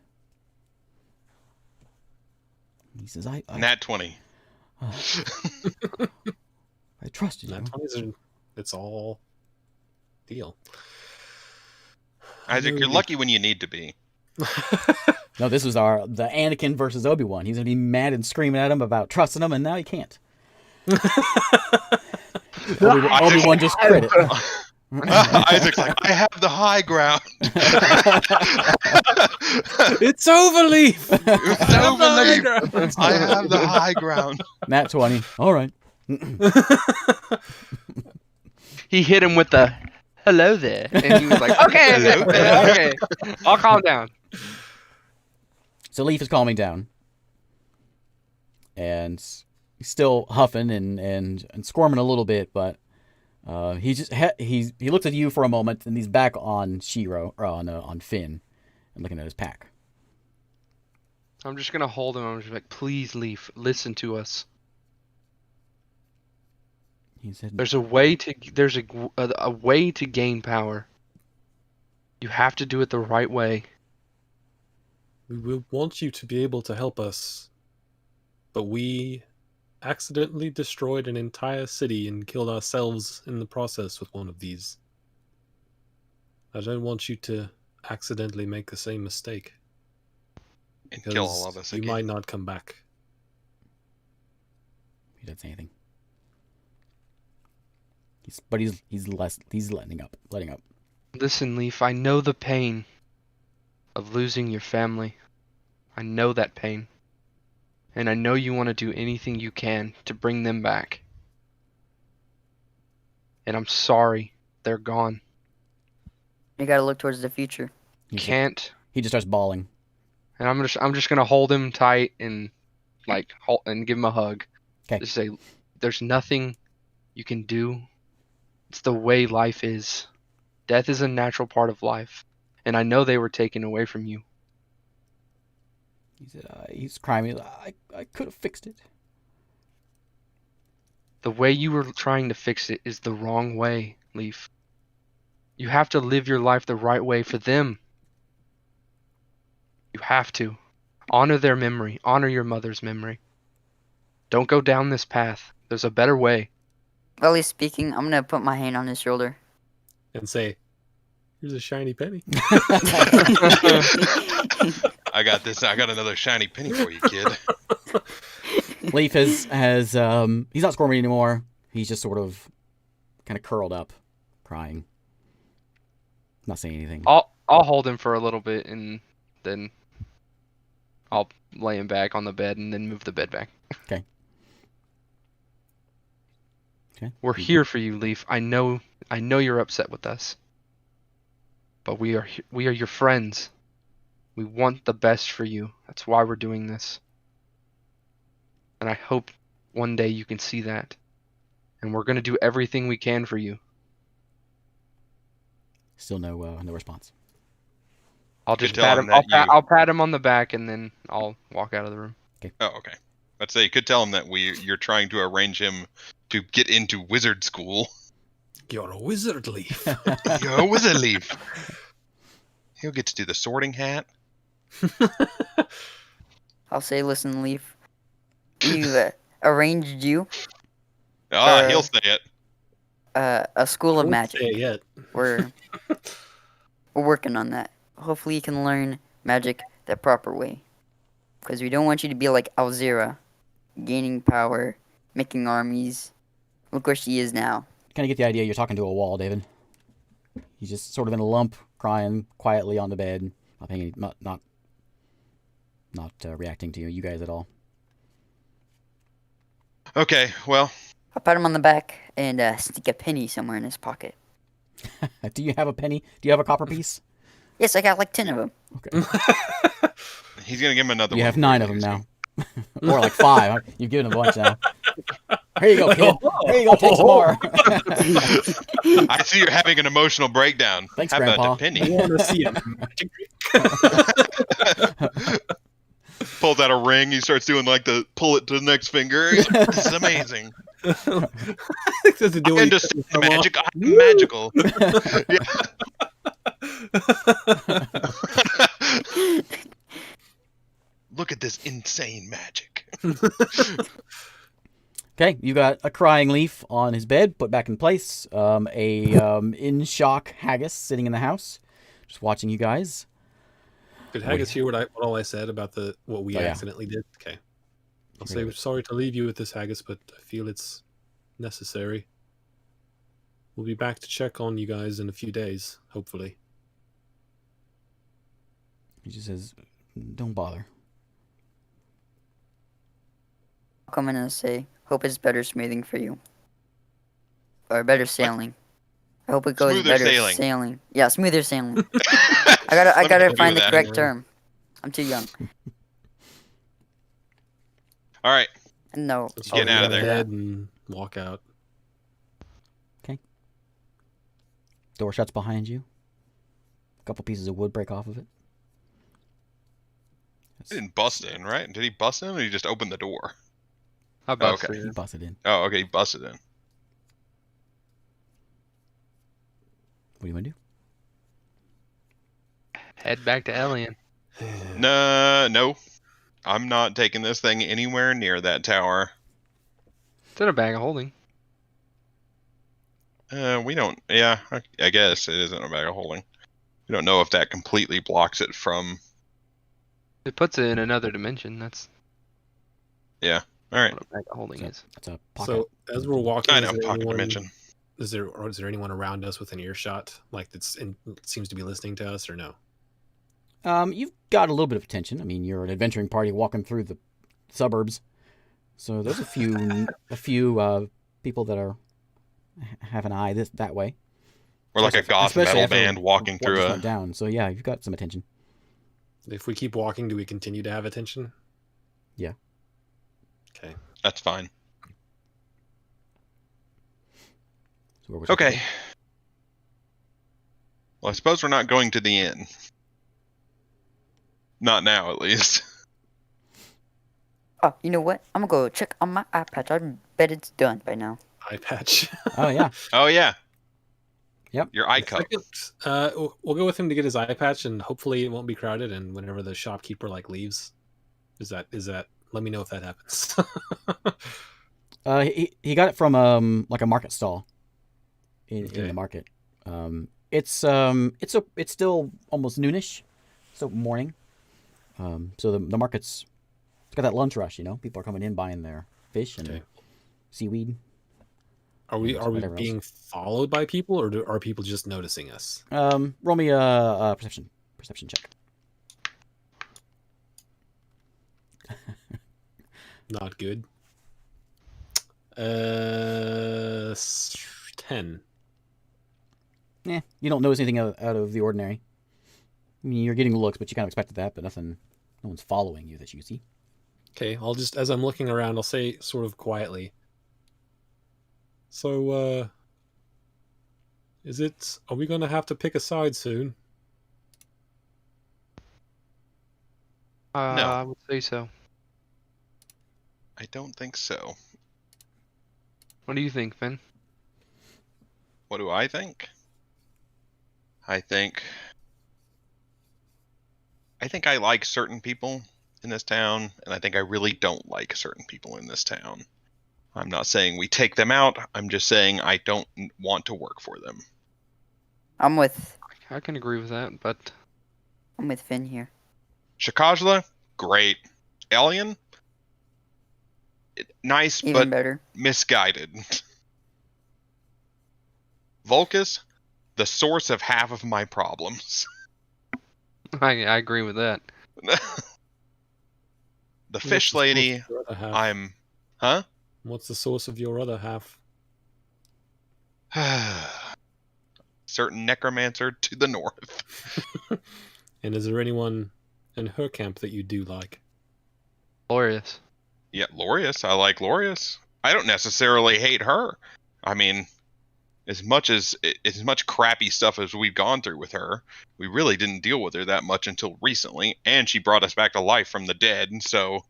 He says, "I Nat 20. I trusted you." That 20s it's all deal. Isaac, you're lucky when you need to be. No, this was the Anakin versus Obi-Wan. He's gonna be mad and screaming at him about trusting him, and now he can't. Obi-Wan just crit it. Isaac's like, I have the high ground. It's over, Leaf. It's over, Leaf. I have the high ground. Nat 20. All right. He hit him with the hello there, and he was like, "Okay, Hello there." okay, I'll calm down." So Leaf is calming down, and he's still huffing and squirming a little bit, but he just he looks at you for a moment, and he's back on Shiro or on Finn, and looking at his pack. I'm just gonna hold him. I'm just like, "Please, Leaf, listen to us. He said, There's a way to gain power. You have to do it the right way." We will want you to be able to help us, but we accidentally destroyed an entire city and killed ourselves in the process with one of these. I don't want you to accidentally make the same mistake. And kill all of Because us you again. might not come back. he doesn't say anything. He's letting up. Listen, Leaf, I know the pain of losing your family. I know that pain. And I know you want to do anything you can to bring them back. And I'm sorry they're gone. You gotta look towards the future. He Can't. just starts bawling. And I'm just gonna hold him tight and and give him a hug. 'Kay. Just say, there's nothing you can do. It's the way life is. Death is a natural part of life. And I know they were taken away from you. He said, he's crying. He's like, I could have fixed it. The way you were trying to fix it is the wrong way, Leaf. You have to live your life the right way for them. You have to. Honor their memory. Honor your mother's memory. Don't go down this path. There's a better way. Well, speaking, I'm gonna put my hand on his shoulder. And say, here's a shiny penny. I got this. I got another shiny penny for you, kid. Leaf has he's not squirming anymore. He's just sort of kind of curled up, crying. Not saying anything. I'll hold him for a little bit and then I'll lay him back on the bed and then move the bed back. Okay. We're here for you, Leaf. I know you're upset with us. But we are your friends. We want the best for you. That's why we're doing this. And I hope one day you can see that. And we're going to do everything we can for you. Still no response. I'll Could just tell pat him him. that I'll pat him on the back and then I'll walk out of the room. Oh, okay. Let's say you could tell him that you're trying to arrange him to get into wizard school. You're a wizard, Leaf. You're a wizard, Leaf. He'll get to do the sorting hat. I'll say, listen, Leaf. We've arranged you He'll say it. a school of Don't magic. say it yet. We're working on that. Hopefully, you can learn magic the proper way. Because we don't want you to be like Alzira, gaining power, making armies. Look where she is now. Kind of get the idea you're talking to a wall, David. He's just sort of in a lump, crying quietly on the bed, not reacting to you guys at all. Okay, well, I'll pat him on the back and stick a penny somewhere in his pocket. Do you have a penny? Do you have a copper piece? Yes, I got like 10 of them. Okay. he's gonna give him another one. You have 9 of them now. Or like 5. You've given him a bunch now. Here you go, kid. Here you go, take some more. I see you're having an emotional breakdown. Thanks, How Grandpa. about a penny? You want to see a magic Pulls out a ring. He starts doing like the pull it to the next finger. This is amazing. I understand magic. I'm magical. Look at this insane magic. Okay, you got a crying Leaf on his bed, put back in place. In shock Haggis sitting in the house, just watching you guys. Did Haggis hear what all I said about what we accidentally did? Okay. I'll say we're sorry to leave you with this, Haggis, but I feel it's necessary. We'll be back to check on you guys in a few days, hopefully. He just says, "Don't bother." I'll come in and say, hope it's better smoothing for you. Or better sailing. I hope it goes Smoother better sailing. sailing. Yeah, smoother sailing. I I gotta do find the that. correct term. I'm too young. All right. No. Just Getting out of there. head and walk out. Door shuts behind you. A couple pieces of wood break off of it. He didn't bust in, right? Did he bust in, or he just opened the door? I busted okay. He it. busted in. Oh, okay, he busted in. What do you want to do? Head back to Elian. No. I'm not taking this thing anywhere near that tower. It's in a bag of holding. We don't. Yeah, I guess it isn't a bag of holding. We don't know if that completely blocks it from. It puts it in another dimension. That's All right. what a bag of holding So, is. that's a pocket. So as we're walking, I know, pocket dimension. Is there anyone around us within earshot, like seems to be listening to us, or no? You've got a little bit of attention. I mean, you're an adventuring party walking through the suburbs, so there's a few people that are have an eye that way. We're like a goth Especially metal after band walking what through just a. went down. So yeah, you've got some attention. If we keep walking, do we continue to have attention? Yeah. Okay. That's fine. So where would you Okay. go? Well, I suppose we're not going to the inn. Not now, at least. Oh, you know what? I'm gonna go check on my eye patch. I bet it's done by now. Eye patch. Oh yeah. Oh yeah. Yep. Your eye cup. We'll go with him to get his eye patch, and hopefully it won't be crowded. And whenever the shopkeeper leaves, is that? Let me know if that happens. He got it from like a market stall in Okay. the market. It's still almost noonish, so morning. So the market's it's got that lunch rush, you know. People are coming in buying their fish and Okay. seaweed. Are we Whatever else. being followed by people, or are people just noticing us? Roll me a perception check. Not good. 10. Yeah, you don't notice anything out of the ordinary. I mean, you're getting looks, but you kind of expected that, but nothing. No one's following you that you see. Okay, I'll just, as I'm looking around, I'll say sort of quietly. So, are we going to have to pick a side soon? No. I would say so. I don't think so. What do you think, Finn? What do I think? I think I like certain people in this town, and I think I really don't like certain people in this town. I'm not saying we take them out. I'm just saying I don't want to work for them. I'm with I can agree with that, but Finn here. Shikajla, great. Alien, nice Even but better. misguided. Vulcus, the source of half of my problems. I agree with that. The fish lady, Huh? What's the source of your other half? Certain necromancer to the north. And is there anyone in her camp that you do like? Glorious. Yeah, Lorius. I like Lorius. I don't necessarily hate her. I mean, as much crappy stuff as we've gone through with her, we really didn't deal with her that much until recently, and she brought us back to life from the dead, so,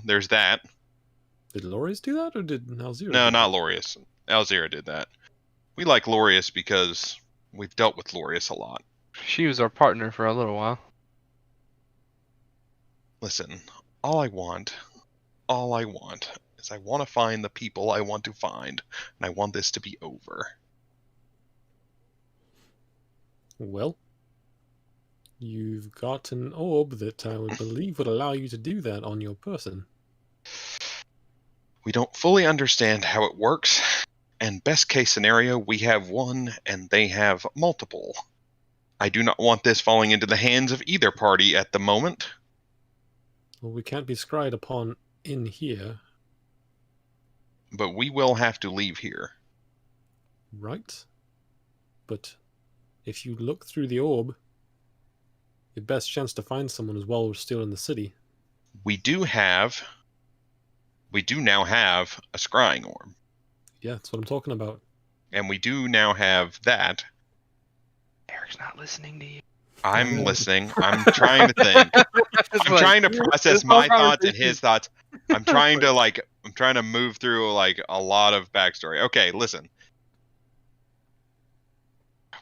there's that. Did Loris do that, or did Alzira? No, not Lorius. Alzira did that. We like Lorius because we've dealt with Lorius a lot. She was our partner for a little while. Listen, all I want is I want to find the people I want to find, and I want this to be over. Well, you've got an orb that I would believe would allow you to do that on your person. We don't fully understand how it works, and best case scenario, we have one and they have multiple. I do not want this falling into the hands of either party at the moment. Well, we can't be scryed upon in here. but we will have to leave here. Right. But if you look through the orb, your best chance to find someone is while we're still in the city. We do now have a scrying orb. Yeah, that's what I'm talking about. And we do now have that. Eric's not listening to you. I'm listening. I'm trying to think. I'm trying to process my thoughts and his thoughts. I'm trying to move through like a lot of backstory. Okay, listen.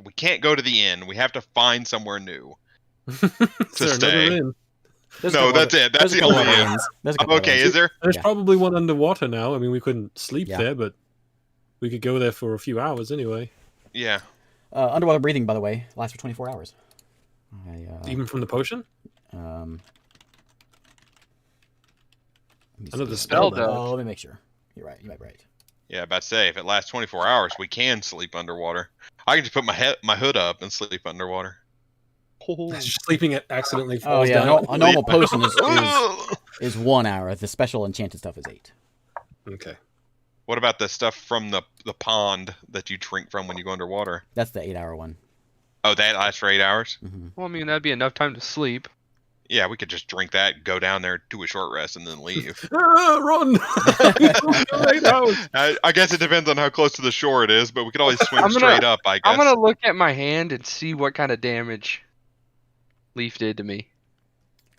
We can't go to the inn. We have to find somewhere new to stay. No, that's it. That's the only inn. Okay, is there? There's probably one underwater now. I mean, we couldn't sleep Yeah. there, but we could go there for a few hours anyway. Yeah. Underwater breathing, by the way, lasts for 24 hours. Even from the potion? Let me I know see. the spell does. Oh, let me make sure. You're right. You might be right. Yeah, about to say, if it lasts 24 hours, we can sleep underwater. I can just put my hood up and sleep underwater. Sleeping it accidentally Oh falls yeah, down. a normal potion is 1 hour. The special enchanted stuff is 8. Okay. What about the stuff from the pond that you drink from when you go underwater? That's the 8-hour one. Oh, that lasts for 8 hours? Mm-hmm. Well, I mean, that'd be enough time to sleep. Yeah, we could just drink that, go down there, do a short rest, and then leave. Run! I guess it depends on how close to the shore it is, but we could always swim straight up, I guess. I'm gonna look at my hand and see what kind of damage Leif did to me.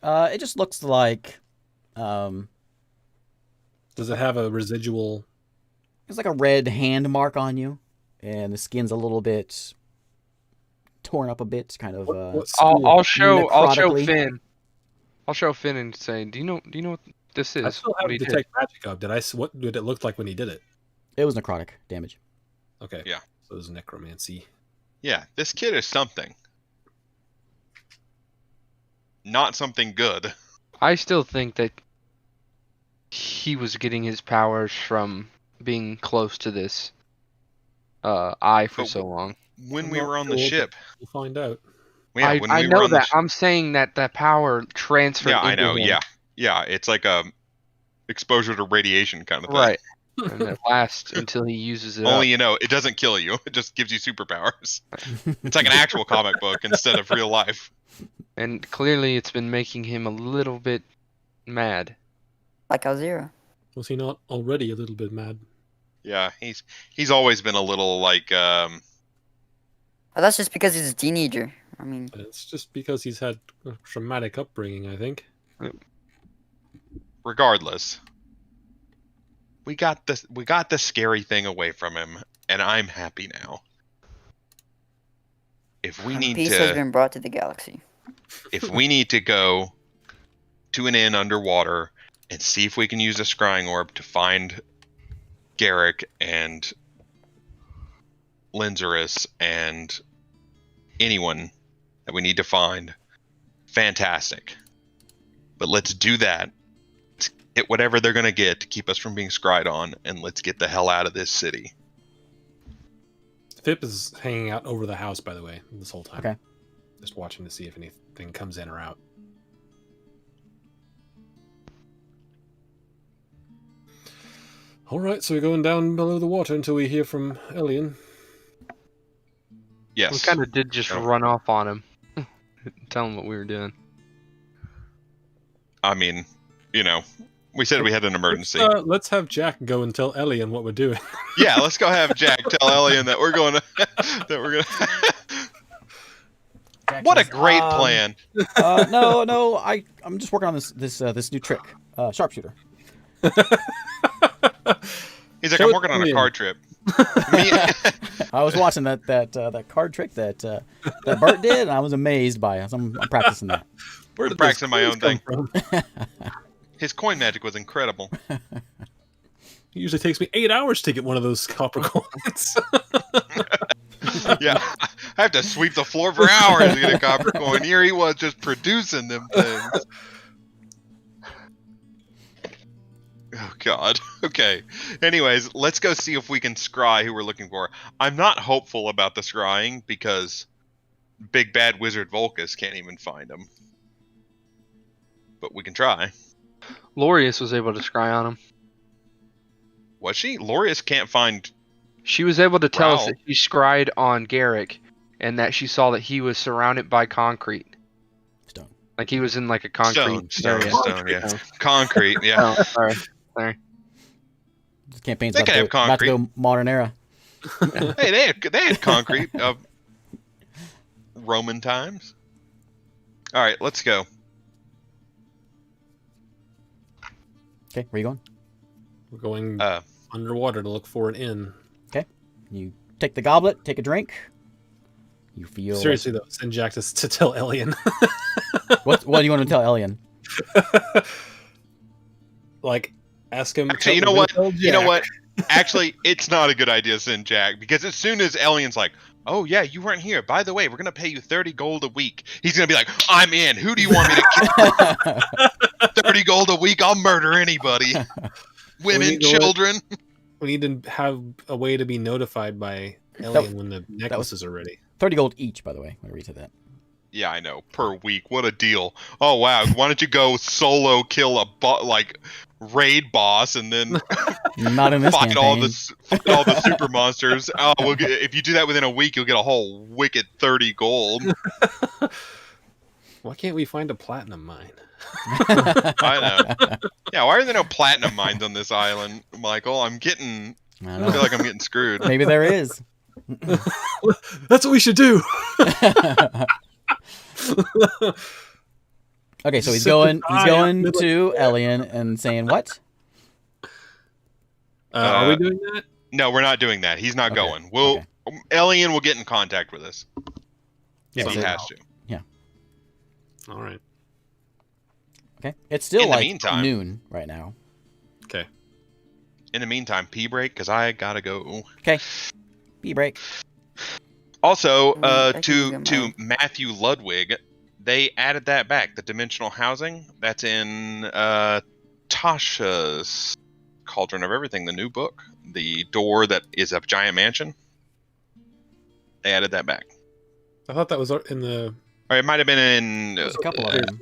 It just looks like, Does it have a residual? it's like a red hand mark on you, and the skin's a little bit torn up a bit, kind of. I'll show necrotically. Finn. I'll show Finn and say, "Do you know what this is?" I still What have he did?" detect magic up. What did it look like when he did it? It was necrotic damage. Okay. Yeah. So it was necromancy. Yeah, this kid is something. Not something good. I still think that he was getting his powers from being close to this eye for But so long. When I'm we not were on the sure, ship. We'll find out. Yeah, when I we know were on that. I'm saying that power transferred Yeah, I into know. him. Yeah. Yeah, it's like a exposure to radiation kind of thing. Right. And it lasts until he uses it Only up. it doesn't kill you. It just gives you superpowers. It's like an actual comic book instead of real life. And clearly it's been making him a little bit mad. Like Alzira. Was he not already a little bit mad? Yeah, he's always been a little like But that's just because he's a teenager. I mean, It's just because he's had a traumatic upbringing, I think. regardless. We got the scary thing away from him, and I'm happy now. If we need peace has to been brought to the galaxy. if we need to go to an inn underwater and see if we can use a scrying orb to find Garrick and Linzerus and anyone that we need to find, fantastic. But let's do that. Let's get whatever they're going to get to keep us from being scryed on, and let's get the hell out of this city. Pip is hanging out over the house, by the way, this whole time. Okay. Just watching to see if anything comes in or out. Alright, so we're going down below the water until we hear from Elian. Yes. We kind of did just run off on him. Tell him what we were doing. I mean, we said we had an emergency. Let's have Jack go and tell Elian what we're doing. Yeah, let's go have Jack tell Elian that we're going to... What a great plan. No, I'm just working on this new trick. Sharpshooter. He's like, I'm working on a card trip. I was watching that card trick that Bert did, and I was amazed by it. I'm practicing that. I'm practicing my own thing. From? His coin magic was incredible. It usually takes me 8 hours to get one of those copper coins. Yeah, I have to sweep the floor for hours to get a copper coin. Here he was just producing them things. Oh, God. Okay. Anyways, let's go see if we can scry who we're looking for. I'm not hopeful about the scrying because big bad wizard Volcus can't even find him. But we can try. Lorius was able to scry on him. Was she? Lorius can't find. She was able to tell us Wow. that she scryed on Garrick, and that she saw that he was surrounded by concrete. Stone. Like he was in like a concrete Stone, area. yeah. Oh. Concrete, yeah. Oh, sorry. This campaign's They about could to, have about to concrete. go modern era. Hey, they had concrete of Roman times. All right, let's go. Okay, where you going? We're going Uh, underwater to look for an inn. You take the goblet, take a drink. You feel Seriously though, send Jack to tell Elian. What do you want to tell Elian? Like, ask him. Actually, you know what? You know what? Actually, it's not a good idea to send Jack, because as soon as Elian's like, "Oh yeah, you weren't here. By the way, we're gonna pay you 30 gold a week," he's gonna be like, "I'm in. Who do you want me to kill? 30 gold a week? I'll murder anybody. Women, need to let- children." We need to have a way to be notified by Elian when the necklaces are ready. 30 gold each, by the way, whenever you said that. Yeah, I know. Per week. What a deal. Oh wow. Why don't you go solo kill a raid boss and then Not in this fight all campaign. the super monsters? Oh, if you do that within a week, you'll get a whole wicked 30 gold. Why can't we find a platinum mine? I know. Yeah, why are there no platinum mines on this island, Michael? I I don't feel know. like I'm getting screwed. Maybe there is. That's what we should do. Okay, so he's Sip going the eye out middle- to Elian and saying what? Are we doing that? No, we're not doing that. He's not Okay, going. We'll Elian will get in contact with us if he So- has to. All right. Okay. It's still In the like meantime- noon right now. Okay. In the meantime, pee break because I gotta go. Okay. Pee break. Also, I can to go to now. Matthew Ludwig, they added that back. The dimensional housing that's in Tasha's Cauldron of Everything, the new book. The door that is a giant mansion. They added that back. I thought that was in the. Or it might have been in There's a couple of them.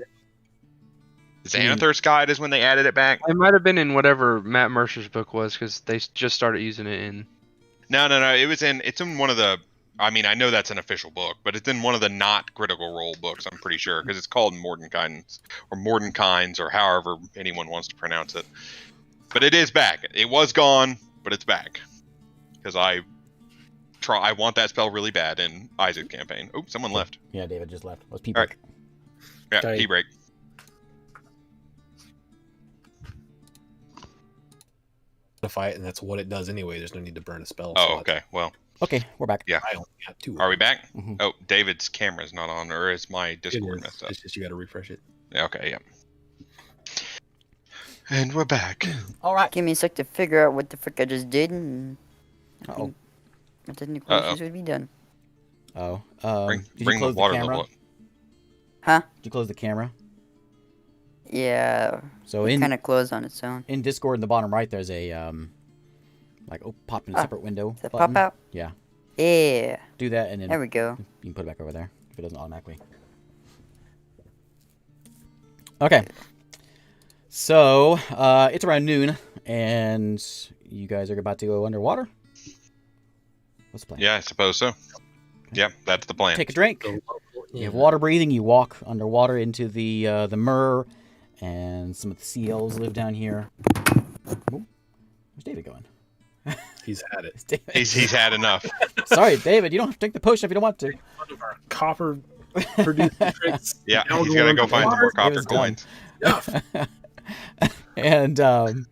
Xanathar's Guide is when they added it back. It might have been in whatever Matt Mercer's book was, because they just started using it in. No. It's in one of the. I mean, I know that's an official book, but it's in one of the not Critical Role books. I'm pretty sure because it's called Mordenkinds or Mordenkinds or however anyone wants to pronounce it. But it is back. It was gone, but it's back because I want that spell really bad in Isaac's campaign. Oh, someone left. Yeah, David just left. Let's pee All break. Yeah, Okay. pee break. Modify it, and that's what it does anyway. There's no need to burn a spell. Oh, slot. okay. Well, Okay, we're back. Yeah. I only got 2. are we back? Mhm. Oh, David's camera's not on, or is my It Discord is. messed up? It's just you got to refresh it. Yeah, okay, yeah. And we're back. All right. Give me a sec to figure out what the frick I just did, and Uh-oh. my technical Uh-oh. issues would be done. Oh. Bring Did you the close water the camera? level up. Huh? Did you close the camera? Yeah, So it in kind of closed on its own. in Discord in the bottom right, there's a pop in a Ah, separate window Does that button. pop out? Yeah. Yeah, Do that and then there we go. you can put it back over there if it doesn't automatically. Okay. So it's around noon, and you guys are about to go underwater. What's the plan? Yeah, I suppose so. Yeah, that's the plan. Take a drink. You have water breathing. You walk underwater into the myrrh, and some of the seals live down here. Ooh, where's David going? He's had it. It's David. He's had enough. Sorry, David. You don't have to take the potion if you don't want to. One of our copper producing tricks. Yeah, Now he's we're gonna going go find some more copper David's done. coins. And the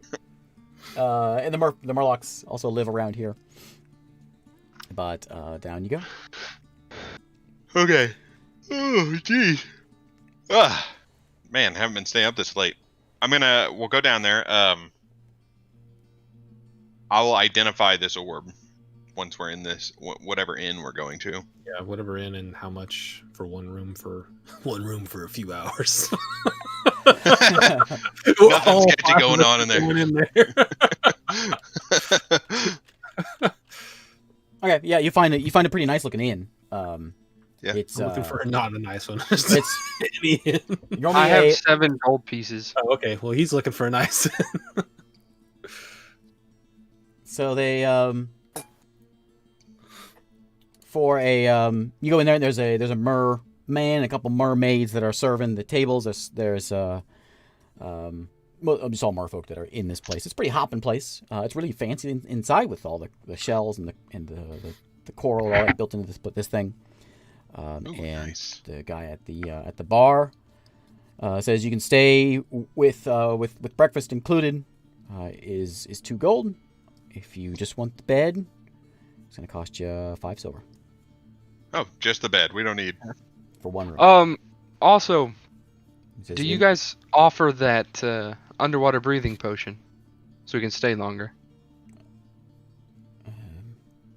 Murlocs also live around here. But down you go. Okay. Oh, jeez. Ah, man, haven't been staying up this late. We'll go down there. I will identify this orb once we're in this, whatever inn we're going to. Yeah, whatever in and how much for one room for a few hours. Nothing sketchy going on in there. Okay, yeah, you find a pretty nice looking inn. Yeah. It's I'm looking for not a nice one. it's Any inn. you're I only have 7 gold pieces. Oh, okay, well he's looking for a nice. So they for a you go in there and there's a merman and a couple mermaids that are serving the tables. There's well, just all merfolk that are in this place. It's a pretty hopping place. It's really fancy inside with all the shells and the coral all that built into this thing. Ooh, And nice. the guy at the bar says you can stay with breakfast included. Is 2 gold. If you just want the bed, it's gonna cost you 5 silver Oh, just the bed. We don't need. for 1 room. Also, He says, do you guys offer that underwater breathing potion so we can stay longer?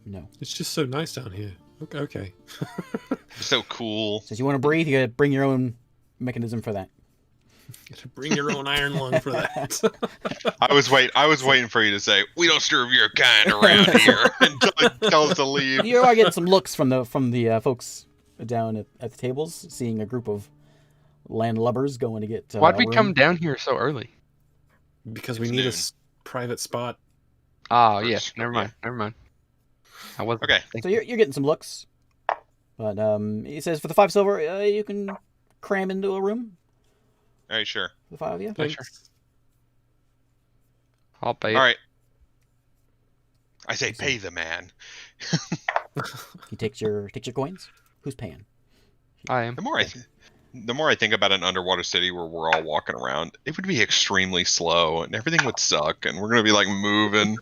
No. It's just so nice down here. Okay. So cool. Says you want to breathe, you gotta bring your own mechanism for that. You gotta bring your own iron lung for that. I was waiting for you to say we don't serve your kind around here and tell us to leave. You are getting some looks from the folks down at the tables, seeing a group of landlubbers going to get. Why'd we a room. come down here so early? Because we It's need a noon. Private spot. Oh, Or yeah. just- Never mind. Never mind. I wasn't Okay. So you're getting some looks, but he says for the 5 silver, you can cram into a room. All right, sure. The 5 of you. Yeah, sure. I'll pay it. All right. I say pay the man. He takes your coins. Who's paying? I am. The more I think about an underwater city where we're all walking around, it would be extremely slow and everything would suck, and we're gonna be like moving.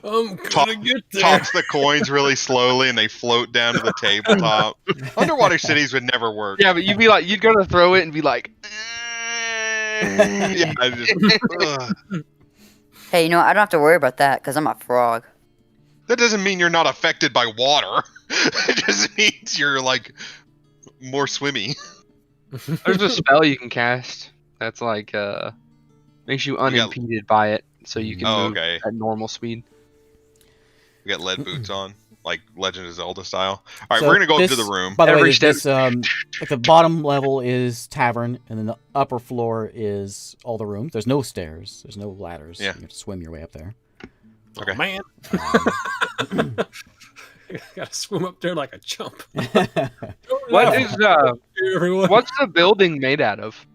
I'm Top- gonna get there. Toss the coins really slowly, and they float down to the tabletop. Underwater cities would never work. Yeah, but you'd be like, you'd go to throw it and be like, Yeah, I just, ugh. Hey, I don't have to worry about that because I'm a frog. That doesn't mean you're not affected by water. It just means you're like more swimmy. there's a spell you can cast that's like, makes you unimpeded by it, so you can move Okay. at normal speed. We got lead boots on, like Legend of Zelda style. All right, So we're gonna go up this- to the room. By the way, Every this at the bottom level is tavern, and then the upper floor is all the rooms. There's no stairs. There's no ladders. Yeah. You have to swim your way up there. Okay. Oh, man. Um, I gotta swim up there like a chump. What is Everyone. what's the building made out of?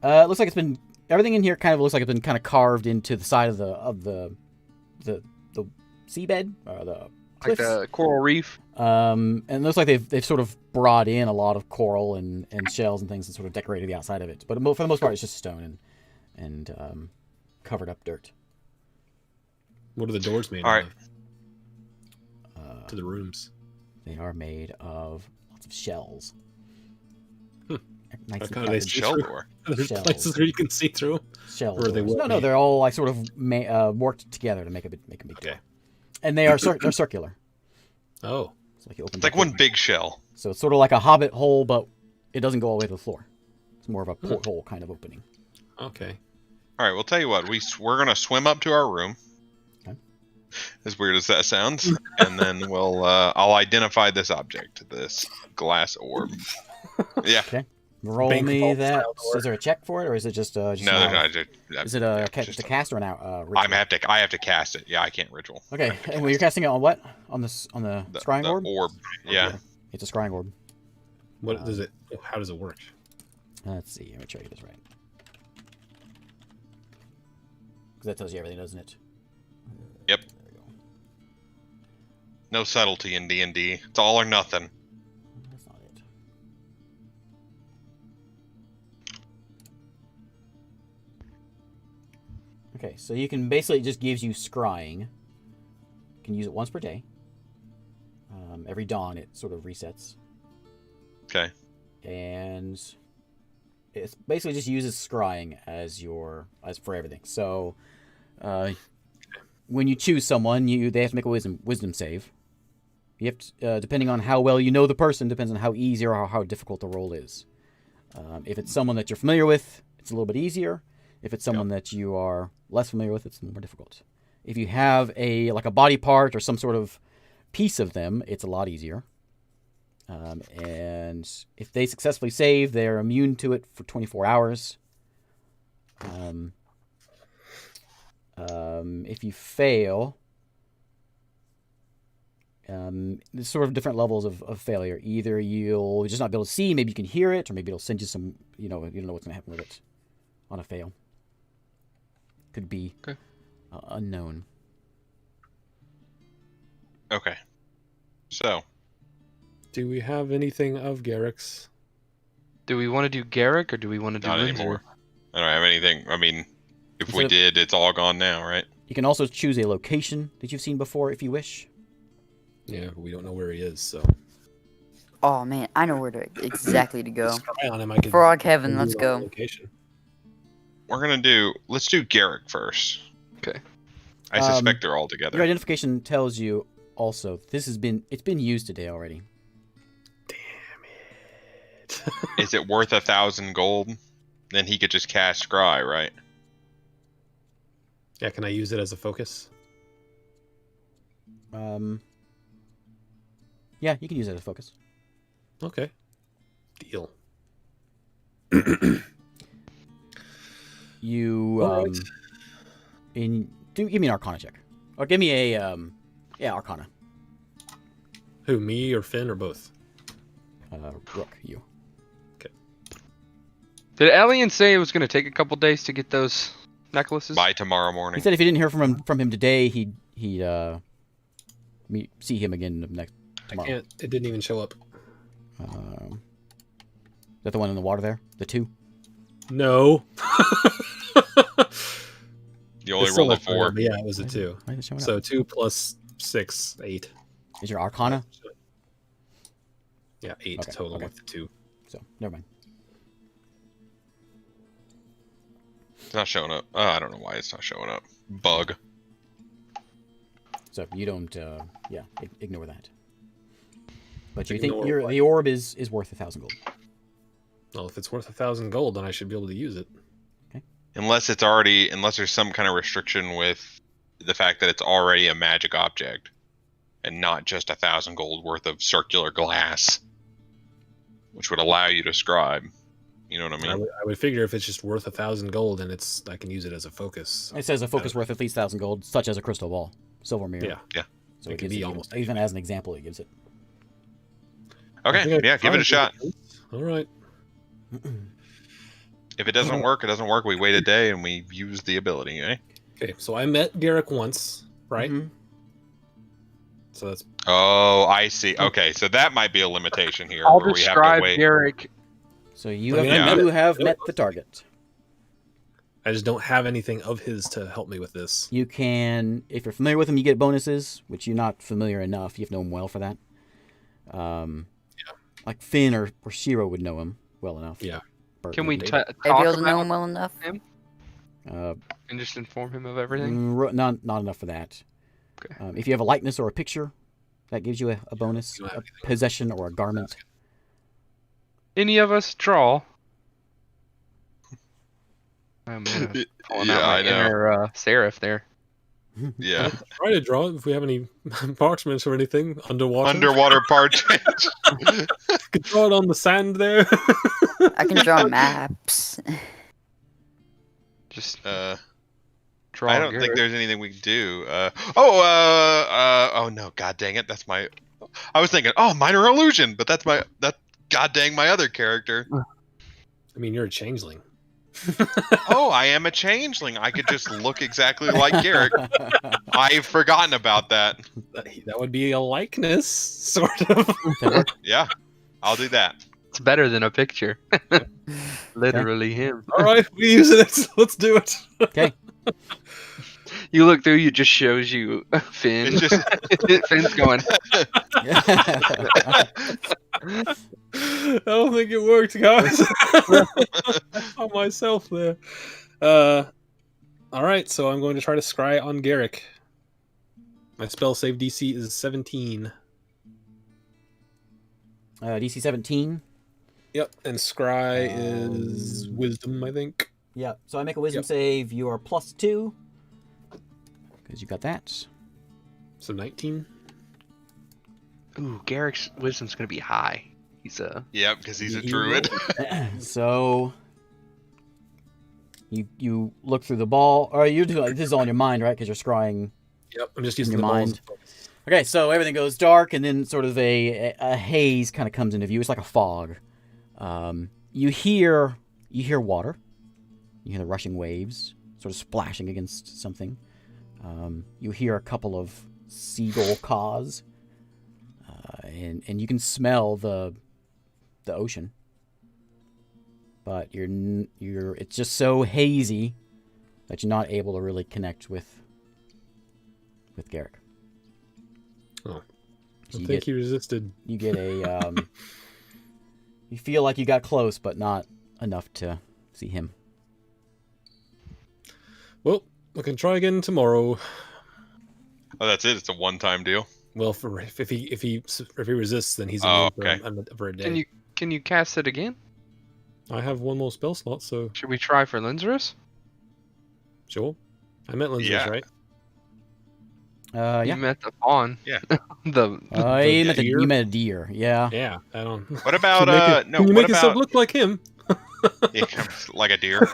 it looks like it's been everything in here kind of looks like it's been kind of carved into the side of the seabed or the Like cliffs. the coral reef? And it looks like they've sort of brought in a lot of coral and shells and things and sort of decorated the outside of it. But for the most part, it's just stone and covered up dirt. What are the doors made All right. of? To the rooms. They are made of lots of shells. Hmm. Nice and How Like they a see shell through? door. Are there Shells. places where you can see through? shell Or are they doors. well No, made? they're all like sort of worked together to make a big Okay. door. And they are they're circular. Oh. It's like you open It's like the one door. big shell. So it's sort of like a hobbit hole, but it doesn't go all the way to the floor. It's more of a porthole kind of opening. Okay. All right, we'll tell you what. We're gonna swim up to our room. Okay. As weird as that sounds, and then I'll identify this object, this glass orb. Yeah. Roll Bank me vault that. style door. Is there a check for it, or is it just No, an there's out? not. Is it a just cast or an out? Ritual? I have to cast it. Yeah, I can't ritual. Okay, and when you're casting it on what? On the scrying the orb? Yeah. It's a scrying orb. What does it? How does it work? Let's see. Let me try to get this right. Because that tells you everything, doesn't it? Yep. There we go. No subtlety in D&D. It's all or nothing. That's not it. Okay, so you can basically it just gives you scrying. You can use it once per day. Every dawn it sort of resets. Okay. And it basically just uses scrying as for everything. So when you choose someone, they have to make a wisdom save. You have to, depending on how well you know the person, depends on how easy or how difficult the role is. If it's someone that you're familiar with, it's a little bit easier. If it's someone that you are less familiar with, it's more difficult. If you have a body part or some sort of piece of them, it's a lot easier. And if they successfully save, they're immune to it for 24 hours. If you fail, there's sort of different levels of failure. Either you'll just not be able to see, maybe you can hear it, or maybe it'll send you some, you don't know what's going to happen with it on a fail. Could be unknown. Okay. So. Do we have anything of Garrick's? Do we want to do Garrick or do we want to do Not Windsor? anymore. I don't have anything. I mean, if we Instead of- did, it's all gone now, right? You can also choose a location that you've seen before if you wish. Yeah, but we don't know where he is, so. Oh man, I know where to exactly to go. Scry on him, I could Frog Heaven, move let's on go. Location. Let's do Garrick first. Okay. I suspect they're all together. Your identification tells you also it's been used today already. Is it worth 1,000 gold? Then he could just cast Scry, right? Yeah, can I use it as a focus? Yeah, you can use it as a focus. Okay. Deal. You Alright. give me an Arcana check, or give me a Arcana. Who, me or Finn or both? Rook, you. Did Alien say it was going to take a couple days to get those necklaces? By tomorrow He morning. said if you didn't hear from him today, he'd see him again next tomorrow. I can't. It didn't even show up. Is that the one in the water there? The 2? No. You only It's still rolled a a 4. 4. But yeah, it was a 2. Why is it showing So up? 2 plus 6, 8. Is your Arcana? Yeah, 8 Okay, total okay. with the 2. So never mind. It's not showing up. Oh, I don't know why it's not showing up. Bug. So you don't, ignore that. But you Ignore think what? the orb is worth 1,000 gold. Well, if it's worth 1,000 gold, then I should be able to use it. Unless there's some kind of restriction with the fact that it's already a magic object. And not just 1,000 gold worth of circular glass. Which would allow you to scribe. You know what I mean? I would figure if it's just worth 1,000 gold, then I can use it as a focus. It says a focus worth at least 1,000 gold, such as a crystal ball, silver mirror. Yeah. Yeah. So It it can gives be it, almost even as an example, it gives it. I Okay, think I yeah, can give it a try shot. All right. If it doesn't work, it doesn't work. We wait a day and we use the ability, eh? Okay, so I met Garrick once, right? Mhm. So that's Oh, I see. Okay, so that might be a limitation here, I'll where we have to describe wait. Garrick. So you I mean, have, I met you it. have Yeah. met the target. I just don't have anything of his to help me with this. You can, if you're familiar with him, you get bonuses, which you're not familiar enough. You have to know him well for that. Like Finn or Shiro would know him well enough. Yeah. Bert Can we would. talk I'd be able to know about him well enough. and just inform him of everything? Not enough for that. Okay. If you have a likeness or a picture, that gives you a bonus, You don't have a anything. possession or a garment. Any of us draw? I'm pulling Yeah, out my I know. inner serif there. Yeah. Try to draw if we have any parchments or anything underwater. Underwater parchment. Could draw it on the sand there. I can draw maps. Just I draw. don't think Garrick. there's anything we can do. Oh no, god dang it. That's my I was thinking, oh, minor illusion, but that's god dang my other character. I mean, you're a changeling. Oh, I am a changeling. I could just look exactly like Garrick. I've forgotten about that. That would be a likeness, sort of. Yeah. I'll do that. It's better than a picture. Literally him. All right, we use it. Let's do it. Okay. You look through, it just shows you Finn. It's just Finn's going. I don't think it worked, guys. I saw myself there. All right, so I'm going to try to scry on Garrick. My spell save DC is 17. DC 17. Yep, and scry is wisdom, I think. Yeah. So I make a wisdom Yep. save. You are +2 because you got that. So 19. Ooh, Garrick's wisdom's gonna be high. He's yeah, because he's a He druid. So You look through the ball, or you're doing this is all in your mind, right? Because you're scrying. Yep, I'm just In using your the balls mind. as focus. Okay, so everything goes dark, and then sort of a haze kind of comes into view. It's like a fog. You hear water. You hear the rushing waves, sort of splashing against something. You hear a couple of seagull caws, and you can smell the ocean. But it's just so hazy that you're not able to really connect with Garrick. Oh, So I think he resisted. You get a you feel like you got close, but not enough to see him. Well, we can try again tomorrow. Oh, that's it. It's a one-time deal. Well, if he resists, then he's Oh, immune for a day. Can you cast it again? I have one more spell slot, so Should we try for Linzerus? sure. I met Lindsay's, Yeah. right? Yeah. You met the fawn. Yeah. You met a deer. Yeah. Yeah, I don't. What about Can you make what yourself about look like him? yeah, like a deer?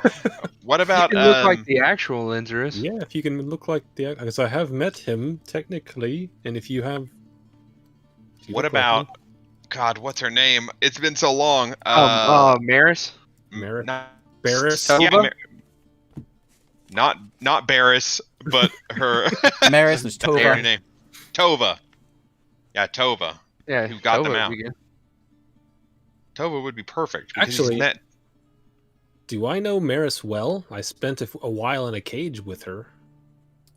What about You can look like the actual Linzerus. Yeah, if you can look like the. Because I have met him technically, and if you have. if you what look like about him- God? What's her name? It's been so long. Maris? Mer- not, Barris? Yeah, Tova? not Barris, but her Maris is That's her Tova. name. Tova. Yeah, Tova. Yeah, Who got them Tova out. would be good. Tova would be perfect. Because Actually- he's net. Do I know Maris well? I spent a while in a cage with her.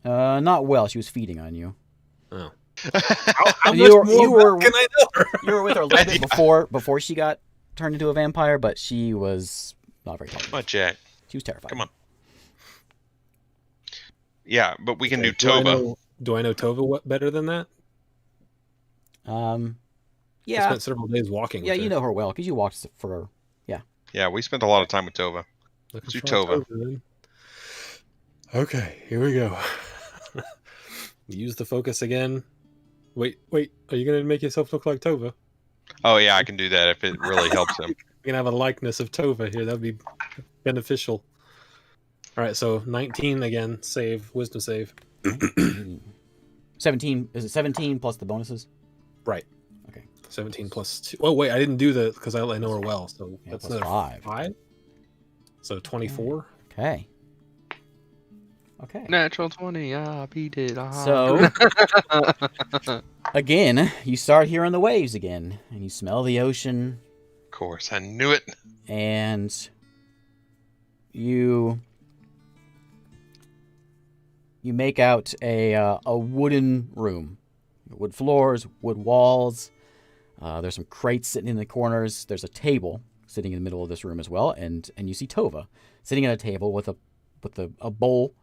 Not well. She was feeding on you. Oh. How much you more were can I know her? you were with her a little bit before she got turned into a vampire, but she was not very talkative. Come on, Jack. She was terrified. Come on. Yeah, but we can do Do I Tova. know Tova better than that? I Yeah. spent several days walking Yeah, with her. you know her well because you walked for. Yeah, we spent a lot of time with Tova. Looking do for Tova. then. Okay, here we go. Use the focus again. Wait, are you going to make yourself look like Tova? Oh yeah, I can do that if it really helps him. We can have a likeness of Tova here. That would be beneficial. All right, so 19 again, wisdom save. 17. Is it 17 plus the bonuses? Right. Okay. 17 plus 2. Oh, wait, I didn't do the because I know her well. So Yeah, that's plus another 5. 5. So 24. Okay. Okay. Natural 20. Beat it. So again, you start hearing the waves again, and you smell the ocean, Of course, I knew it. and you make out a wooden room, wood floors, wood walls. There's some crates sitting in the corners. There's a table sitting in the middle of this room as well, and you see Tova sitting at a table with a bowl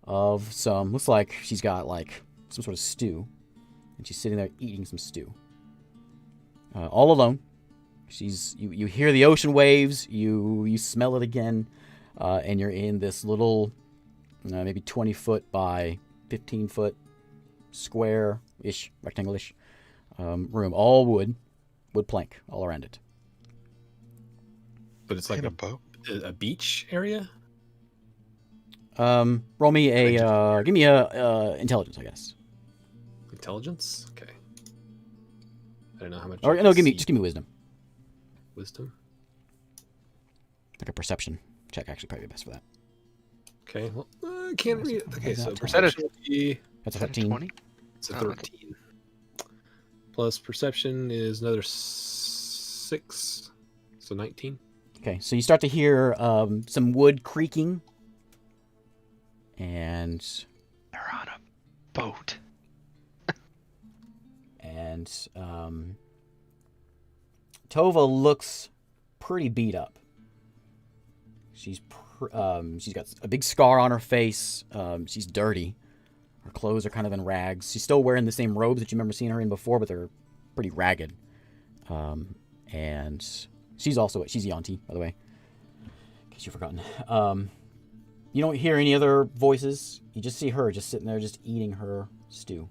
of some, looks like she's got like some sort of stew, and she's sitting there eating some stew. All alone. You hear the ocean waves, you smell it again, and you're in this little maybe 20-foot by 15-foot square-ish, rectangle-ish room, all wood plank all around it. But it's like In a boat. a beach area? Roll me give me a intelligence, I guess. Intelligence? Okay. I don't know how much. Or I no, can just see. give me wisdom. Wisdom. Like a perception check, actually, probably best for that. Okay. Well, I can't read it. Okay, so Is that perception would be That's a 13. 20? it's a Oh, okay. 13. Plus perception is another 6. So 19. Okay, so you start to hear some wood creaking, and They're on a boat. Tova looks pretty beat up. She's got a big scar on her face. She's dirty. Her clothes are kind of in rags. She's still wearing the same robes that you remember seeing her in before, but they're pretty ragged. And she's Yanti, by the way, in case you've forgotten. You don't hear any other voices. You just see her just sitting there, just eating her stew.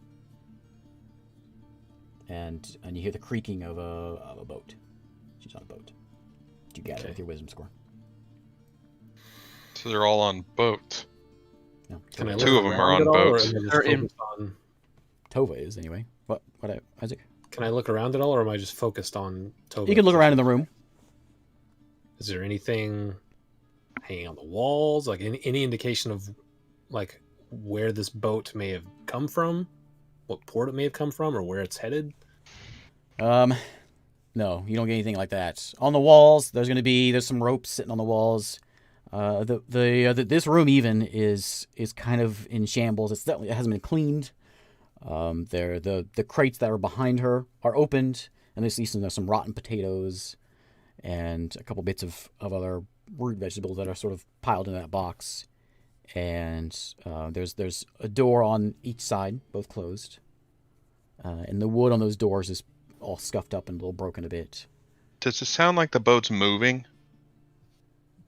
And you hear the creaking of a boat. She's on a boat. You got it with your wisdom score. So they're all on boats. No, Can I Tova- look Two of 'em are around on at all, or boats. am I just They're in- focused on? Tova is anyway. What? Isaac? Can I look around at all, or am I just focused on Tova? You can look around in the room. Is there anything hanging on the walls? Like any indication of like where this boat may have come from, what port it may have come from, or where it's headed? No, you don't get anything like that. On the walls, there's some ropes sitting on the walls. This room even is kind of in shambles. It hasn't been cleaned. The crates that are behind her are opened, and there's some rotten potatoes and a couple bits of other root vegetables that are sort of piled in that box. And there's a door on each side, both closed. And the wood on those doors is all scuffed up and a little broken a bit. Does it sound like the boat's moving?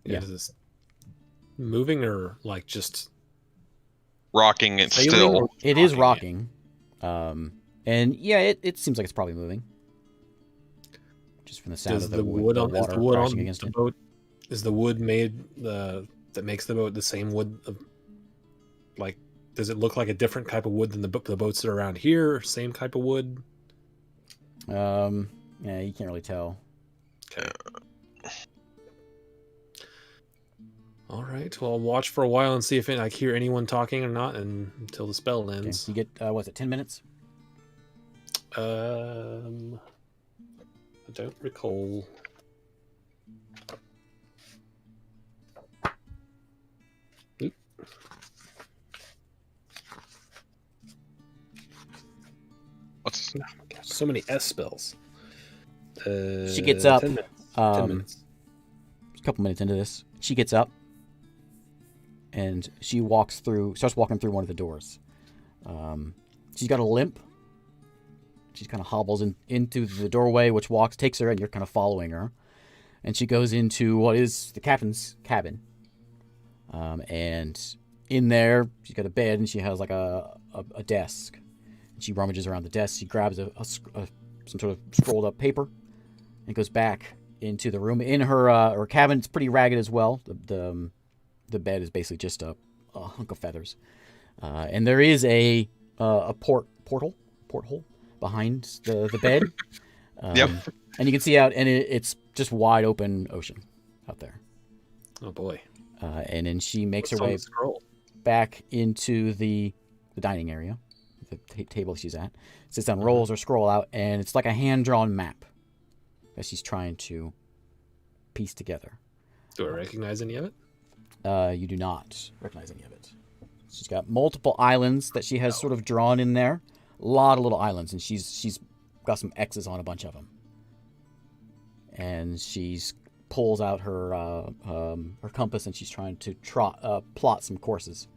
Yeah. Is this moving or like just Rocking it sailing still? or It is rocking rocking. And yeah, it seems like it's probably moving. Just from the sound Does of the wood on water the wood crashing on against the it. boat? Is the wood made that makes the boat the same wood? Like, does it look like a different type of wood than the boats that are around here? Same type of wood? Yeah, you can't really tell. Okay. All right. Well, I'll watch for a while and see if I hear anyone talking or not, and until the spell Okay. ends. You get what's it, 10 minutes? I don't recall. Oop. What's Oh my gosh, so many S spells. She gets up. 10 minutes. 10 Um, minutes. a couple minutes into this, she gets up and she starts walking through one of the doors. She's got a limp. She kind of hobbles into the doorway, which takes her, and you're kind of following her. And she goes into what is the captain's cabin. And in there, she's got a bed, and she has like a desk. And she rummages around the desk. She grabs some sort of scrolled up paper and goes back into the room. In her cabin, it's pretty ragged as well. The bed is basically just a hunk of feathers. And there is a porthole behind the bed. Yep. And you can see out, and it's just wide open ocean out there. Oh boy. And then she makes What's her on way the scroll? back into the dining area, the table she's at. Sits down, rolls her scroll out, and it's like a hand-drawn map that she's trying to piece together. Do I recognize any of it? You do not recognize any of it. She's got multiple islands that she has sort of drawn in there. A lot of little islands, and she's got some X's on a bunch of them. And she's pulls out her compass, and she's trying to plot some courses.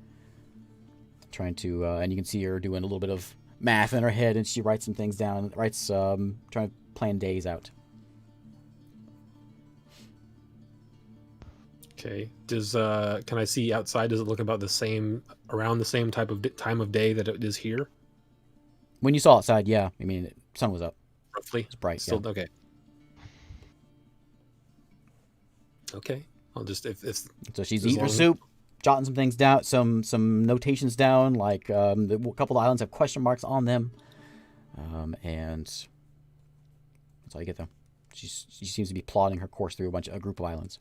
Trying to, and you can see her doing a little bit of math in her head, and she writes some things down. Trying to plan days out. Okay. Can I see outside? Does it look about around the same type of time of day that it is here? When you saw outside, yeah. I mean, the sun was up. Roughly. It's bright. Still Yeah. okay. Okay. I'll just if So she's as eating her long as- soup, jotting some things down, some notations down, like a couple of islands have question marks on them, and that's all you get though. She seems to be plotting her course through a group of islands.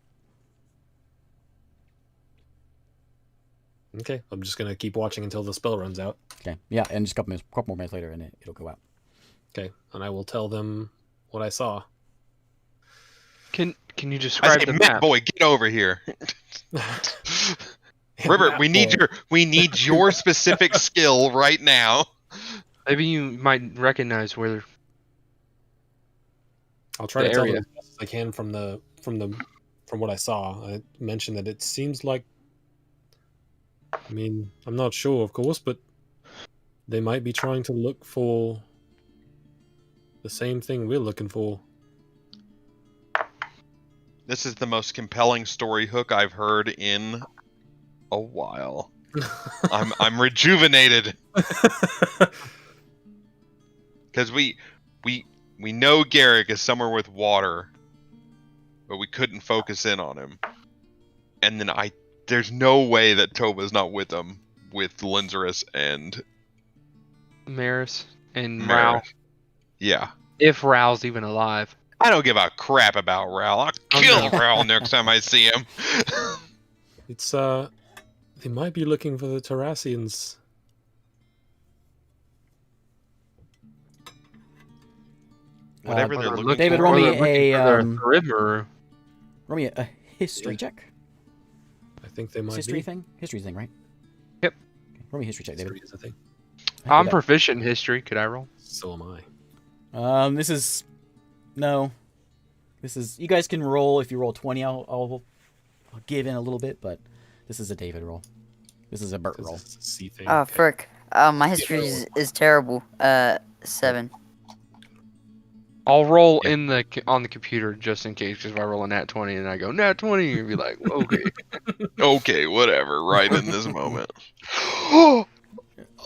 Okay, I'm just gonna keep watching until the spell runs out. Okay, yeah, and just a couple more minutes later, and it'll go out. Okay, and I will tell them what I saw. Can you I describe say, the Mitt map? boy, get over here. Ribbert, we need your specific skill right now. Maybe you might recognize where. I'll try the to tell area. them as best as I can from what I saw. I mentioned that it seems like. I mean, I'm not sure, of course, but they might be trying to look for the same thing we're looking for. This is the most compelling story hook I've heard in a while. I'm rejuvenated because we know Garrick is somewhere with water, but we couldn't focus in on him. And then I there's no way that Toba's not with them, with Linzerus and Maris and Rao. Maris. Yeah. If Rao's even alive. I don't give a crap about Ral. I'll kill no. Ral next time I see him. It's they might be looking for the Terrassians. Whatever they're looking David, for. roll me Or they're looking for a their Thrimmer. roll me a history check. I think they might History be. thing. History thing, right? Yep. Okay, roll me a history check, David. History is a thing. I'm That- proficient in history. Could I roll? So am I. This is no. This is you guys can roll. If you roll 20, I'll give in a little bit, but this is a David roll. This is a Bert roll. It's a C thing. Oh, frick. My history is terrible. 7. I'll roll in the on the computer just in case, because if I roll a nat 20 and I go nat 20, you'd be like, okay. Okay, whatever. Right in this moment.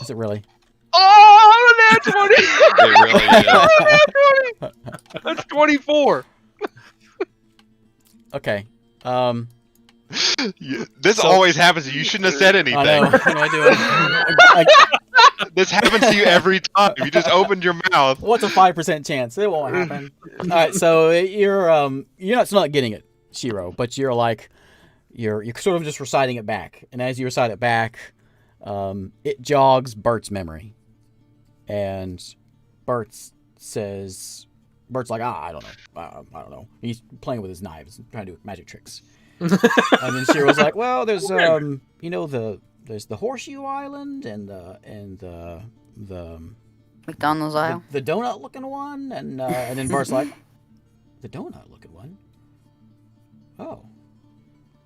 Is it really? Oh, nat 20! It really is. Oh, nat 20! That's 24. Okay. Yeah, this So- always happens. You shouldn't have said anything. I know. What am I doing? This happens to you every time. You just opened your mouth. What's a 5% chance? It won't happen. All right, so you're not getting it, Shiro, but you're like you're sort of just reciting it back, and as you recite it back, it jogs Bert's memory, and Bert's like, I don't know, I don't know. He's playing with his knives, trying to do magic tricks, and then Shiro's like, well, there's there's the Horseshoe Island and the McDonald's aisle. the donut looking one, and then Bart's like, the donut looking one? Oh.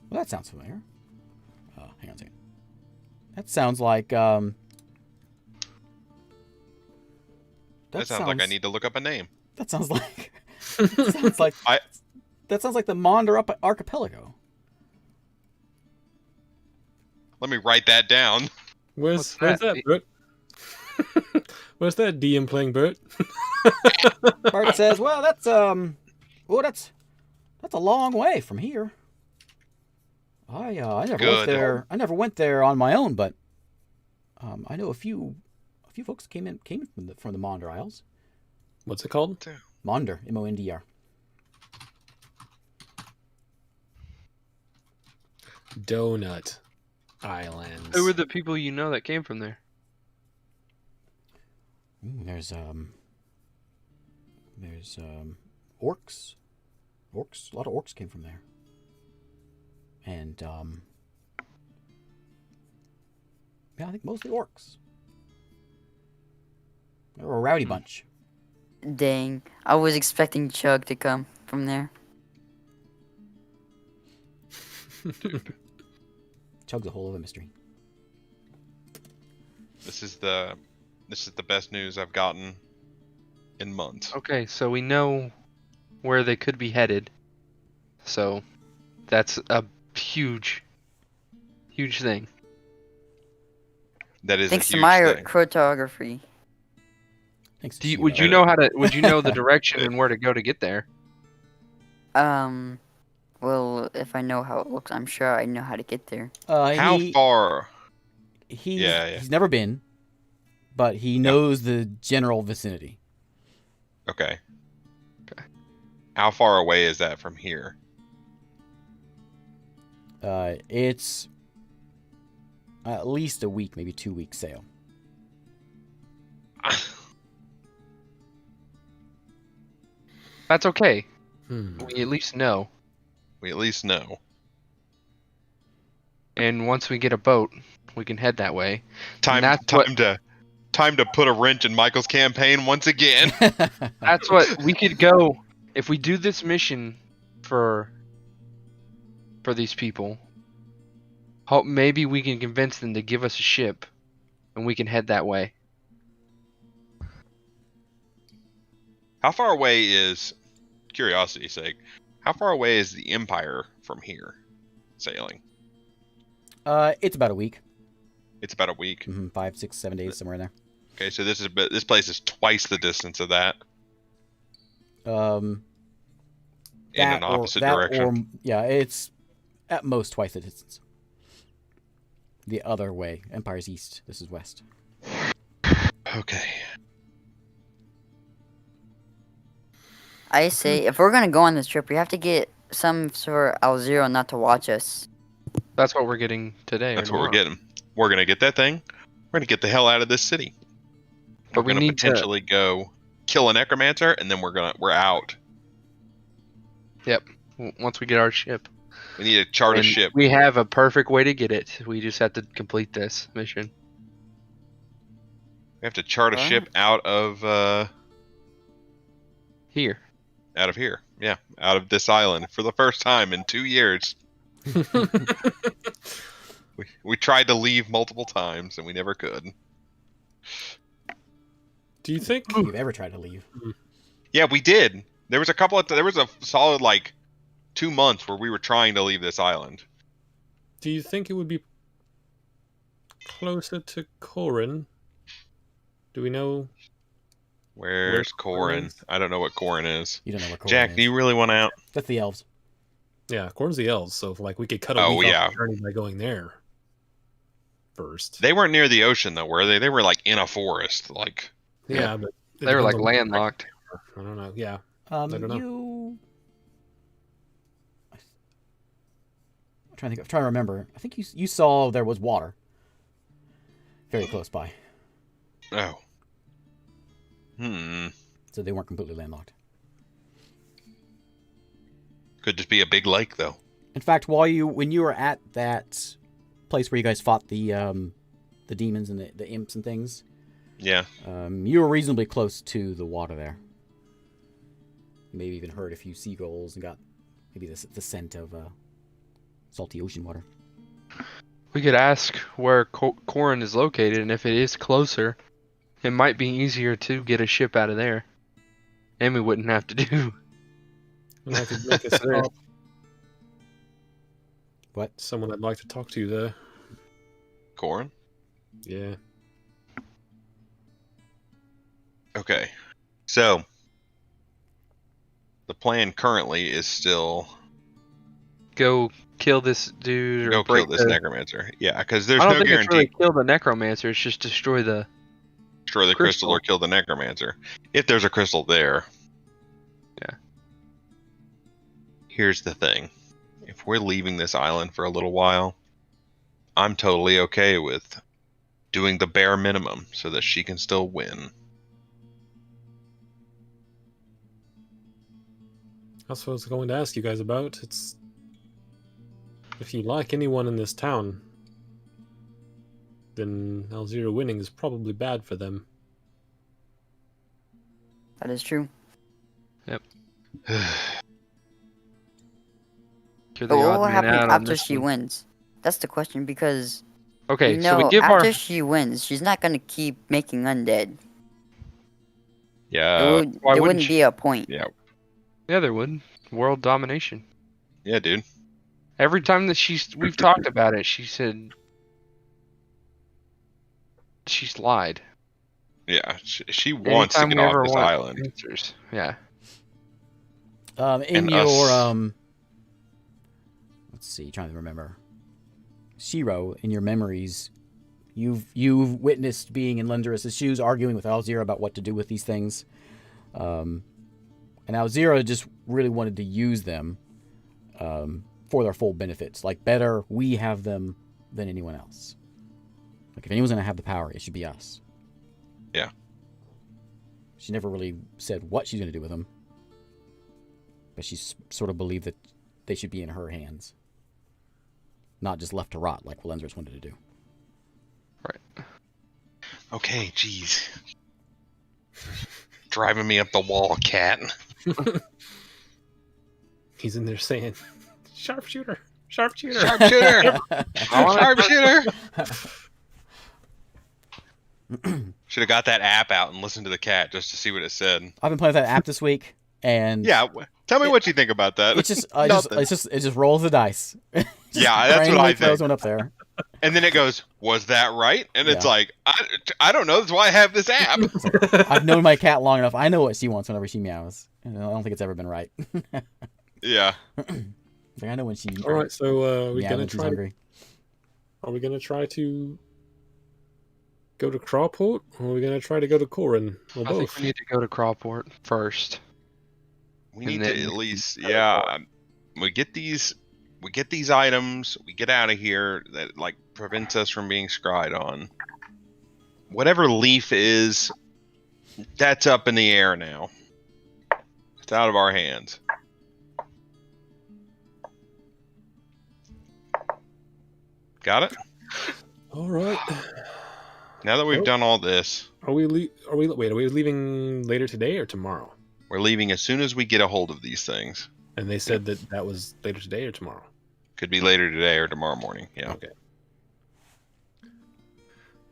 Well, that sounds familiar. Hang on a second. That sounds like That sounds like I need to look up a name. That sounds like that sounds like the Monder Archipelago. Let me write that down. Where's What's that, that? Bert? Where's that DM playing Bert? Bart says, well, that's a long way from here. I never went Good. there. I never went there on my own, but I know a few folks came from the Monder Isles. What's it called? Monder, Mondr. Donut Islands. Who were the people you know that came from there? There's orcs. Orcs. A lot of orcs came from there. And yeah, I think mostly orcs. They were a rowdy bunch. Dang. I was expecting Chug to come from there. Chug's a whole other mystery. This is the best news I've gotten in months. Okay, so we know where they could be headed. So that's a huge thing. That is Thanks a to huge my thing. cartography. Thanks. Would you know the direction and where to go to get there? Well, if I know how it looks, I'm sure I know how to get there. How far? He's never been, but he knows the general vicinity. Okay. How far away is that from here? It's at least a week, maybe 2 weeks sail. That's okay. Hmm. We at least know. We at least know. And once we get a boat, we can head that way. Time to put a wrench in Michael's campaign once again. That's what we could go if we do this mission for these people. Hope maybe we can convince them to give us a ship, and we can head that way. How far away is, curiosity's sake, how far away is the Empire from here sailing? It's about a week. It's about a week. 5, 6, 7 days, somewhere in there. Okay, so this place is twice the distance of that In in an opposite direction. yeah, it's at most twice the distance. The other way. Empire's east. This is west. Okay. I say, if we're gonna go on this trip, we have to get some sort of Al-Zero not to watch us. That's what we're getting today. That's or what we're tomorrow. getting. We're gonna get that thing. We're gonna get the hell out of this city. But We're we gonna need to- potentially go kill a necromancer, and then we're out. Once we get our ship. We need to chart a And ship. we have a perfect way to get it. We just have to complete this mission. We have to chart a ship out of Here. here. Yeah, out of this island for the first time in 2 years. We tried to leave multiple times and we never could. Do you think? If you've ever tried to leave. Yeah, we did. There was a solid like 2 months where we were trying to leave this island. Do you think it would be closer to Corin? Do we know? Where's Corin Corin? is? I don't know what Corin is. You don't know what Corin Jack, is. do you really want out? That's the elves. Yeah, Corin's the elves, so like we could cut a Oh, week yeah. off the journey by going there first. They weren't near the ocean though, were they? They were like in a forest. Like Yeah, but it They were like depends on- landlocked. I don't know. Yeah, I don't know. I'm trying to remember. I think you saw there was water very close by, oh. so they weren't completely landlocked. Could just be a big lake though. In fact, when you were at that place where you guys fought the demons and the imps and things, Yeah. you were reasonably close to the water there. You maybe even heard a few seagulls and got maybe the scent of salty ocean water. We could ask where Corin is located, and if it is closer, it might be easier to get a ship out of there. And we wouldn't have to do. and I could make a stop. What? Someone I'd like to talk to there. Corin? Yeah. Okay. So the plan currently is still Go kill this dude or go break kill this the... necromancer. Yeah, because there's I don't no think it's guarantee really kill the necromancer. It's just destroy the. destroy the crystal or kill the necromancer. If there's a crystal there. Yeah. Here's the thing. If we're leaving this island for a little while, I'm totally okay with doing the bare minimum so that she can still win. That's what I was going to ask you guys about. It's if you like anyone in this town, then Al-Zero winning is probably bad for them. That is true. Cure the But what odd will man happen out on after this she one. wins? That's the question, because Okay, you so we know, give after our. she wins, she's not gonna keep making undead. Yeah. There why wouldn't wouldn't she? be a point. Yeah. Yeah, there would. World domination. Yeah, dude. Every time that we've talked about it, she said she's lied. Yeah, she wants to Anytime get we off ever this want island. answers. Yeah. In And your us. let's see, trying to remember. Shiro, in your memories, you've witnessed being in Lenderus's shoes, arguing with Al-Zero about what to do with these things. And Al-Zero just really wanted to use them for their full benefits. Like, better we have them than anyone else. Like, if anyone's going to have the power, it should be us. Yeah. She never really said what she's going to do with them. But she sort of believed that they should be in her hands. Not just left to rot like Lenderus wanted to do. Right. Okay, jeez. Driving me up the wall, cat. He's in there saying, "Sharpshooter, sharpshooter." Sharpshooter! Sharpshooter! Should have got that app out and listened to the cat just to see what it said. I've been playing with that app this week, and Yeah, tell me what you think about that. it's just, Nothing. it just rolls the dice. Just Yeah, that's what randomly I throws think. one up there. And then it goes, was that right? And it's Yeah. like, I don't know. That's why I have this app. I've known my cat long enough. I know what she wants whenever she meows. And I don't think it's ever been right. Yeah. Like, I know when she. All right, so we're yeah, gonna when she's try. hungry. Are we gonna try to go to Crawport, or are we gonna try to go to Corin, or I both? think we need to go to Crawport first. We And need then to we at can least, cut it yeah. off. We get these items. We get out of here. That like prevents us from being scryed on. Whatever Leaf is, that's up in the air now. It's out of our hands. Got it? All right. Now that we've Oh. done all this, Are we leaving later today or tomorrow? we're leaving as soon as we get a hold of these things. And they said that was later today or tomorrow. Could be later today or tomorrow morning. Yeah. Okay.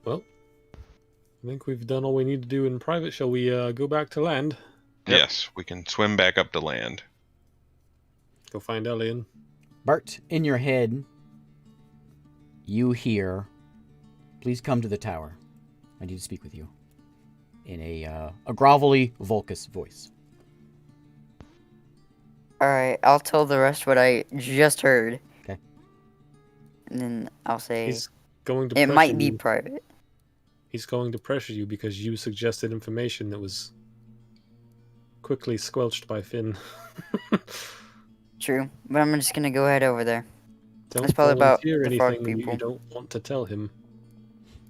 Well, I think we've done all we need to do in private. Shall we go back to land? Yep. Yes, we can swim back up to land. Go find Elian. Bart, in your head, you hear, "Please come to the tower. I need to speak with you." In a grovelly Volcus voice. Alright, I'll tell the rest what I just heard. Okay. And then I'll say He's going to it pressure might be you. private. He's going to pressure you because you suggested information that was quickly squelched by Finn. True. But I'm just gonna go head over there. Don't It's probably about volunteer the frog anything people. you don't want to tell him.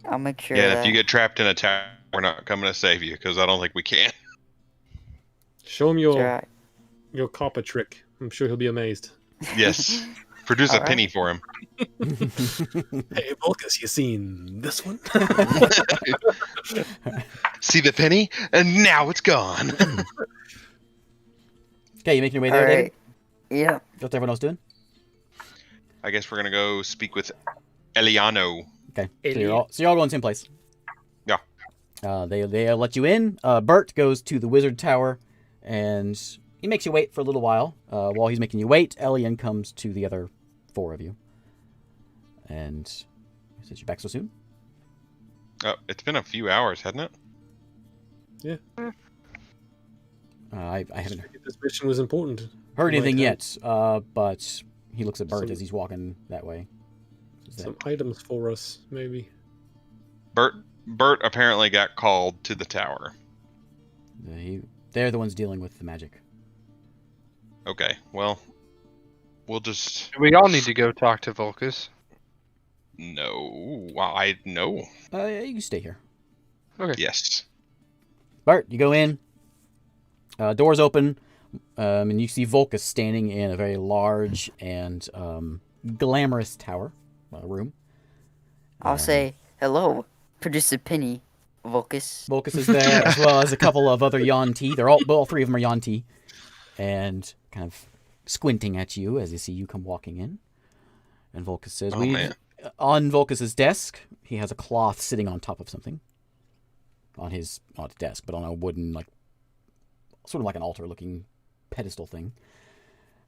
I'll make sure Yeah, and that if you get trapped in a tower, we're not coming to save you because I don't think we can. Show him your Alright. your copper trick. I'm sure he'll be amazed. Yes. Produce a Alright. penny for him. Hey, Volcus, you seen this one? See the penny? And now it's gone. Okay, you making your way there, David? Alright. Yeah. What's everyone else doing? I guess we're going to go speak with Eliano. Okay, so you're all going to the same place. Yeah. They let you in. Bert goes to the wizard tower, and he makes you wait for a little while. While he's making you wait, Elian comes to the other four of you. And since you're back so soon? Oh, it's been a few hours, hasn't it? Yeah. I haven't This mission was important. heard Might anything have yet, but he looks at Bert some- as he's walking that way. Some items for us, maybe. Bert apparently got called to the tower. They're the ones dealing with the magic. Okay, well, we'll just... We all need to go talk to Volcus. No. I know. You can stay here. Okay. Yes. Bart, you go in. Doors open, and you see Volcus standing in a very large and glamorous tower room. I'll say hello. Produce a penny, Volcus. Volcus is there, as well as a couple of other Yuan-Ti. All three of them are Yuan-Ti, and kind of squinting at you as they see you come walking in. And Volcus says, Oh, man. On Volcus's desk, he has a cloth sitting on top of something. On his desk, but on a wooden, sort of like an altar-looking pedestal thing.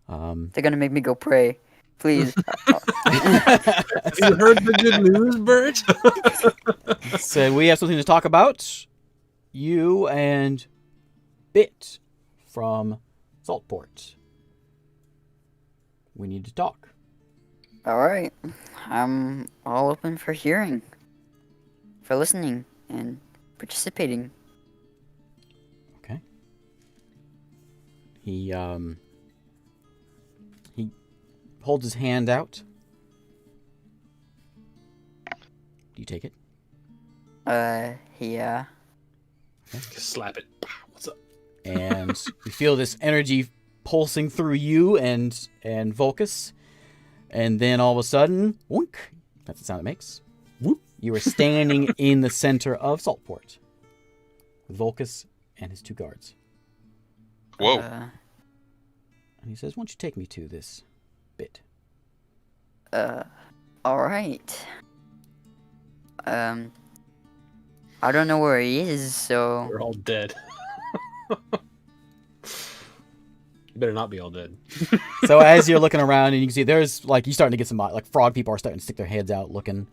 They're gonna make me go pray. Please. Have you heard the good news, Bert? Said, we have something to talk about. You and Bit from Saltport. We need to talk. Alright. I'm all open for hearing. For listening and participating. Okay. He holds his hand out. Do you take it? Yeah. Just slap it. What's up? And you feel this energy pulsing through you and Volcus. And then all of a sudden, whoink, that's the sound it makes. Whoop. You are standing in the center of Saltport with Volcus and his two guards. Whoa. And he says, why don't you take me to this Bit? Alright. I don't know where he is, so We're all dead. You better not be all dead. So as you're looking around and you can see there's you're starting to get some frog people are starting to stick their heads out looking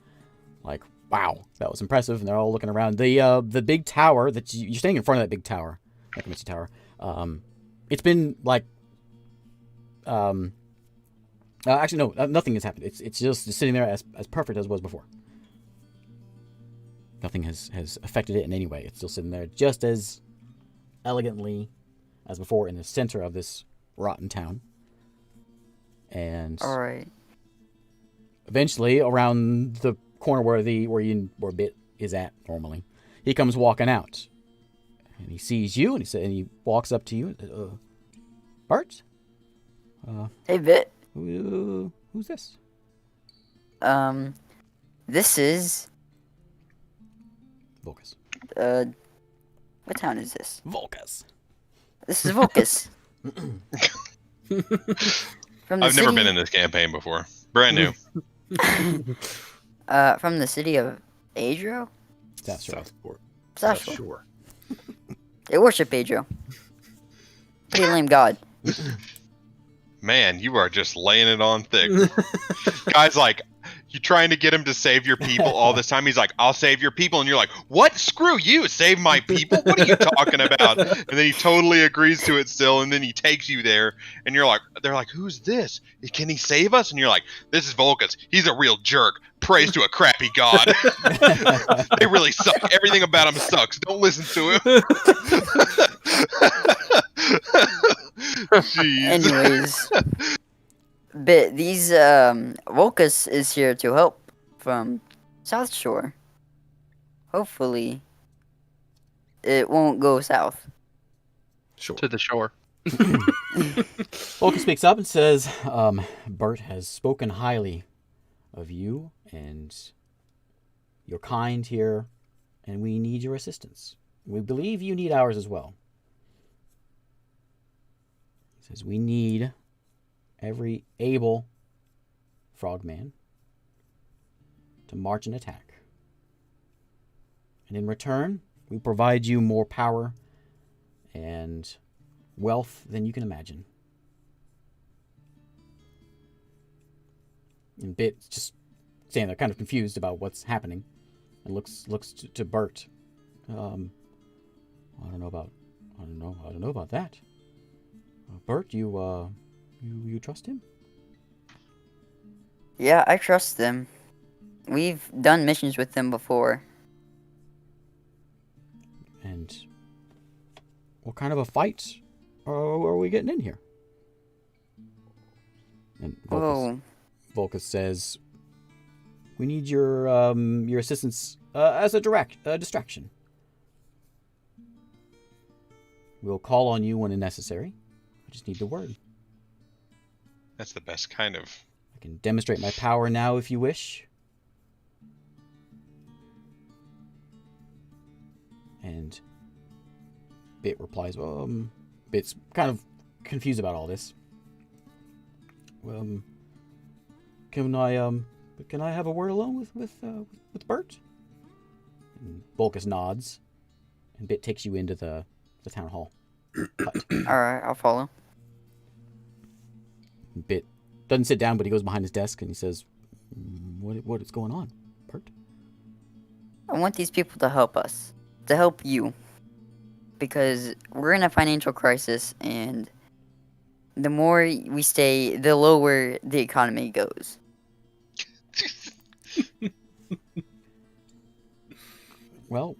like, wow, that was impressive. And they're all looking around. The big tower that you're standing in front of that big tower, necromancy tower. It's been Actually, no, nothing has happened. It's just sitting there as perfect as it was before. Nothing has affected it in any way. It's still sitting there just as elegantly as before in the center of this rotten town. And All right. eventually, around the corner where Bit is at normally, he comes walking out, and he sees you, and he walks up to you. Bart? Hey, Bit. Who's this? This is Volcus. what town is this? Volcus. This is Volcus. From the I've never been in this campaign before. Brand new. From the city of Adro? Southport. South South Shore. Shore. They worship Adro. Pretty lame god. Man, you are just laying it on thick. Guy's like, you trying to get him to save your people all this time. He's like, I'll save your people. And you're like, what? Screw you. Save my people? What are you talking about? And then he totally agrees to it still. And then he takes you there. And you're like, they're like, who's this? Can he save us? And you're like, this is Volcus. He's a real jerk. Prays to a crappy god. They really suck. Everything about him sucks. Don't listen to him. Jeez. Anyways, but these Volcus is here to help from South Shore. Hopefully, it won't go south. Sure. To the shore. Volcus speaks up and says, Bert has spoken highly of you, and you're kind here, and we need your assistance. We believe you need ours as well. He says, we need every able frogman to march and attack. And in return, we provide you more power and wealth than you can imagine. And Bit's just standing there, kind of confused about what's happening, and looks to Bert. I don't know about that. Bert, you trust him? Yeah, I trust them. We've done missions with them before. And what kind of a fight are we getting in here? And Volcus says, we need your assistance as a distraction. We'll call on you when necessary. I just need the word. That's the best kind of. I can demonstrate my power now if you wish. And Bit replies, Bit's kind of confused about all this. Can I have a word alone with Bert? And Volcus nods, and Bit takes you into the town hall hut. Alright, I'll follow. Bit doesn't sit down, but he goes behind his desk and he says, what is going on, Bert? I want these people to help us. To help you. Because we're in a financial crisis, and the more we stay, the lower the economy goes. Well,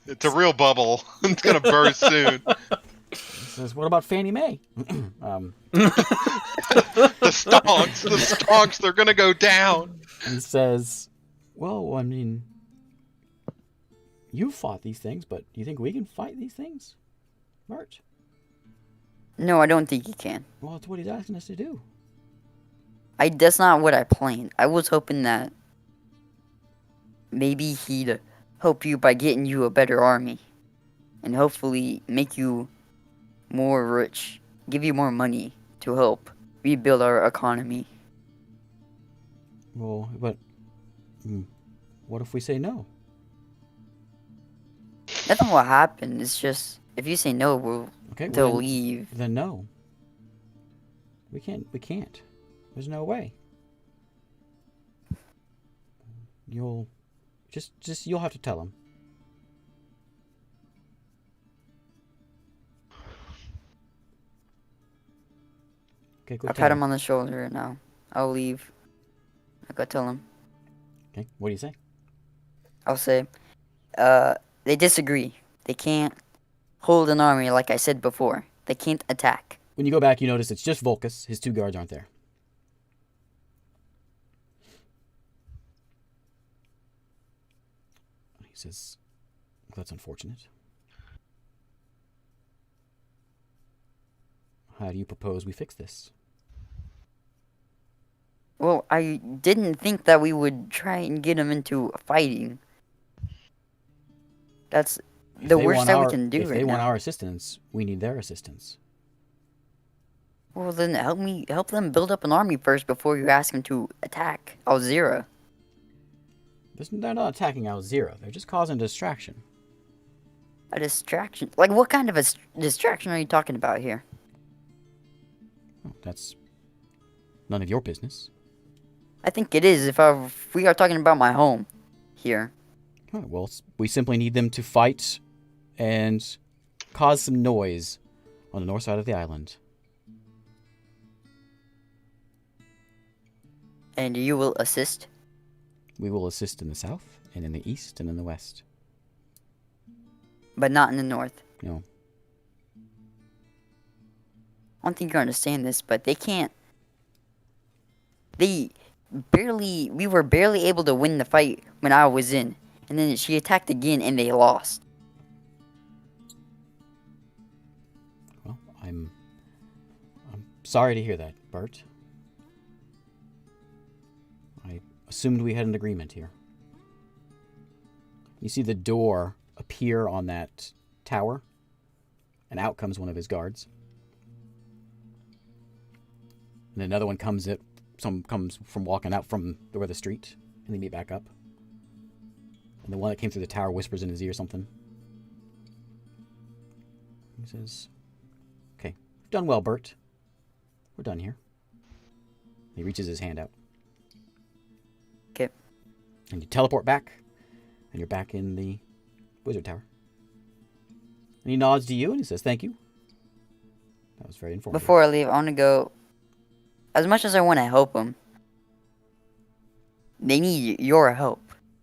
It's a real bubble. It's gonna burst soon. he says, what about Fannie Mae? The stonks, they're gonna go down. He says, well, I mean, you fought these things, but do you think we can fight these things, Bert? No, I don't think he can. Well, it's what he's asking us to do. That's not what I planned. I was hoping that maybe he'd help you by getting you a better army. And hopefully make you more rich. Give you more money to help rebuild our economy. Well, but what if we say no? That's not what happened. It's just, if you say no, they'll then, leave. Then no. We can't. There's no way. You'll have to tell him. Okay, go I tell pat him. him on the shoulder and I'll leave. I go tell him. Okay, what do you say? I'll say, they disagree. They can't hold an army like I said before. They can't attack. When you go back, you notice it's just Volkus. His 2 guards aren't there. He says, that's unfortunate. How do you propose we fix this? Well, I didn't think that we would try and get them into fighting. That's the worst that we can do If right they want now. our assistance, we need their assistance. Well, then help them build up an army first before you ask them to attack Alzira. They're not attacking Al-Zero. They're just causing distraction. A distraction? Like, what kind of a distraction are you talking about here? Well, that's none of your business. I think it is if we are talking about my home here. Oh, well, we simply need them to fight and cause some noise on the north side of the island. And you will assist? We will assist in the south, and in the east, and in the west. But not in the north. No. I don't think you understand this, but they can't. We were barely able to win the fight when I was in. And then she attacked again and they lost. Well, I'm sorry to hear that, Bert. I assumed we had an agreement here. You see the door appear on that tower, and out comes one of his guards. And another one comes from walking out from where the street, and they meet back up. And the one that came through the tower whispers in his ear something. He says, "Okay, done well, Bert. We're done here." He reaches his hand out. Okay. And you teleport back, and you're back in the wizard tower. And he nods to you, and he says, "Thank you. That was very informative." Before I leave, I want to go. As much as I want to help them, they need your help.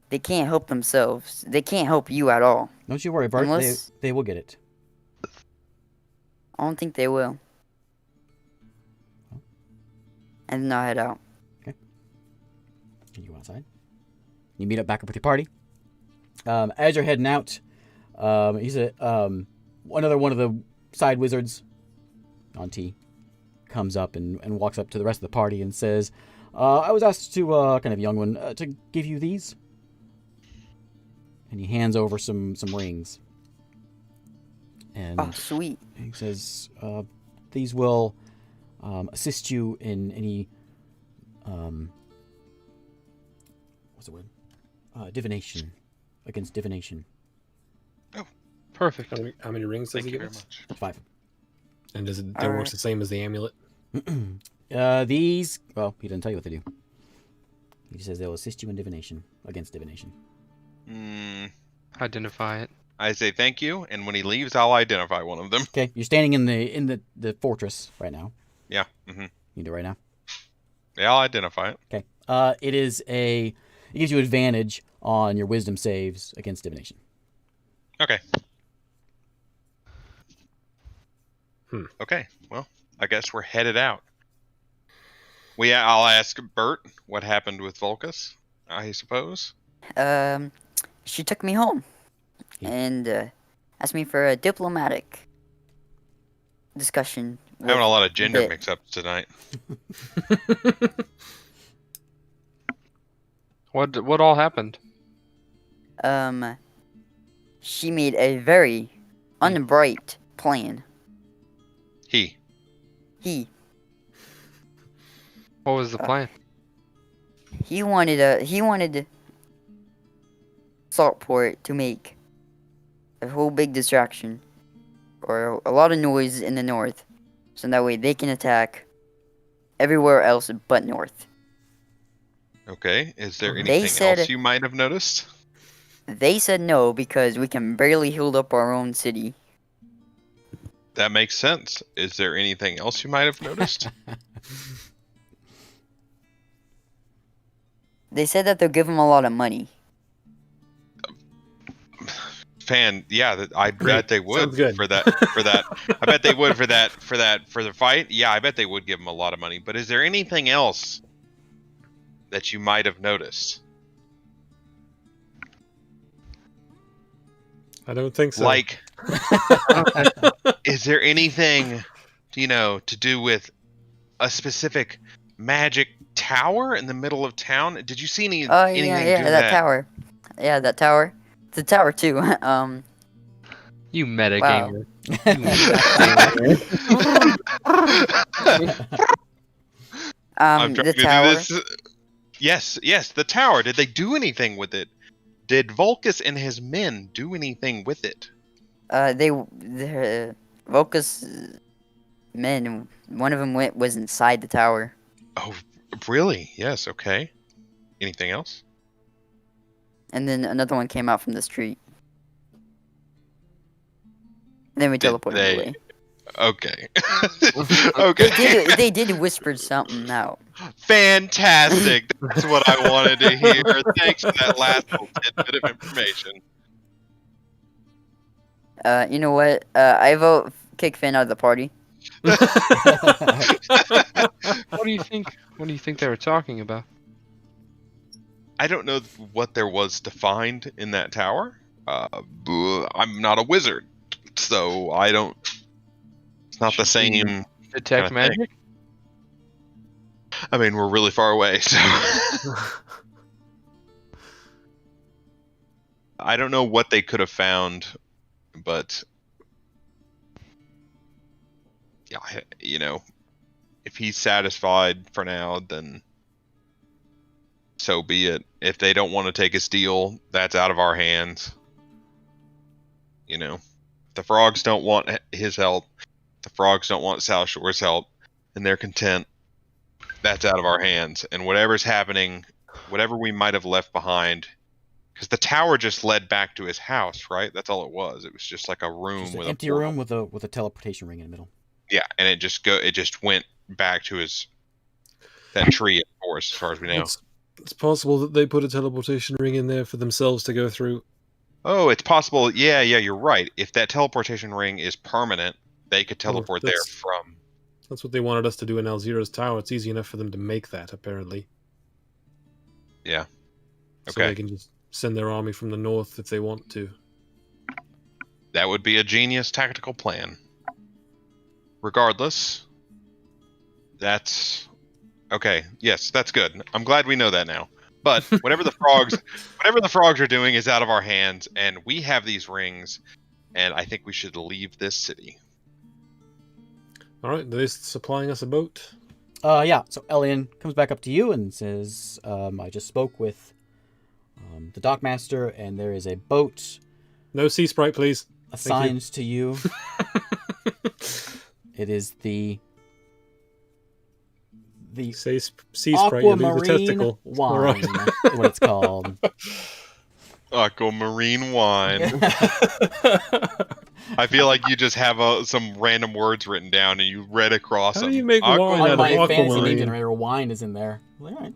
They can't help themselves. They can't help you at all. Don't you worry, Bert. Unless- They will get it. I don't think they will. And then I'll head out. And you go outside. You meet up back up with your party. As you're heading out, he's another one of the side wizards on T comes up and walks up to the rest of the party and says, "I was asked to, kind of young one, to give you these." And he hands over some rings. And Oh, sweet. he says, "These will assist you in any what's the word? Divination, against divination." Perfect. How many rings does Thank he you give very us? much. 5. And does it All works right. the same as the amulet? These, well, he doesn't tell you what they do. He says they'll assist you in divination, against divination. Identify it. I say thank you, and when he leaves, I'll identify one of them. Okay, you're standing in the fortress right now. Yeah. You do it right now. Yeah, I'll identify it. Okay. It gives you advantage on your wisdom saves against divination. Okay. Okay. Well, I guess we're headed out. I'll ask Bert what happened with Volkus, I suppose. She took me home. And asked me for a diplomatic discussion. Having a lot of gender bit. mix-ups tonight. What all happened? She made a very unbright plan. He. What was the plan? He wanted Saltport to make a whole big distraction or a lot of noise in the north, so that way they can attack everywhere else but north. Okay. Is there They anything said- else you might have noticed? They said no because we can barely hold up our own city. That makes sense. Is there anything else you might have noticed? They said that they'll give him a lot of money. I bet they would Sounds good. for that. I bet they would for the fight. Yeah, I bet they would give him a lot of money. But is there anything else that you might have noticed? I don't think so. Like, is there anything, to do with a specific magic tower in the middle of town? Did you see anything do that tower. Yeah, that tower. The tower too. You Wow. metagamer. I'm trying The to tower. do this. Yes, the tower. Did they do anything with it? Did Vulcus and his men do anything with it? The Volca's men. One of them was inside the tower. Oh, really? Yes. Okay. Anything else? And then another one came out from the street. And then we teleported they- away. Okay. Okay. They did whisper something out. Fantastic. That's what I wanted to hear. Thanks for that last little tidbit of information. You know what? I vote kick Finn out of the party. What do you think? What do you think they were talking about? I don't know what there was to find in that tower. I'm not a wizard, so I don't. It's not the same. Detect Kinda thing. magic? I mean, we're really far away, so I don't know what they could have found, but yeah, if he's satisfied for now, then so be it. If they don't want to take his deal, that's out of our hands. The frogs don't want his help. The frogs don't want South Shore's help, and they're content. That's out of our hands. And whatever's happening, whatever we might have left behind, because the tower just led back to his house, right? That's all it was. It was just like a room Just an with empty a room with a teleportation ring in the middle. Yeah, and it just went back to that tree in the forest, as far as we know. It's possible that they put a teleportation ring in there for themselves to go through. Oh, it's possible. Yeah, you're right. If that teleportation ring is permanent, they could teleport there that's- from. That's what they wanted us to do in Alzira's tower. It's easy enough for them to make that, apparently. Yeah. So Okay. they can just send their army from the north if they want to. That would be a genius tactical plan. Regardless, that's okay. Yes, that's good. I'm glad we know that now. But whatever the frogs are doing is out of our hands, and we have these rings, and I think we should leave this city. All right, they're supplying us a boat. Yeah. So Elian comes back up to you and says, "I just spoke with the dockmaster, and there is a boat No sea sprite, please. assigned to you. It is the Say sea sprite, you lose a aquamarine testicle. All wine. right. Is what it's called. Aquamarine wine. I feel like you just have some random words written down and you read across How them. do you make wine On out of my fancy name aquamarine? generator, wine is in there. All right.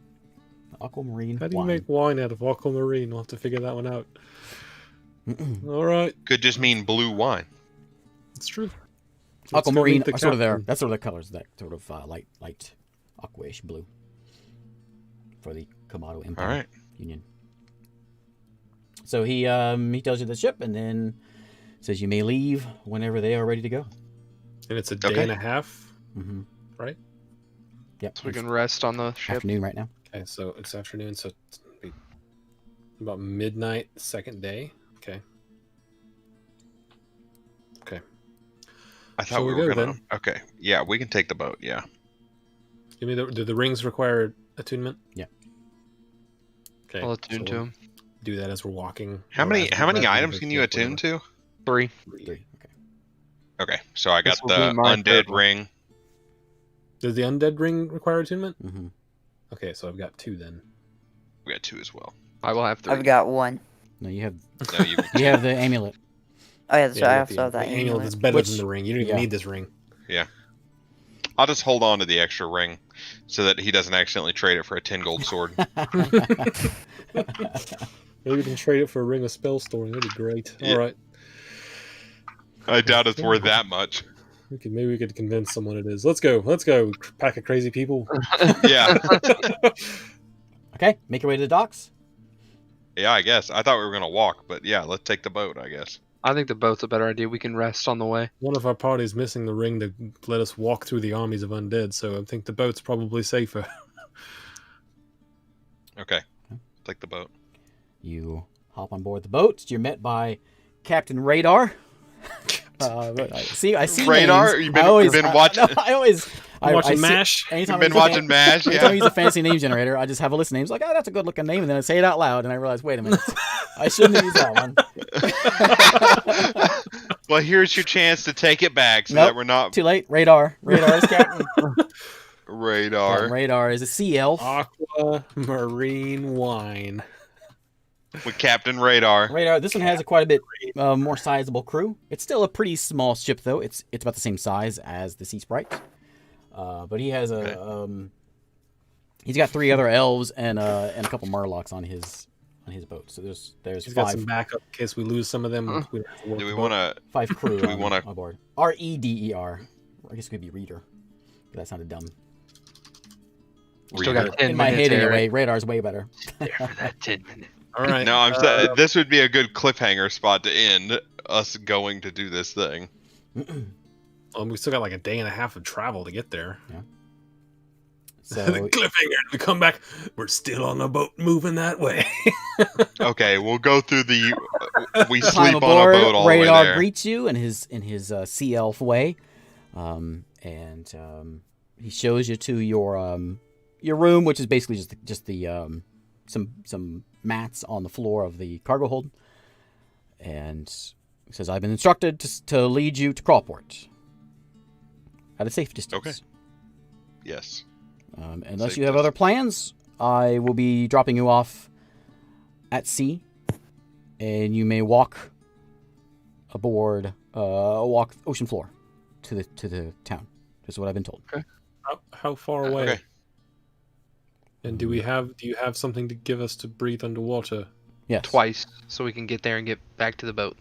Aquamarine How do you wine. make wine out of aquamarine? We'll have to figure that one out. Mm-mm. All right, Could just mean blue wine. it's true. Let's go Aquamarine meet the are sort of there. captain. That's sort of the colors, that sort of light aquaish blue for the Kamado Empire All right. Union. So he tells you the ship and then says you may leave whenever they are ready to go. And it's a day Okay. and a half. Mm-hmm. Right? Yep. So we it's can rest on the ship. afternoon right now. Okay, so it's afternoon, so it's about midnight, second day. Okay. Okay. I thought Shall we we were go, gonna. then? Okay. Yeah, we can take the boat. Yeah. Give me do the rings require attunement? Yeah. Okay. I'll attune so to we'll him. Do that as we're walking. How or many as how we many rest, items can you whatever. attune to? 3. 3. Okay. Okay, so I got This will the be my undead third one. ring. Does the undead ring require attunement? Mm-hmm. Okay, so I've got 2 then. We got 2 as well. I will have 3. I've got one. No, you have No, you you have the amulet. Oh yeah, that's Yeah, right. I you got also have that the annual amulet. that's better Which- than the ring. You don't even yeah. need this ring. I'll just hold on to the extra ring so that he doesn't accidentally trade it for a 10 gold sword. Maybe we can trade it for a ring of spell storing. That'd be great. Yeah. All right. I doubt it's worth that much. Maybe we could convince someone it is. Let's go. Pack of crazy people. Yeah. Okay, make your way to the docks. Yeah, I guess. I thought we were going to walk, but yeah, let's take the boat, I guess. I think the boat's a better idea. We can rest on the way. One of our party's missing the ring to let us walk through the armies of undead, so I think the boat's probably safer. Okay. Take the boat. You hop on board the boat. You're met by Captain Radar. I see Radar? names. You've been watching. Watching MASH? You've been watching MASH, Anytime I yeah. use a fancy name generator, I just have a list of names like, oh, that's a good looking name, and then I say it out loud, and I realize, wait a minute, I shouldn't have used that one. Well, here's your chance to take it back so Nope, that we're not too late. Radar is Captain. radar. Captain Radar is a sea elf. Aqua Marine Wine. With Captain Radar. Radar. This one has quite a bit more sizable crew. It's still a pretty small ship, though. It's about the same size as the Sea Sprite. But he has he's got 3 other elves and a couple Murlocs on his boat. So there's He's 5. got some backup in case we lose some of them. We don't have to work Do we the want boat. to... 5 crew Do we wanna- on board. Reder. I guess it could be reader. That sounded dumb. Still got 10 In my minutes, head, Eric. anyway. Radar's way better. There for that 10 minutes. All right. No, I'm saying this would be a good cliffhanger spot to end us going to do this thing. We still got like a day and a half of travel to get there. So The cliffhanger. We come back. We're still on the boat, moving that way. Okay, we'll go through the... we time sleep on a aboard, boat all the way Radar there. greets you in his sea elf way, and he shows you to your room, which is basically just the some mats on the floor of the cargo hold, and he says, "I've been instructed to lead you to Crawport at a safe distance. Okay. Yes. Unless Safe you have distance. other plans, I will be dropping you off at sea, and you may walk aboard, walk ocean floor to the town. This is what I've been told." How far away? Okay. And do you have something to give us to breathe underwater? Yes. Twice, so we can get there and get back to the boat.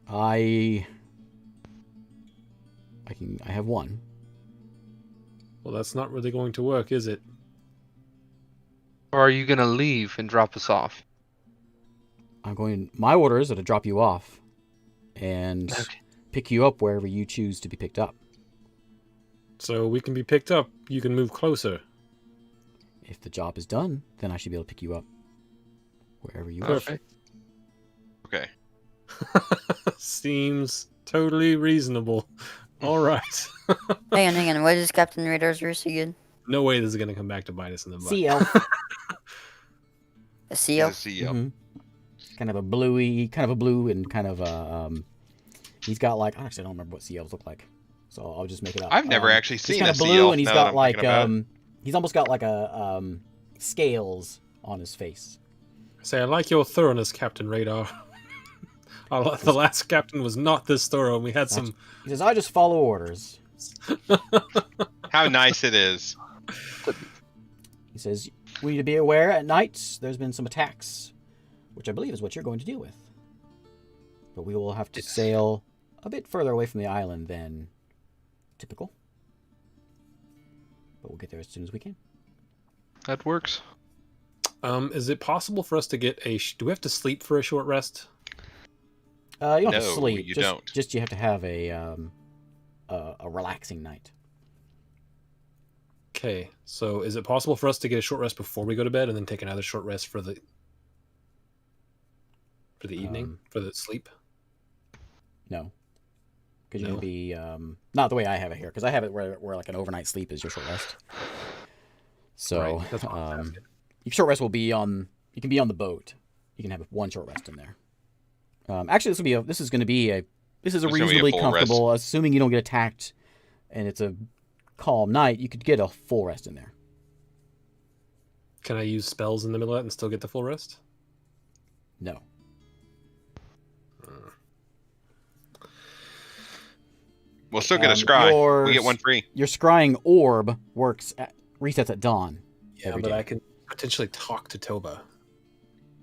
I have one. Well, that's not really going to work, is it? Or are you going to leave and drop us off? My orders are to drop you off and Okay. pick you up wherever you choose to be picked up. So we can be picked up. You can move closer. If the job is done, then I should be able to pick you up wherever you are. Perfect. Okay. Seems totally reasonable. All right. Hang on. What is Captain Radar's ruse again? No way this is going to come back to bite us in the butt. Sea elf. A sea elf? CEO. Mhm. Kind of a blue and kind of a he's got like, actually I don't remember what sea elves look like, so I'll just make it up. I've never actually he's seen kind a of sea blue elf and he's now that got I'm like thinking about it. he's almost got like a scales on his face. Say, I like your thoroughness, Captain Radar. The last captain was not this thorough, and we had some... He says, I just follow orders. How nice it is. He says, we need to be aware at night there's been some attacks, which I believe is what you're going to deal with. But we will have to sail a bit further away from the island than typical. But we'll get there as soon as we can. That works. Is it possible for us to get a... Do we have to sleep for a short rest? You don't have to No, sleep. you just, don't. Just you have to have a relaxing night. Okay, so is it possible for us to get a short rest before we go to bed and then take another short rest for the evening, for the sleep? No. Because you're No. going to be... not the way I have it here, because I have it where like an overnight sleep is your short rest. So, Right, that's what I was asking. your short rest will be on... You can be on the boat. You can have one short rest in there. Actually, this is gonna be a reasonably full comfortable, assuming you don't get attacked and it's a calm night, you could get a full rest in there. Can I use spells in the middle of that and still get the full rest? We'll still get a scry. We get one free. Your scrying orb resets at dawn. Yeah, every but day. I can potentially talk to Tova.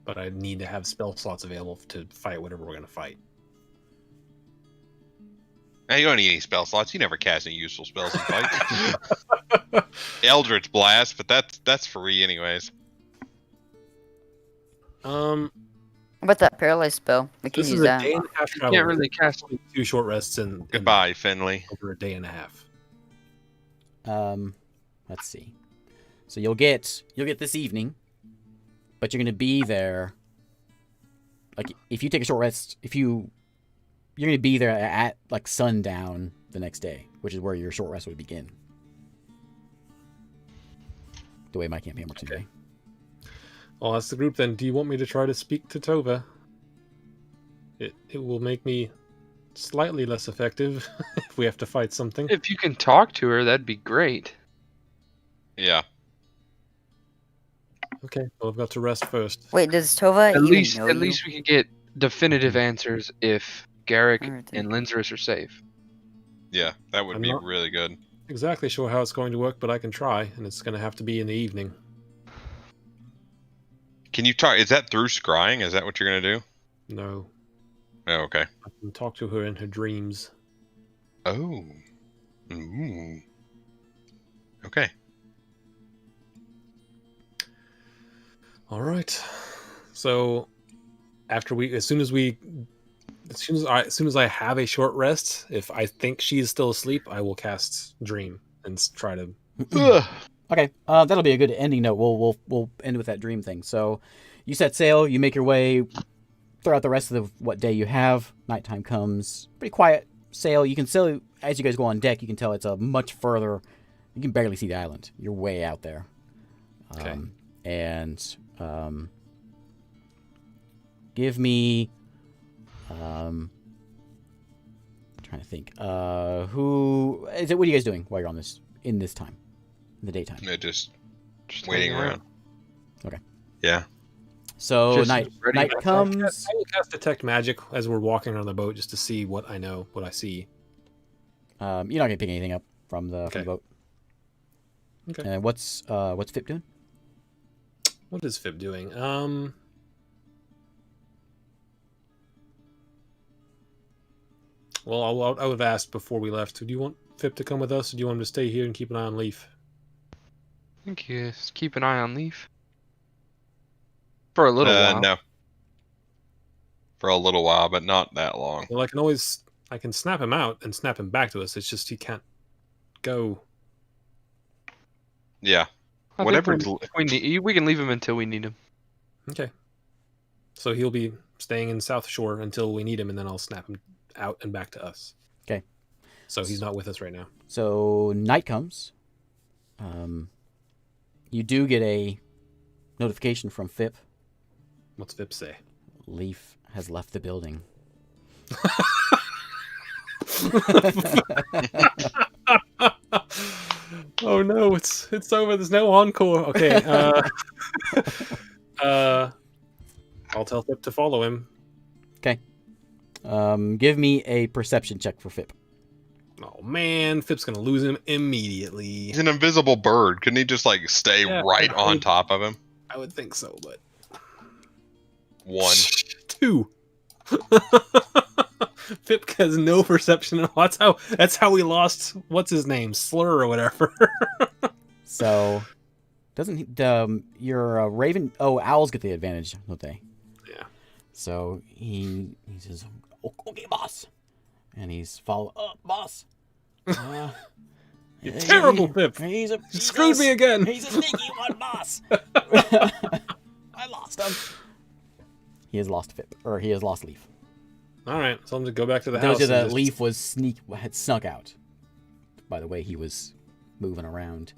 But I need to have spell slots available to fight whatever we're going to fight. Now, you don't need any spell slots. You never cast any useful spells in fights. Eldritch Blast, but that's free anyways. How about that paralyzed spell? We can This use is a that. day and a half You travel. can't really cast. 2 short rests and Goodbye, Finley. over a day and a half. Let's see. So you'll get this evening, but you're gonna be there. Like if you take a short rest, you're gonna be there at like sundown the next day, which is where your short rest would begin. The way my campaign works anyway. Well, that's the group then. Do you want me to try to speak to Tova? It will make me slightly less effective if we have to fight something. If you can talk to her, that'd be great. Yeah. Okay, well, I've got to rest first. Wait, does Tova At even least, know at you? least we could get definitive answers if Garrick Alright, and Linzerus are safe. Yeah, that would I'm be not- really good. Exactly sure how it's going to work, but I can try, and it's going to have to be in the evening. Can you talk? Is that through scrying? Is that what you're gonna do? No, Oh, okay. I can talk to her in her dreams. Oh. Ooh. Okay. All right. So, as soon as I have a short rest, if I think she is still asleep, I will cast Dream and try to. Okay, that'll be a good ending note. We'll end with that dream thing. So, you set sail. You make your way throughout the rest of what day you have. Nighttime comes. Pretty quiet sail. You can sail as you guys go on deck. You can tell it's a much further. You can barely see the island. You're way out there. Okay. And give me. Trying to think. Who is it? What are you guys doing while you're on this in this time? In the daytime. They're just Just waiting hanging out. around. Okay. Yeah. So Just night ready. comes. I will cast Detect Magic as we're walking on the boat just to see what I know, what I see. You're not gonna pick anything up from the boat. Okay. And what's Fip doing? What is Fib doing? Well, I would have asked before we left. Do you want Fib to come with us, or do you want him to stay here and keep an eye on Leaf? I think you just keep an eye on Leaf. For a little while. No. For a little while, but not that long. Well, I can snap him out and snap him back to us. It's just he can't go. Yeah. I think Whatever. we can leave him until we need him. Okay. So he'll be staying in South Shore until we need him, and then I'll snap him out and back to us. Okay. So he's not with us right now. So night comes. You do get a notification from Fip. What's Fib say? Leaf has left the building. Oh no, it's over. There's no encore. Okay. I'll tell Fip to follow him. Okay. Give me a perception check for Fip. Oh man, Fip's gonna lose him immediately. He's an invisible bird. Couldn't he just like stay right on top of him? I would think so, but 1. 2. Fip has no perception at all. That's how we lost what's his name, Slur or whatever. So doesn't your Raven? Oh, owls get the advantage, don't they? Yeah. So he says, "Okay, boss," and he's follow up, boss. You're terrible, Pip. He Screwed me again. He's a sneaky one, boss. I lost him. He has lost Fip, or he has lost Leaf. All right, so I'm gonna go back to the Those house. are that and Leaf had snuck out. By the way, he was moving around.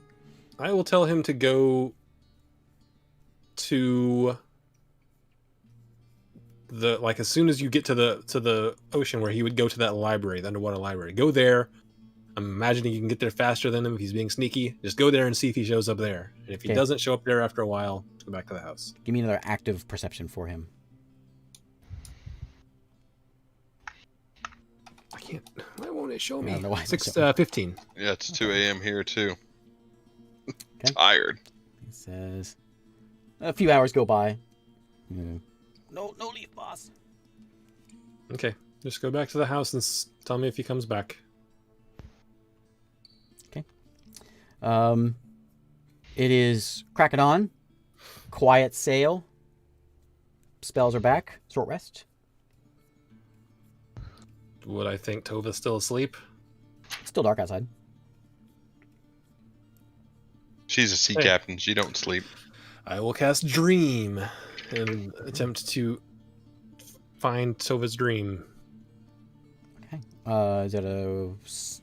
I will tell him to go to as soon as you get to the ocean where he would go to that library, the underwater library. Go there. I'm imagining you can get there faster than him if he's being sneaky. Just go there and see if he shows up there. And if he Okay. doesn't show up there after a while, go back to the house. Give me another active perception for him. I can't can't. Why won't it show Yeah, I me? don't know why it's 15. Yeah, it's 2 a.m. here too. Okay. Tired. He says, a few hours go by. No Leaf, boss. Okay, just go back to the house and tell me if he comes back. It is cracking on. Quiet sail. Spells are back. Short rest. Would I think Tova's still asleep? It's still dark outside. She's a sea Hey. captain. She don't sleep. I will cast Dream and attempt to find Tova's dream. Okay. Is that a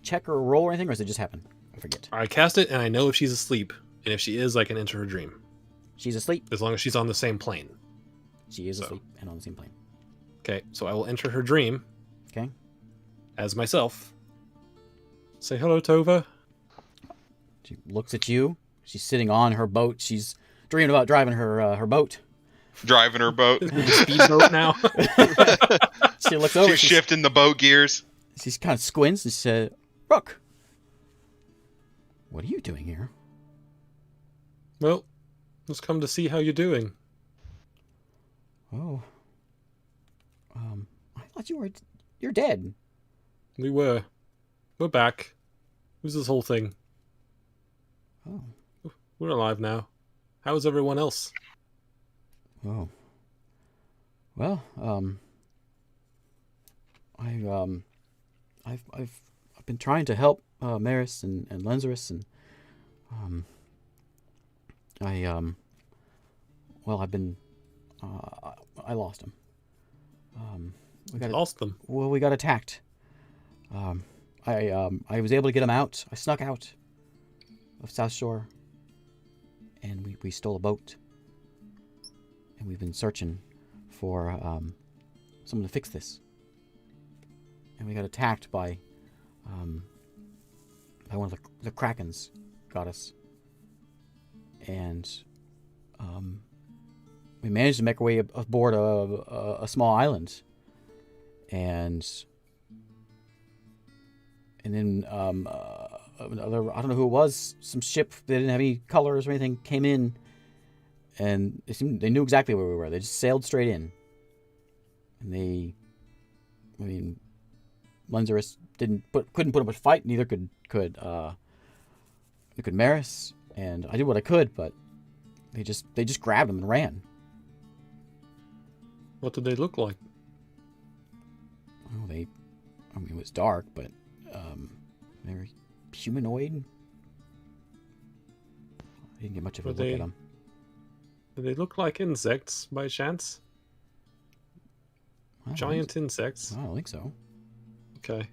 check or a roll or anything, or does it just happen? I forget. I cast it, and I know if she's asleep. And if she is, I can enter her dream. She's asleep. As long as she's on the same plane. She is So. asleep and on the same plane. Okay, so I will enter her dream Okay. as myself. Say hello, Tova. She looks at you. She's sitting on her boat. She's dreaming about driving her boat. Driving her boat. Speedboat now. She looks over. She's shifting the boat gears. She's kind of squints and says, "Rook, what are you doing here?" Well, just come to see how you're doing. Oh. I thought you're dead. We were. We're back. Who's this whole thing? Oh. We're alive now. How is everyone else? Oh. Well, I've been trying to help Maris and Lenzerus, and I lost him. Lost them. Well, we got attacked. I was able to get him out. I snuck out of South Shore, and we stole a boat. And we've been searching for someone to fix this. And we got attacked by one of the Krakens, got us. And we managed to make our way aboard a small island. And then another, I don't know who it was, some ship that didn't have any colors or anything came in, and they knew exactly where we were. They just sailed straight in. And Lenzerus couldn't put up a fight. Neither could Maris, and I did what I could, but they just grabbed him and ran. What did they look like? Oh, it was dark, but they were humanoid. I didn't get much of a look at them. Did they look like insects by chance? Giant insects? I don't think so. Okay.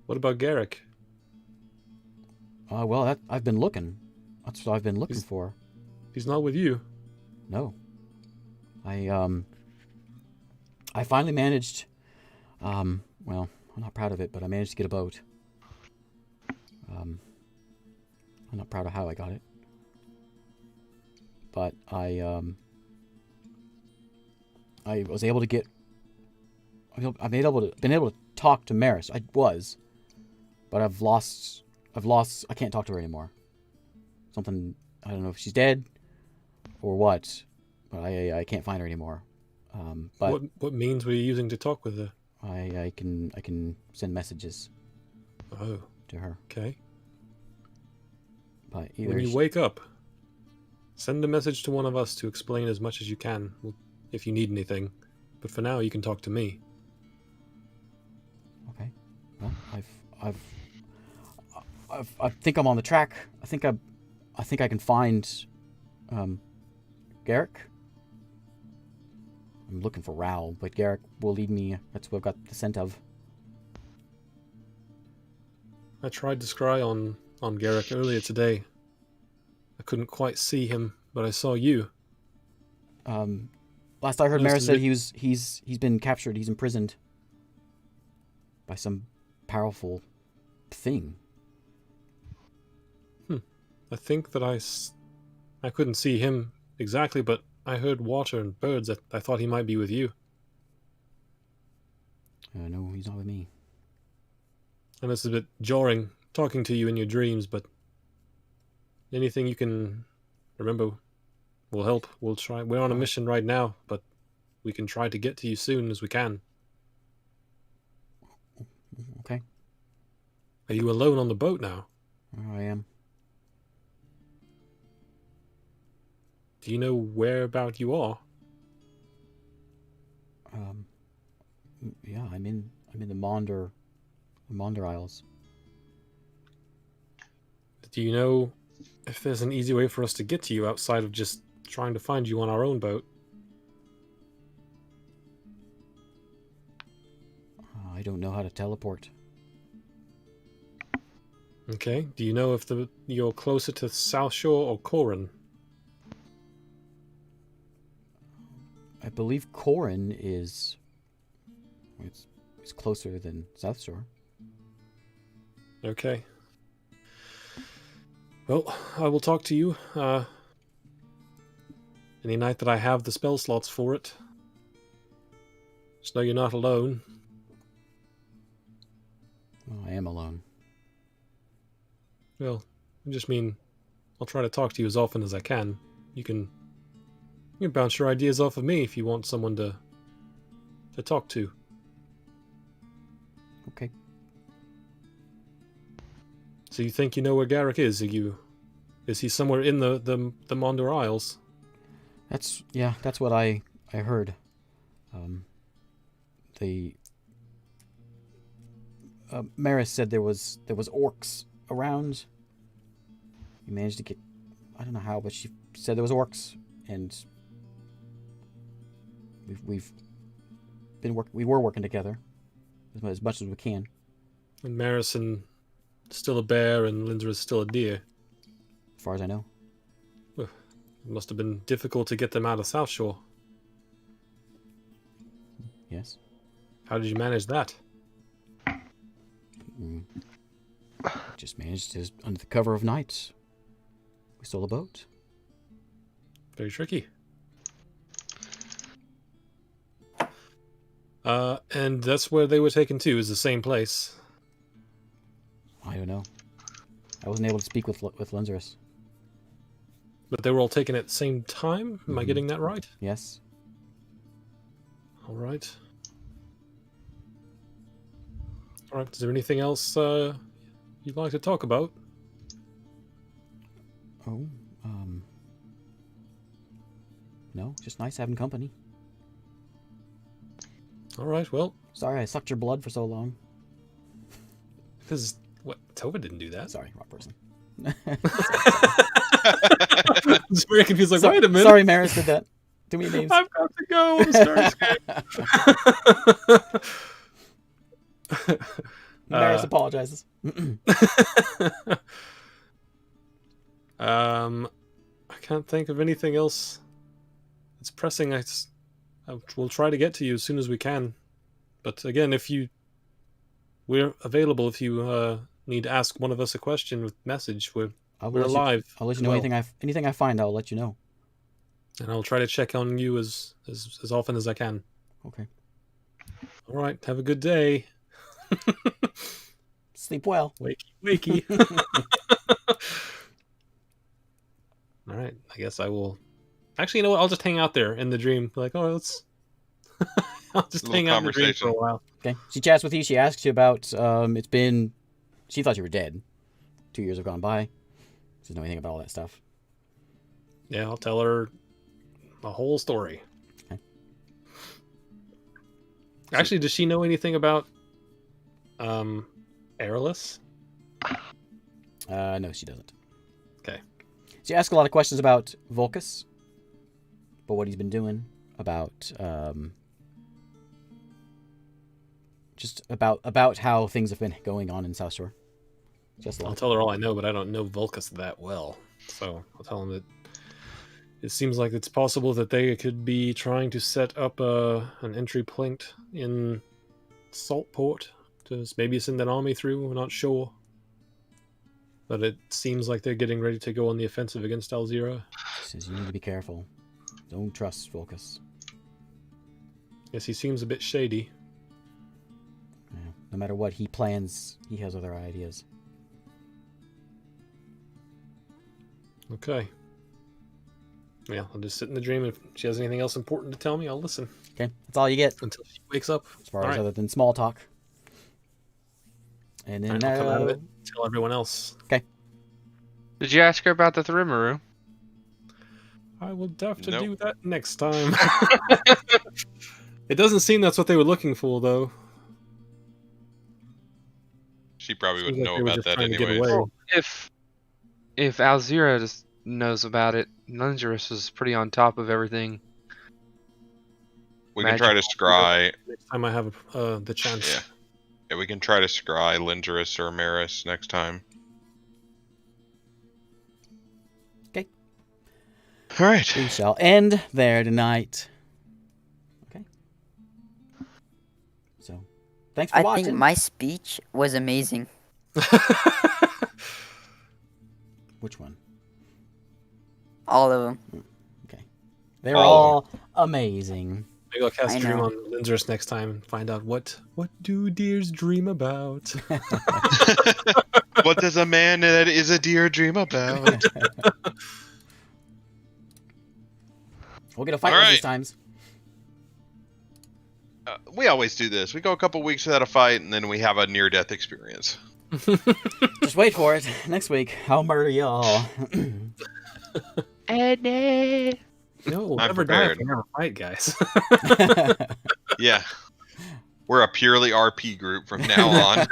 What about Garrick? Well, I've been looking. That's what I've been looking for. He's not with you. No. I finally managed. Well, I'm not proud of it, but I managed to get a boat. I'm not proud of how I got it, but I was able to get. I've been able to talk to Maris. I was, but I've lost. I can't talk to her anymore. Something, I don't know if she's dead or what, but I can't find her anymore. But what means were you using to talk with her? I can send messages Oh, to her. okay. But either When you wake up, send a message to one of us to explain as much as you can if you need anything. But for now, you can talk to me. Okay. Well, I think I'm on the track. I think I can find Garrick. I'm looking for Raoul, but Garrick will lead me. That's what I've got the scent of. I tried to scry on Garrick earlier today. I couldn't quite see him, but I saw you. Last I heard, Nice Maris to said he's been captured. He's imprisoned by some powerful thing. I think that I couldn't see him exactly, but I heard water and birds. I thought he might be with you. No, he's not with me. And it's a bit jarring talking to you in your dreams, but anything you can remember will help. We'll try. We're on a mission right now, but we can try to get to you soon as we can. Okay. Are you alone on the boat now? I am. Do you know whereabout you are? Yeah, I'm in the Maunder Isles. Do you know if there's an easy way for us to get to you outside of just trying to find you on our own boat? I don't know how to teleport. Okay. Do you know if you're closer to South Shore or Corin? I believe Corin is. It's closer than South Shore. Okay. Well, I will talk to you any night that I have the spell slots for it. Just know you're not alone. I am alone. Well, I just mean I'll try to talk to you as often as I can. You can bounce your ideas off of me if you want someone to talk to. Okay. So you think you know where Garrick is? Is he somewhere in the Maunder Isles? That's what I heard. Maris said there was orcs around. You managed to get, I don't know how, but she said there was orcs, and we were working together as much as we can. And Marison still a bear and Lindsay is still a deer. As far as I know. It must have been difficult to get them out of South Shore. Yes. How did you manage that? Just managed to, under the cover of night, we stole a boat. Very tricky. And that's where they were taken to, is the same place. I don't know. I wasn't able to speak with Linzerus. But they were all taken at the same time? Am I getting that right? Yes. All right. All right. Is there anything else you'd like to talk about? Oh, no, just nice having company. All right. Well, sorry I sucked your blood for so long. Because what? Tova didn't do that. Sorry, wrong person. I was very confused. Like, wait a minute. Sorry, Maris did that. Too many names. I've got to go. I'm starting scared. Maris apologizes. I can't think of anything else that's pressing. We'll try to get to you as soon as we can. But again, we're available if you need to ask one of us a question with message. We're alive. I'll let you know anything I find. I'll let you know. And I'll try to check on you as often as I can. Okay. All right. Have a good day. Sleep well. Wakey. All right. I guess I will. Actually, you know what? I'll just hang out there in the dream. Like, oh, let's. I'll just hang out in the dream for a while. Okay. She chats with you. She asks you about. It's been. She thought you were dead. 2 years have gone by. She doesn't know anything about all that stuff. Yeah, I'll tell her the whole story. Okay. Actually, does she know anything about Airless? No, she doesn't. Okay. She asks a lot of questions about Volcus, about what he's been doing, about just about how things have been going on in South Shore. Just a lot. I'll tell her all I know, but I don't know Volcus that well. So I'll tell him that it seems like it's possible that they could be trying to set up an entry point in Saltport to maybe send an army through. We're not sure. But it seems like they're getting ready to go on the offensive against Alzira. She says you need to be careful. Don't trust Volcus. Yes, he seems a bit shady. no matter what he plans, he has other ideas. Okay. Yeah, I'll just sit in the dream. If she has anything else important to tell me, I'll listen Okay, that's all you get until she wakes up. as far as Alright. other than small talk. And then Alright, I'll come out of it and tell everyone else. Did you ask her about the Thrimmeru? I will have to Nope. do that next time. It doesn't seem that's what they were looking for, though. She probably Seems wouldn't like know they were about just that trying to get anyway. away. Well, if Alzira just knows about it, Nungerus is pretty on top of everything. We can try to scry. Next time I have the chance. Yeah. Yeah, we can try to scry Lingerus or Maris next time. Okay. All right. we shall end there tonight. Okay. So, thanks for I watching. think my speech was amazing. Which one? All of them. They were All all amazing. Maybe I'll cast I Dream know. on Linzerus next time and find out what do deers dream about. What does a man that is a deer dream about? We'll get a fight All one of right. these times. We always do this. We go a couple weeks without a fight, and then we have a near-death experience. Just wait for it. Next week, I'll murder y'all. No, we'll I'm never die prepared. if we never fight, guys. Yeah. We're a purely RP group from now on.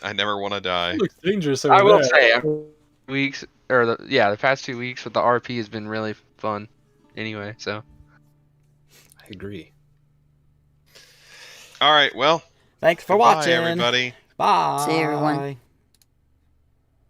I never want to die. Looks dangerous over I will there. say, the past 2 weeks with the RP has been really fun. Anyway, so I agree. All right, well, Thanks for goodbye, watching. everybody. Bye. See you, everyone.